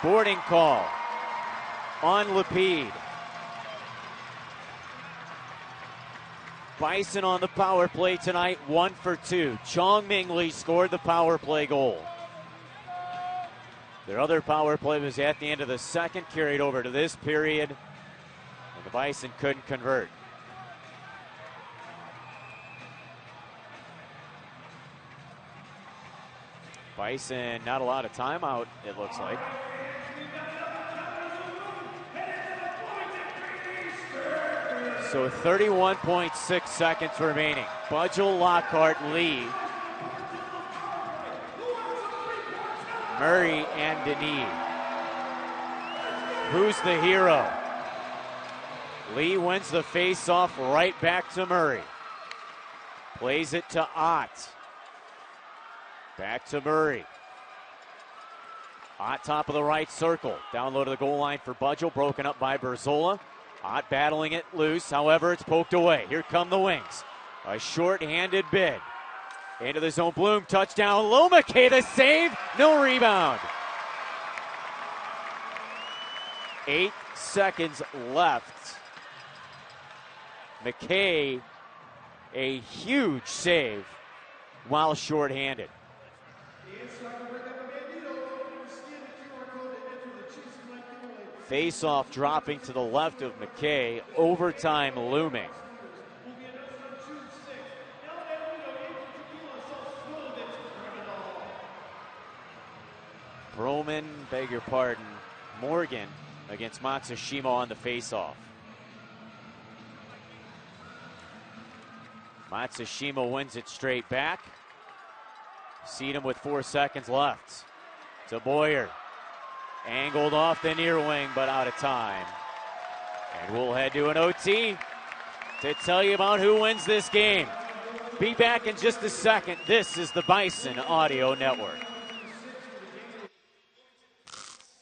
Boarding call on Lapid. Bison on the power play tonight, 1 for 2. Chong Ming Lee scored the power play goal. Their other power play was at the end of the second, carried over to this period, and the Bison couldn't convert. Bison, not a lot of timeout, it looks like. So 31.6 seconds remaining. Budgel, Lockhart, Lee, Murray, and Denis. Who's the hero? Lee wins the face-off right back to Murray. Plays it to Ott. Back to Murray. Ott top of the right circle. Down low to the goal line for Budgel. Broken up by Berzola. Ott battling it loose. However, it's poked away. Here come the Wings. A short-handed bid. Into the zone. Bloom. Touchdown. Lomacay the save. No rebound. 8 seconds left. McKay, a huge save while short-handed. Face-off dropping to the left of McKay. Overtime looming. Morgan against Matsushima on the faceoff. Matsushima wins it straight back. Seedham with 4 seconds left. To Boyer. Angled off the near wing, but out of time. And we'll head to an OT to tell you about who wins this game. Be back in just a second. This is the Bison Audio Network.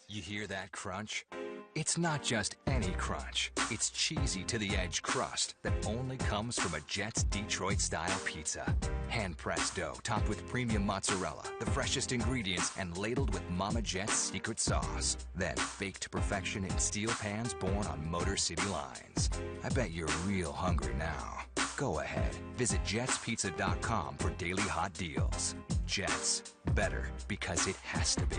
You hear that crunch? It's not just any crunch. It's cheesy to the edge crust that only comes from a Jets Detroit-style pizza. Hand-pressed dough topped with premium mozzarella, the freshest ingredients, and ladled with Mama Jet's secret sauce. Then baked to perfection in steel pans born on Motor City lines. I bet you're real hungry now. Go ahead. Visit jetspizza.com for daily hot deals. Jets. Better because it has to be.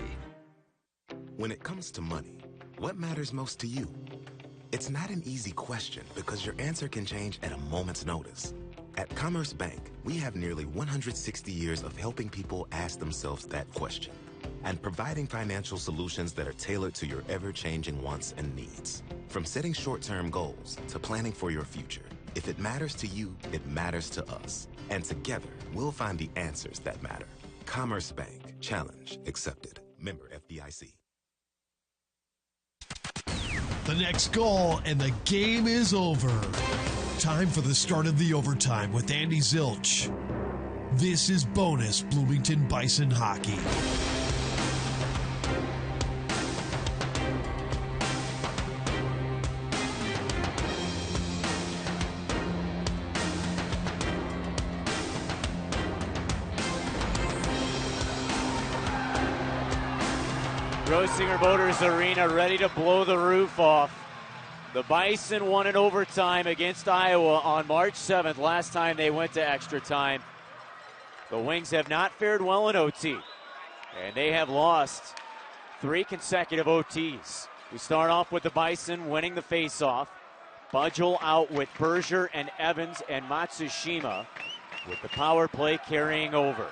When it comes to money, what matters most to you? It's not an easy question because your answer can change at a moment's notice. At Commerce Bank, we have nearly 160 years of helping people ask themselves that question and providing financial solutions that are tailored to your ever-changing wants and needs. From setting short-term goals to planning for your future, if it matters to you, it matters to us. And together, we'll find the answers that matter. Commerce Bank. Challenge accepted. Member FDIC. The next goal, and the game is over. Time for the start of the overtime with Andy Zilch. This is bonus Bloomington Bison hockey. Grosinger Motors Arena ready to blow the roof off. The Bison won in overtime against Iowa on March 7th, last time they went to extra time. The Wings have not fared well in OT, and they have lost 3 consecutive OTs. We start off with the Bison winning the faceoff. Budgel out with Berger and Evans and Matsushima, with the power play carrying over.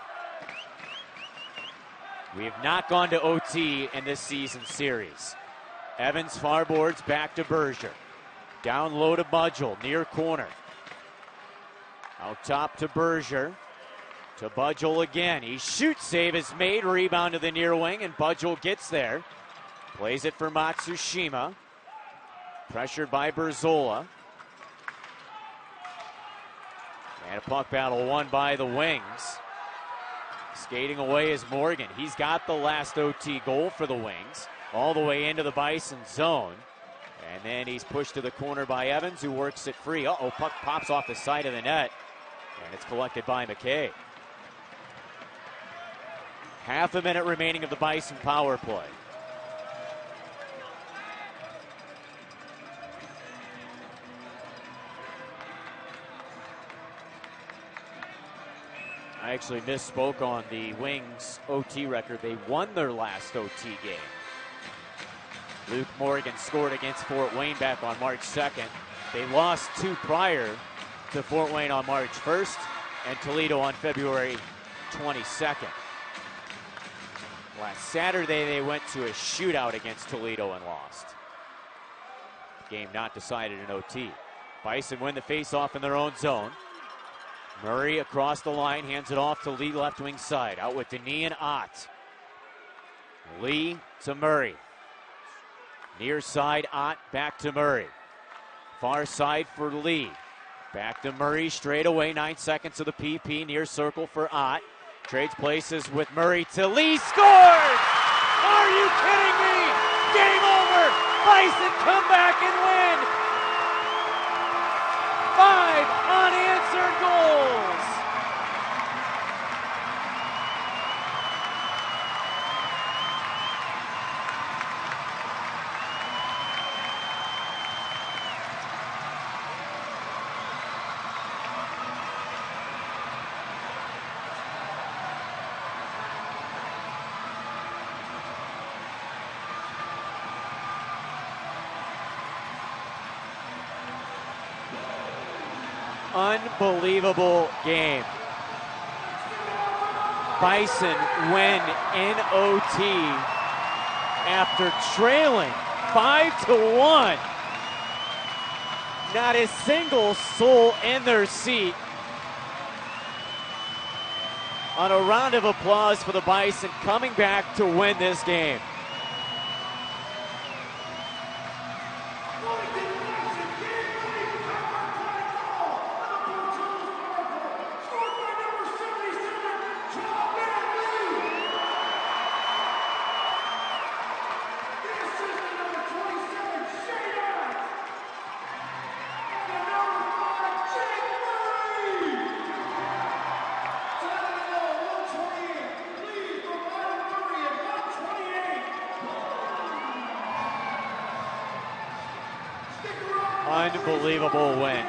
We have not gone to OT in this season series. Evans far boards back to Berger. Down low to Budgel, near corner. Out top to Berger. To Budgel again. He shoots, save is made. Rebound to the near wing, and Budgel gets there. Plays it for Matsushima. Pressured by Berzola. And a puck battle won by the Wings. Skating away is Morgan. He's got the last OT goal for the Wings. All the way into the Bison zone. And then he's pushed to the corner by Evans, who works it free. Uh-oh, puck pops off the side of the net. And it's collected by McKay. Half a minute remaining of the Bison power play. I actually misspoke on the Wings OT record. They won their last OT game. Luke Morgan scored against Fort Wayne back on March 2nd. They lost 2 prior to Fort Wayne on March 1st and Toledo on February 22nd. Last Saturday, they went to a shootout against Toledo and lost. Game not decided in OT. Bison win the faceoff in their own zone. Murray across the line, hands it off to Lee, left wing side. Out with Denis and Ott. Lee to Murray. Near side, Ott back to Murray. Far side for Lee. Back to Murray straight away, 9 seconds of the PP. Near circle for Ott. Trades places with Murray to Lee. Scores! Are you kidding me? Game over! Bison come back and win! 5 unanswered goals! Unbelievable game. Bison win in OT after trailing 5-1. Not a single soul in their seat. On a round of applause for the Bison coming back to win this game. Unbelievable win.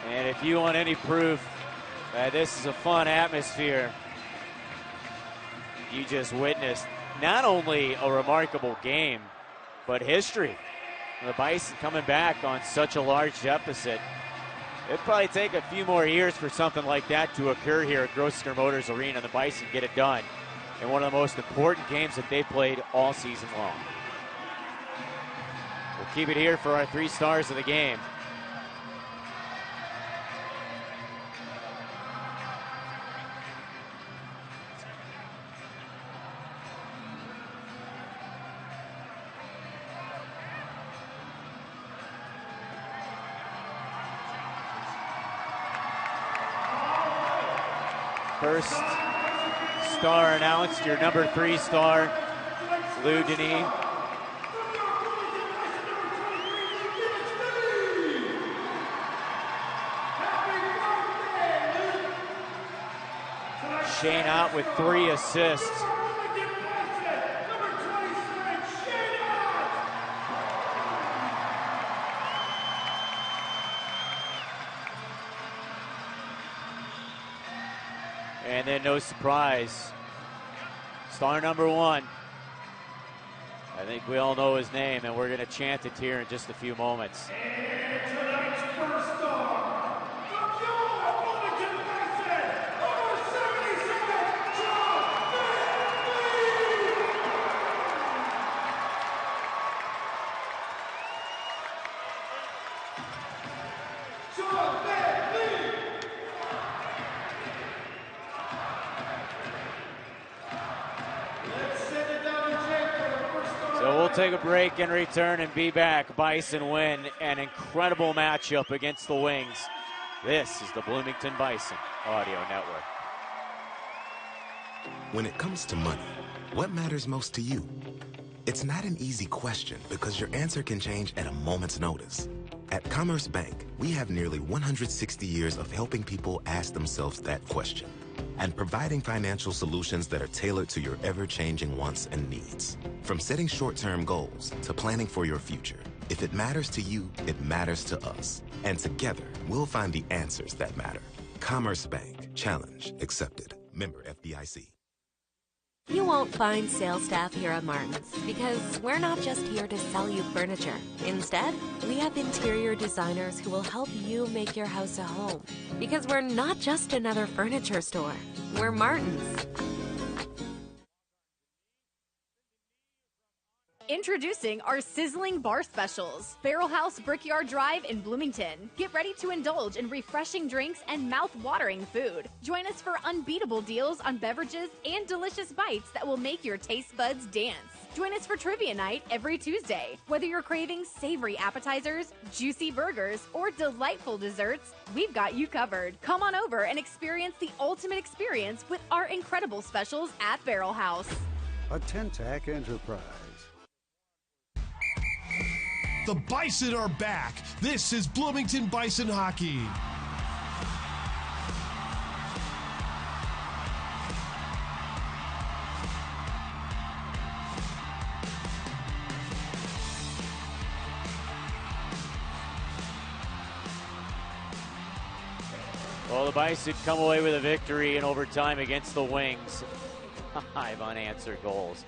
And if you want any proof that this is a fun atmosphere, you just witnessed not only a remarkable game, but history. The Bison coming back on such a large deficit. It'd probably take a few more years for something like that to occur here at Grosvenor Motors Arena, and the Bison get it done in one of the most important games that they've played all season long. We'll keep it here for our 3 stars of the game. First star announced, your number 3 star, Lou Denis. Shane out with 3 assists. And then no surprise, star number 1. I think we all know his name, and we're going to chant it here in just a few moments. And tonight's first star, from your Bloomington Bison, number 77, John So we'll take a break and return and be back. Bison win an incredible matchup against the Wings. This is the Bloomington Bison Audio Network. When it comes to money, what matters most to you? It's not an easy question because your answer can change at a moment's notice. At Commerce Bank, we have nearly 160 years of helping people ask themselves that question and providing financial solutions that are tailored to your ever-changing wants and needs. From setting short-term goals to planning for your future, if it matters to you, it matters to us. And together, we'll find the answers that matter. Commerce Bank. Challenge accepted. Member FDIC. You won't find sales staff here at Martin's because we're not just here to sell you furniture. Instead, we have interior designers who will help you make your house a home. Because we're not just another furniture store. We're Martin's. Introducing our sizzling bar specials. Barrel House Brickyard Drive in Bloomington. Get ready to indulge in refreshing drinks and mouth-watering food. Join us for unbeatable deals on beverages and delicious bites that will make your taste buds dance. Join us for trivia night every Tuesday. Whether you're craving savory appetizers, juicy burgers, or delightful desserts, we've got you covered. Come on over and experience the ultimate experience with our incredible specials at Barrel House. A Tentac enterprise. The Bison are back. This is Bloomington Bison Hockey. Well, the Bison come away with a victory in overtime against the Wings. 5 unanswered goals.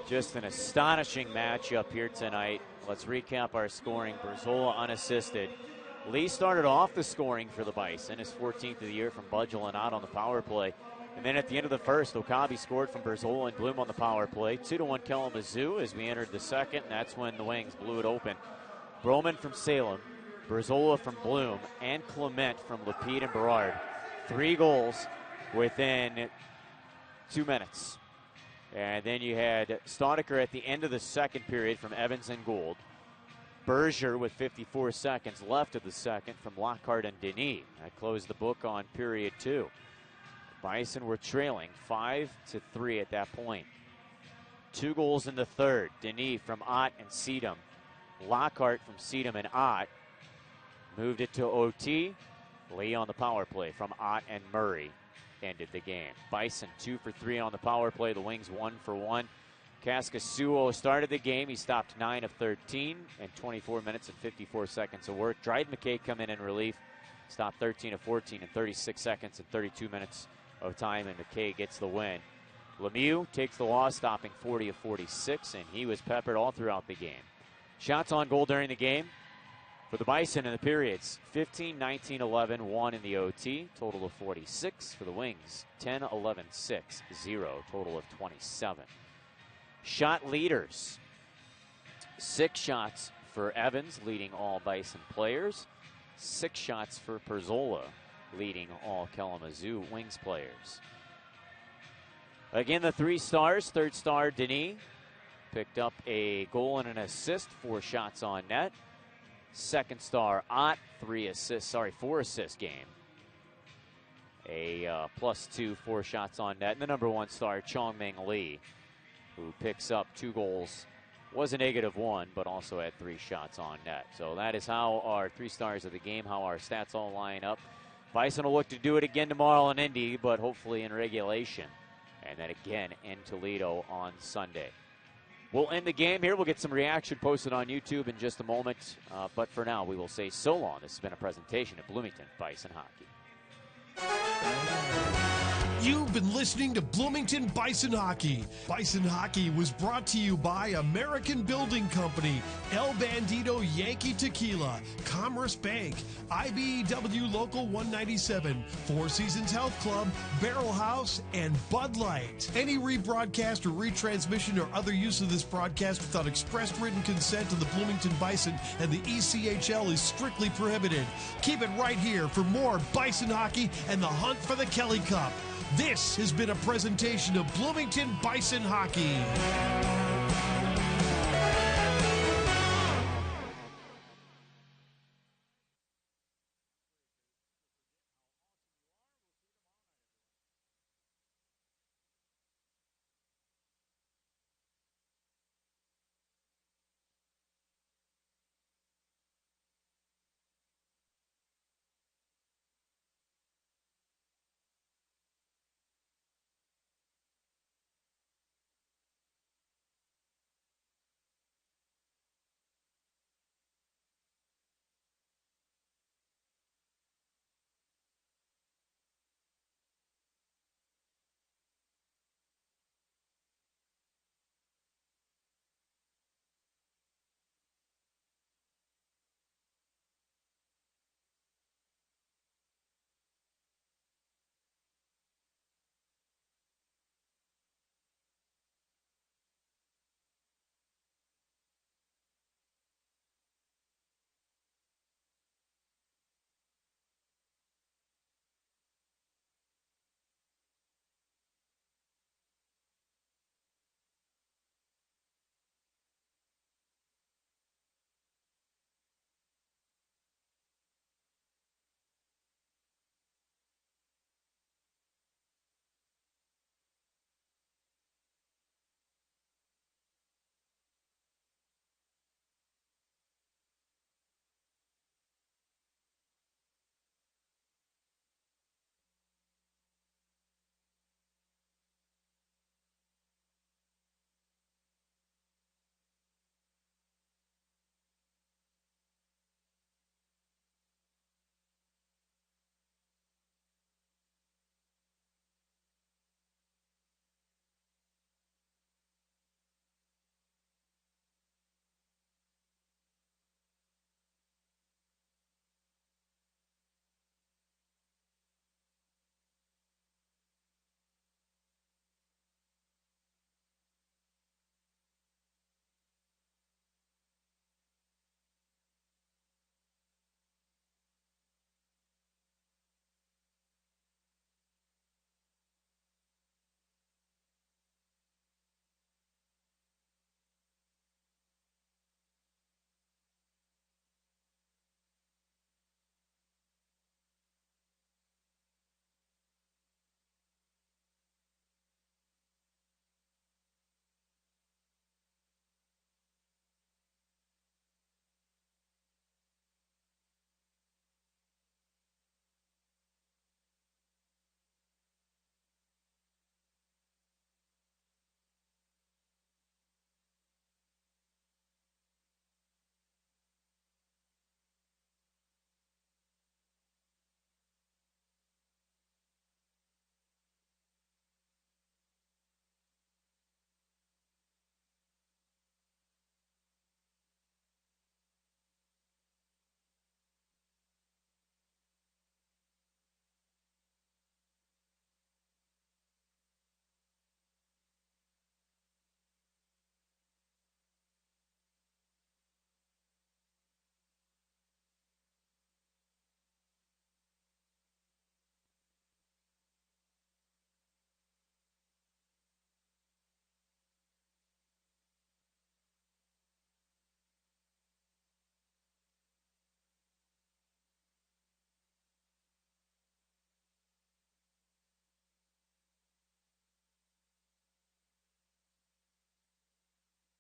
Just an astonishing matchup here tonight. Let's recap our scoring. Berzola unassisted. Lee started off the scoring for the Bison, his 14th of the year from Budgel and out on the power play. And then at the end of the first, Okabe scored from Berzola and Bloom on the power play. 2-1 Kalamazoo as we entered the second. And that's when the Wings blew it open. Broman from Salem, Berzola from Bloom, and Clement from Lapide and Berard. 3 goals within 2 minutes. And then you had Staudiker at the end of the second period from Evans and Gould. Berger with 54 seconds left of the second from Lockhart and Denis. That closed the book on period 2. Bison were trailing 5-3 at that point. 2 goals in the third. Denis from Ott and Sedum. Lockhart from Sedum and Ott. Moved it to OT. Lee on the power play from Ott and Murray ended the game. Bison 2 for 3 on the power play. The Wings 1 for 1. Kaskasuo started the game. He stopped 9 of 13 in 24 minutes and 54 seconds of work. Dryden McKay come in relief. Stopped 13 of 14 in 36 seconds and 32 minutes of time, and McKay gets the win. Lemieux takes the loss, stopping 40 of 46, and he was peppered all throughout the game. Shots on goal during the game for the Bison in the periods: 15, 19, 11, 1 in the OT, total of 46. For the Wings, 10, 11, 6, 0, total of 27. Shot leaders: 6 shots for Evans, leading all Bison players. 6 shots for Perzola, leading all Kalamazoo Wings players. Again, the 3 stars. Third star, Denis, picked up a goal and an assist, 4 shots on net. Second star, Ott, 4 assist game. A +2, 4 shots on net. And the number 1 star, Chongming Lee, who picks up 2 goals. Was a -1, but also had 3 shots on net. So that is how our 3 stars of the game, how our stats all line up. Bison will look to do it again tomorrow in Indy, but hopefully in regulation. And then again in Toledo on Sunday. We'll end the game here. We'll get some reaction posted on YouTube in just a moment. But for now, we will say so long. This has been a presentation of Bloomington Bison Hockey. You've been listening to Bloomington Bison Hockey. Bison Hockey was brought to you by American Building Company, El Bandito Yankee Tequila, Commerce Bank, IBEW Local 197, Four Seasons Health Club, Barrel House, and Bud Light. Any rebroadcast or retransmission or other use of this broadcast without express written consent of the Bloomington Bison and the ECHL is strictly prohibited. Keep it right here for more Bison Hockey and the hunt for the Kelly Cup. This has been a presentation of Bloomington Bison Hockey.